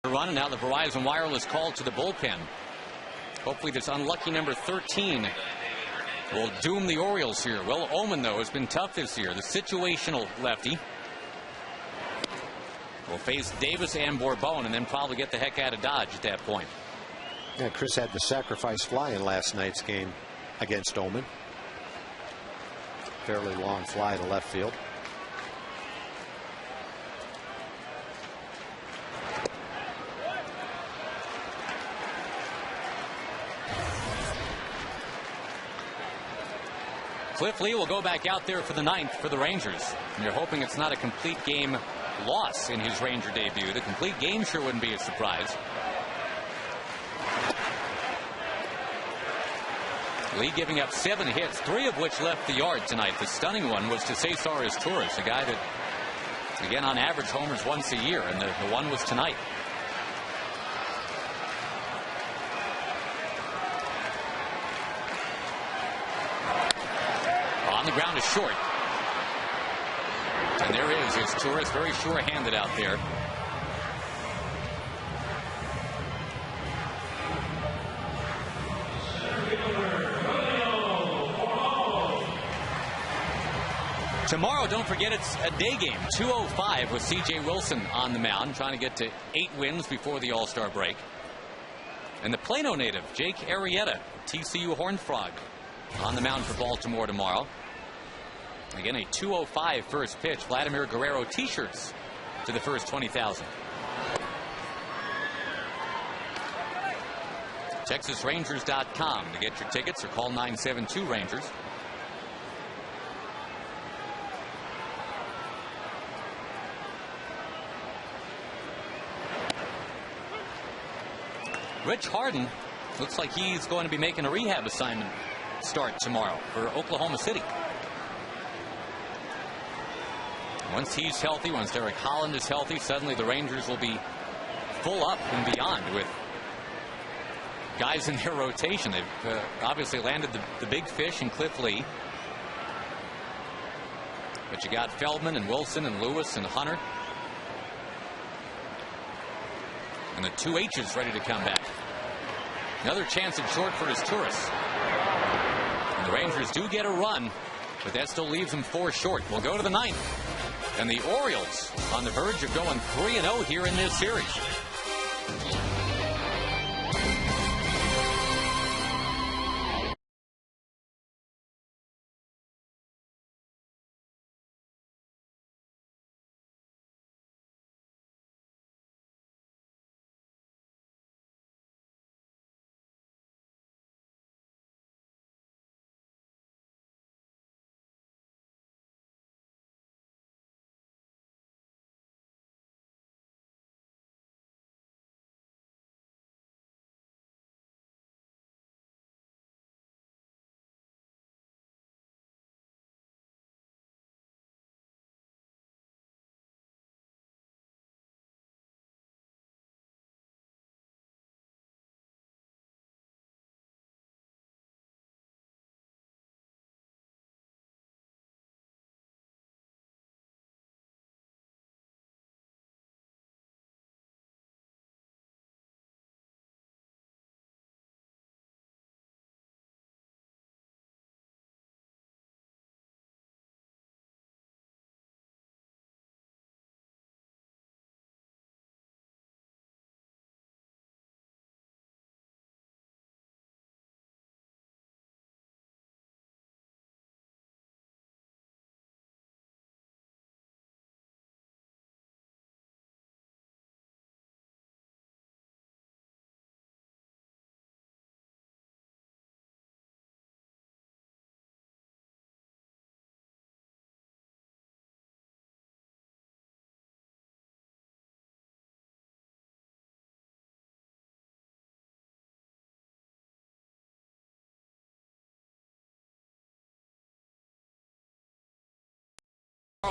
Run, and now the Verizon Wireless call to the bullpen. Hopefully this unlucky number 13 will doom the Orioles here. Will Omen, though, has been tough this year. The situational lefty will face Davis and Bourbon and then probably get the heck out of Dodge at that point. Yeah, Chris had the sacrifice fly in last night's game against Omen. Fairly long fly to left field. Cliff Lee will go back out there for the 9th for the Rangers. And you're hoping it's not a complete game loss in his Ranger debut. The complete game sure wouldn't be a surprise. Lee giving up 7 hits, 3 of which left the yard tonight. The stunning one was to Cesar Torres, a guy that, again, on average, homers once a year, and the one was tonight. On the ground is short. And there is Torres, very sure-handed out there. Tomorrow, don't forget, it's a day game. 2:05 with C.J. Wilson on the mound, trying to get to 8 wins before the All-Star break. And the Plano native, Jake Arrieta, TCU Horned Frog, on the mound for Baltimore tomorrow. Again, a 2:05 first pitch. Vladimir Guerrero t-shirts to the first 20,000. TexasRangers.com to get your tickets, or call 972-RANGERS. Rich Harden looks like he's going to be making a rehab assignment start tomorrow for Oklahoma City. Once he's healthy, once Derek Holland is healthy, suddenly the Rangers will be full up and beyond with guys in their rotation. They've obviously landed the big fish in Cliff Lee. But you got Feldman and Wilson and Lewis and Hunter. And the 2 H's ready to come back. Another chance at short for his Torres. And the Rangers do get a run, but that still leaves them 4 short. We'll go to the 9th. And the Orioles on the verge of going 3-0 here in this series.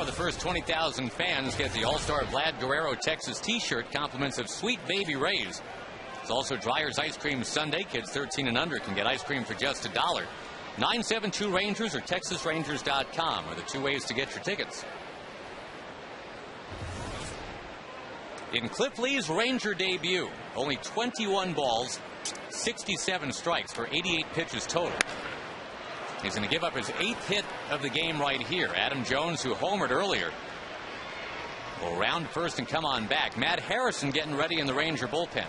The first 20,000 fans get the All-Star Vlad Guerrero Texas t-shirt, compliments of Sweet Baby Ray's. There's also Dreyer's Ice Cream Sundae. Kids 13 and under can get ice cream for just $1. 972 Rangers or TexasRangers.com are the two ways to get your tickets. In Cliff Lee's Ranger debut, only 21 balls, 67 strikes for 88 pitches total. He's going to give up his 8th hit of the game right here. Adam Jones, who homered earlier, will round first and come on back. Matt Harrison getting ready in the Ranger bullpen.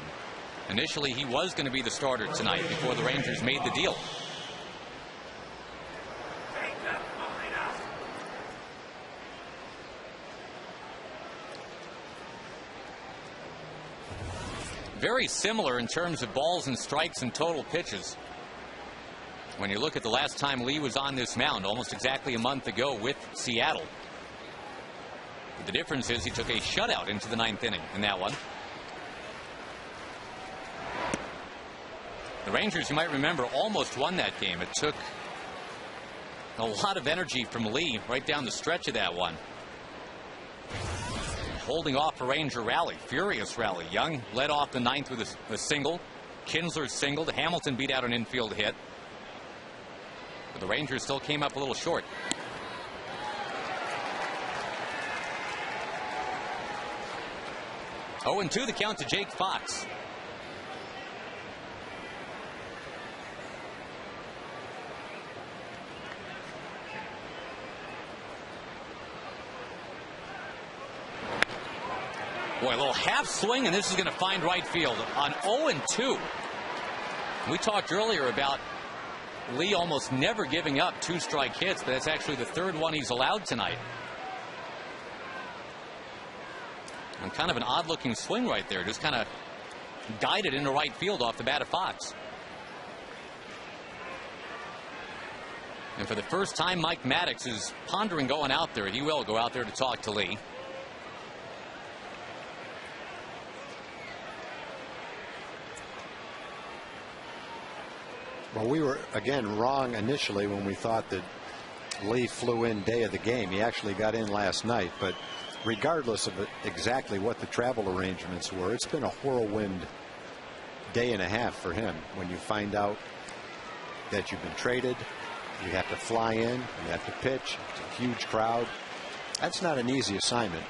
Initially, he was going to be the starter tonight before the Rangers made the deal. Very similar in terms of balls and strikes and total pitches. When you look at the last time Lee was on this mound, almost exactly a month ago with Seattle. But the difference is he took a shutout into the 9th inning in that one. The Rangers, you might remember, almost won that game. It took a lot of energy from Lee right down the stretch of that one. Holding off a Ranger rally, furious rally. Young led off the 9th with a single. Kinsler singled. Hamilton beat out an infield hit. But the Rangers still came up a little short. Oh, and 2 the count to Jake Fox. Boy, a little half swing, and this is going to find right field on 0-2. We talked earlier about Lee almost never giving up 2-strike hits, but that's actually the 3rd one he's allowed tonight. And kind of an odd-looking swing right there, just kind of guided into right field off the bat of Fox. And for the first time, Mike Maddox is pondering going out there. He will go out there to talk to Lee. Well, we were, again, wrong initially when we thought that Lee flew in day of the game. He actually got in last night, but regardless of exactly what the travel arrangements were, it's been a whirlwind day and a half for him. When you find out that you've been traded, you have to fly in, you have to pitch, it's a huge crowd. That's not an easy assignment.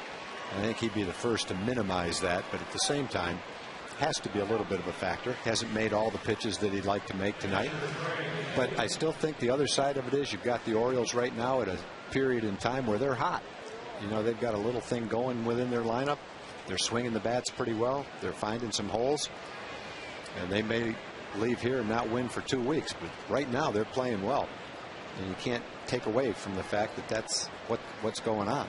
I think he'd be the first to minimize that, but at the same time, has to be a little bit of a factor. Hasn't made all the pitches that he'd like to make tonight. But I still think the other side of it is you've got the Orioles right now at a period in time where they're hot. You know, they've got a little thing going within their lineup. They're swinging the bats pretty well. They're finding some holes. And they may leave here and not win for 2 weeks. But right now they're playing well. And you can't take away from the fact that that's what's going on.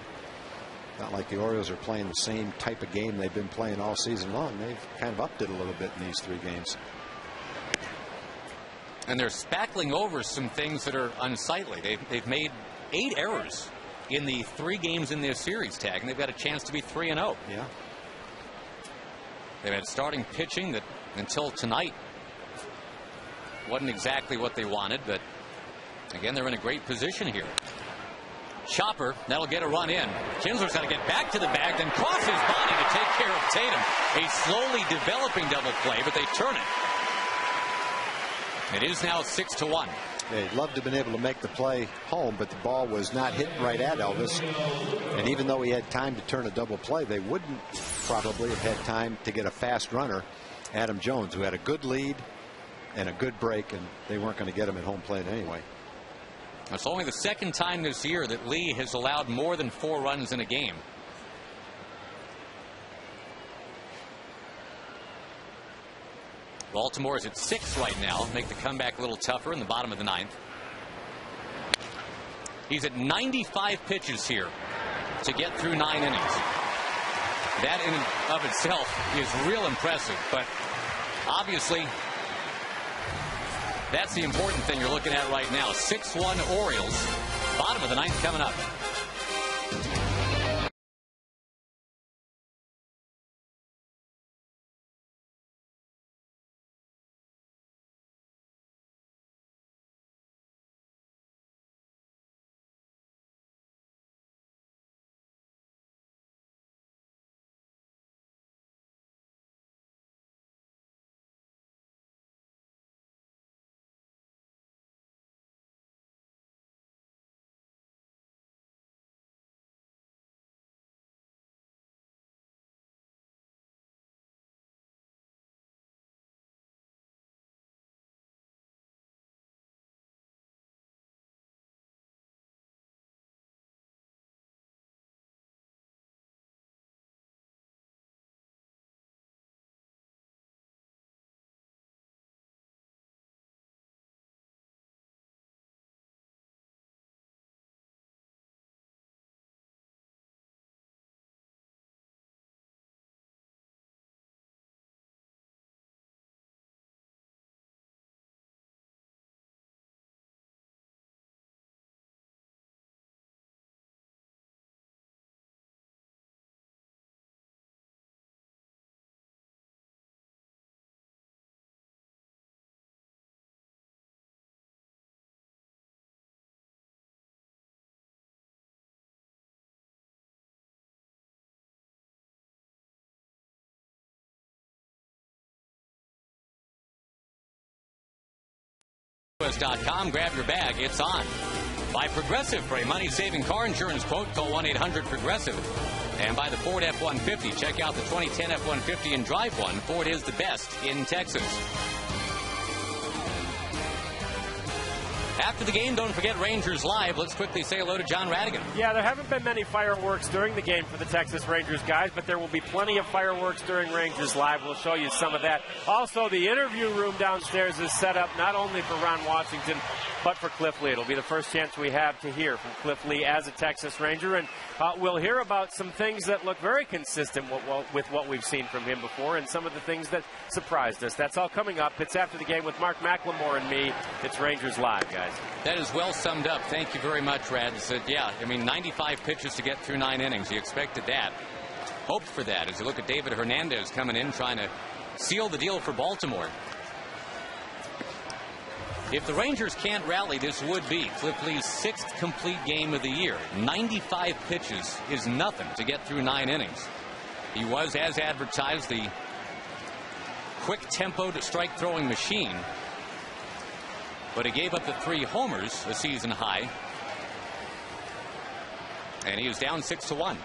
Not like the Orioles are playing the same type of game they've been playing all season long. They've kind of upped it a little bit in these 3 games. And they're spackling over some things that are unsightly. They've made 8 errors in the 3 games in this series, Tag, and they've got a chance to be 3-0. Yeah. They've had starting pitching that until tonight wasn't exactly what they wanted, but again, they're in a great position here. Chopper, that'll get a run in. Kinsler's got to get back to the bag, then cross his body to take care of Tatum. A slowly developing double play, but they turn it. It is now 6-1. Yeah, he'd love to have been able to make the play home, but the ball was not hit right at Elvis. And even though he had time to turn a double play, they wouldn't probably have had time to get a fast runner, Adam Jones, who had a good lead and a good break, and they weren't going to get him at home plate anyway. It's only the 2nd time this year that Lee has allowed more than 4 runs in a game. Baltimore is at 6 right now. Make the comeback a little tougher in the bottom of the 9th. He's at 95 pitches here to get through 9 innings. That in and of itself is real impressive, but obviously that's the important thing you're looking at right now. 6-1 Orioles. Bottom of the 9th coming up. US.com. Grab your bag. It's on. By Progressive. For a money-saving car insurance quote, call 1-800-PROGRESSIVE. And by the Ford F-150. Check out the 2010 F-150 and drive one. Ford is the best in Texas. After the game, don't forget Rangers Live. Let's quickly say hello to John Radigan. Yeah, there haven't been many fireworks during the game for the Texas Rangers guys, but there will be plenty of fireworks during Rangers Live. We'll show you some of that. Also, the interview room downstairs is set up not only for Ron Washington, but for Cliff Lee. It'll be the first chance we have to hear from Cliff Lee as a Texas Ranger, and we'll hear about some things that look very consistent with what we've seen from him before and some of the things that surprised us. That's all coming up. It's after the game with Mark McLemore and me. It's Rangers Live, guys. That is well summed up. Thank you very much, Rad. Yeah, I mean, 95 pitches to get through 9 innings. You expected that. Hoped for that as you look at David Hernandez coming in, trying to seal the deal for Baltimore. If the Rangers can't rally, this would be Cliff Lee's 6th complete game of the year. 95 pitches is nothing to get through 9 innings. He was, as advertised, the quick-tempoed strike-throwing machine. But he gave up the 3 homers, a season high. And he was down 6-1.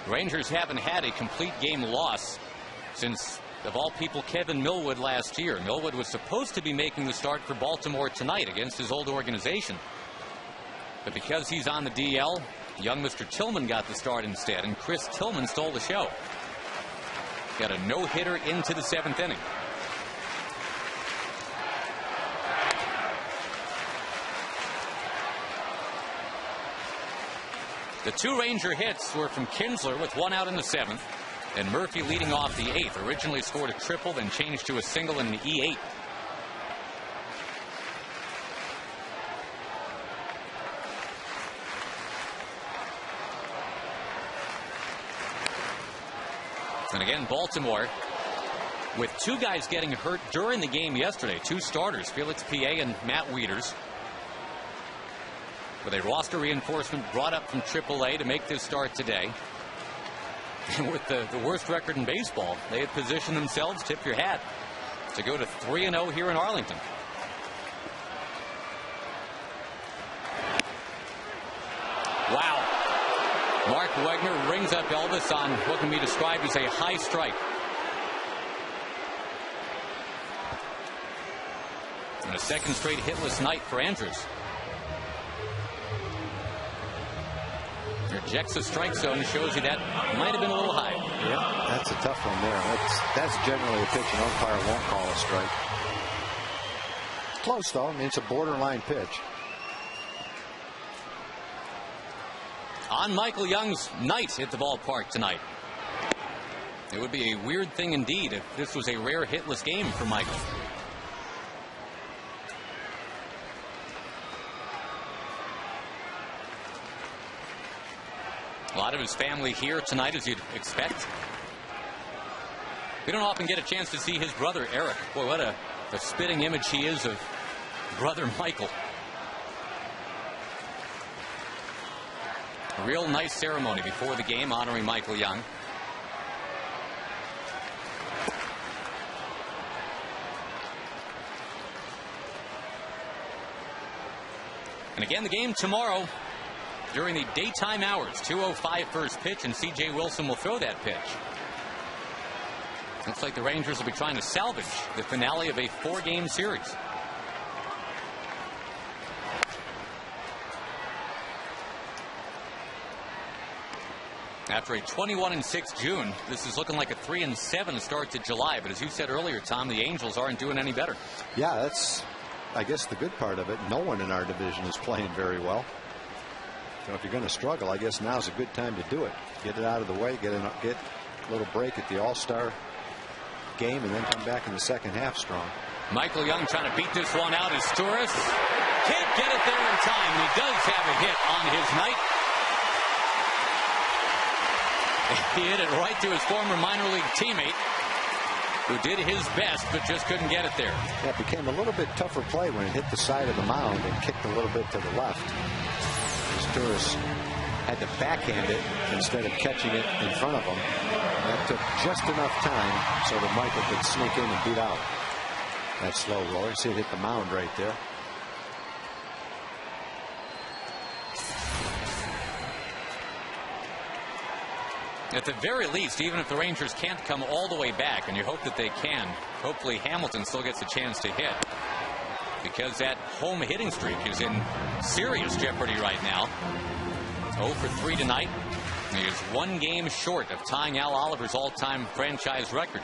Rangers haven't had a complete game loss since, of all people, Kevin Millwood last year. Millwood was supposed to be making the start for Baltimore tonight against his old organization. But because he's on the DL, young Mr. Tillman got the start instead, and Chris Tillman stole the show. Got a no-hitter into the 7th inning. The 2 Ranger hits were from Kinsler with 1 out in the 7th, and Murphy leading off the 8th. Originally scored a triple, then changed to a single in the E8. And again, Baltimore with 2 guys getting hurt during the game yesterday. 2 starters, Felix P.A. and Matt Wieters. With a roster reinforcement brought up from AAA to make this start today. And with the worst record in baseball, they had positioned themselves, tip your hat, to go to 3-0 here in Arlington. Wow. Mark Wegner rings up Elvis on what can be described as a high strike. And a second straight hitless night for Andrews. Rejects the strike zone, shows you that might have been a little high. Yeah, that's a tough one there. That's generally a pitch an umpire won't call a strike. Close, though. I mean, it's a borderline pitch. On Michael Young's night at the ballpark tonight. It would be a weird thing indeed if this was a rare hitless game for Michael. A lot of his family here tonight, as you'd expect. We don't often get a chance to see his brother, Eric. Boy, what a spitting image he is of brother Michael. A real nice ceremony before the game honoring Michael Young. And again, the game tomorrow during the daytime hours. 2:05 first pitch, and C.J. Wilson will throw that pitch. Looks like the Rangers will be trying to salvage the finale of a 4-game series. After a 21-6 June, this is looking like a 3-7 start to July. But as you said earlier, Tom, the Angels aren't doing any better. Yeah, that's, I guess, the good part of it. No one in our division is playing very well. So if you're going to struggle, I guess now's a good time to do it. Get it out of the way, get a little break at the All-Star game, and then come back in the second half strong. Michael Young trying to beat this one out as Torres. Can't get it there in time. He does have a hit on his night. He hit it right to his former minor league teammate, who did his best but just couldn't get it there. Yeah, it became a little bit tougher play when it hit the side of the mound and kicked a little bit to the left. Torres had to backhand it instead of catching it in front of him. That took just enough time so that Michael could sneak in and beat out that slow roller. See it hit the mound right there. At the very least, even if the Rangers can't come all the way back, and you hope that they can, hopefully Hamilton still gets a chance to hit, because that home hitting streak is in serious jeopardy right now. 0 for 3 tonight. He is 1 game short of tying Al Oliver's all-time franchise record.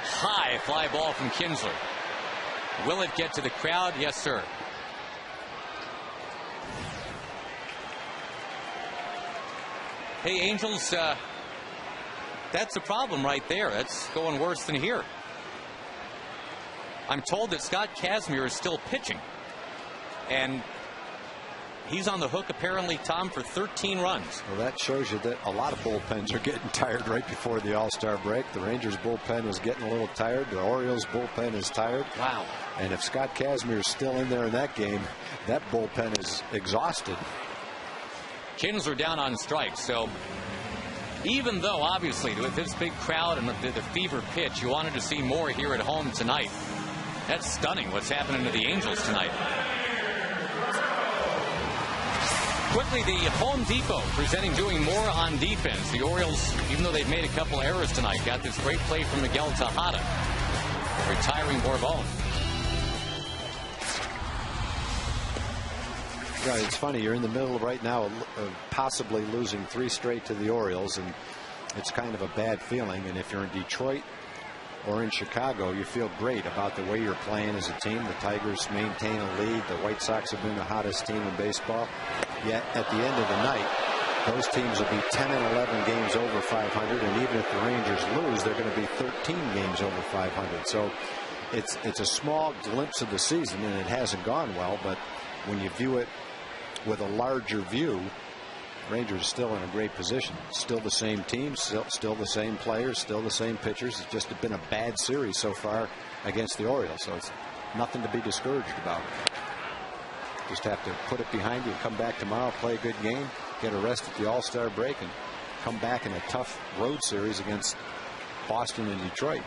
High fly ball from Kinsler. Will it get to the crowd? Yes, sir. Hey, Angels, that's the problem right there. That's going worse than here. I'm told that Scott Kazmir is still pitching. And he's on the hook, apparently, Tom, for 13 runs. Well, that shows you that a lot of bullpens are getting tired right before the All-Star break. The Rangers bullpen is getting a little tired. The Orioles bullpen is tired. Wow. And if Scott Kazmir is still in there in that game, that bullpen is exhausted. Kinsler down on strikes. So even though, obviously, with this big crowd and the fever pitch, you wanted to see more here at home tonight. That's stunning what's happening to the Angels tonight. Quickly, the Home Depot presenting doing more on defense. The Orioles, even though they've made a couple errors tonight, got this great play from Miguel Tejada, retiring Bourbon. Yeah, it's funny. You're in the middle right now of possibly losing 3 straight to the Orioles, and it's kind of a bad feeling. And if you're in Detroit or in Chicago, you feel great about the way you're playing as a team. The Tigers maintain a lead. The White Sox have been the hottest team in baseball. Yet at the end of the night, those teams will be 10 and 11 games over 500, and even if the Rangers lose, they're going to be 13 games over 500. So it's a small glimpse of the season, and it hasn't gone well. But when you view it with a larger view, Rangers still in a great position. Still the same team, still the same players, still the same pitchers. It's just been a bad series so far against the Orioles, so it's nothing to be discouraged about. Just have to put it behind you, come back tomorrow, play a good game, get a rest at the All-Star break, and come back in a tough road series against Boston and Detroit,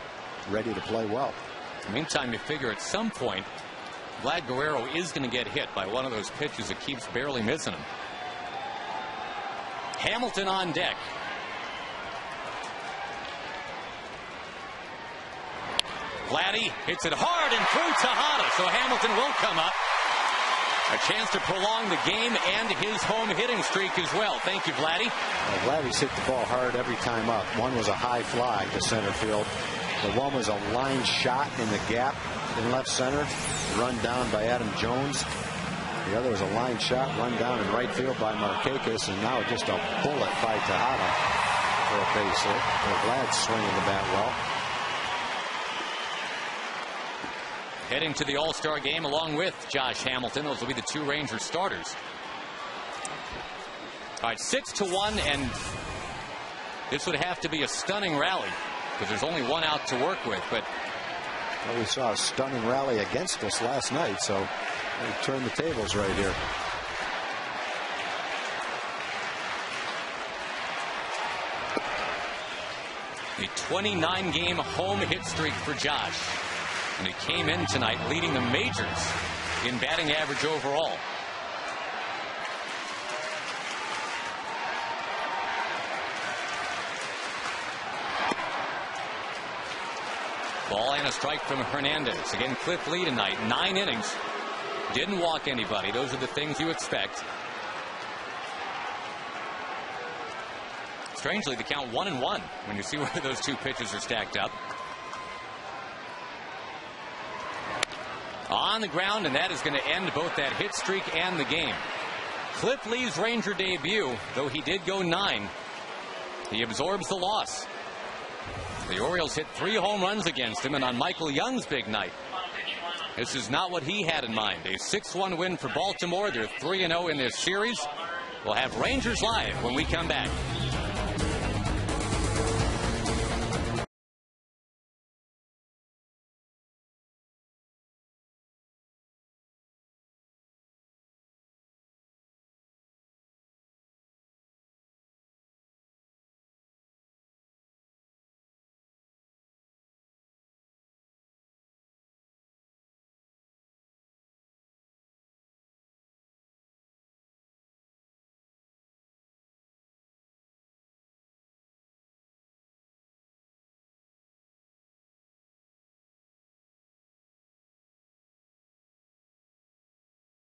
ready to play well. In the meantime, you figure at some point Vlad Guerrero is going to get hit by one of those pitches that keeps barely missing him. Hamilton on deck. Vladdy hits it hard and through Tejada, so Hamilton will come up. A chance to prolong the game and his home hitting streak as well. Thank you, Vladdy. Well, Vladdy's hit the ball hard every time up. One was a high fly to center field. The one was a line shot in the gap in left center, run down by Adam Jones. The other was a line shot run down in right field by Markakis, and now just a bullet by Tejada for a base hit. Vlad's swinging the bat well. Heading to the All-Star game along with Josh Hamilton. Those will be the 2 Rangers starters. All right, 6-1, and this would have to be a stunning rally because there's only 1 out to work with. But well, we saw a stunning rally against us last night, so we turned the tables right here. A 29-game home hit streak for Josh. And he came in tonight leading the majors in batting average overall. Ball and a strike from Hernandez. Again, Cliff Lee tonight, 9 innings. Didn't walk anybody. Those are the things you expect. Strangely, the count 1-1 when you see where those 2 pitches are stacked up. On the ground, and that is going to end both that hit streak and the game. Cliff Lee's Ranger debut, though he did go 9, he absorbs the loss. The Orioles hit 3 home runs against him, and on Michael Young's big night, this is not what he had in mind. A 6-1 win for Baltimore. They're 3-0 in this series. We'll have Rangers Live when we come back.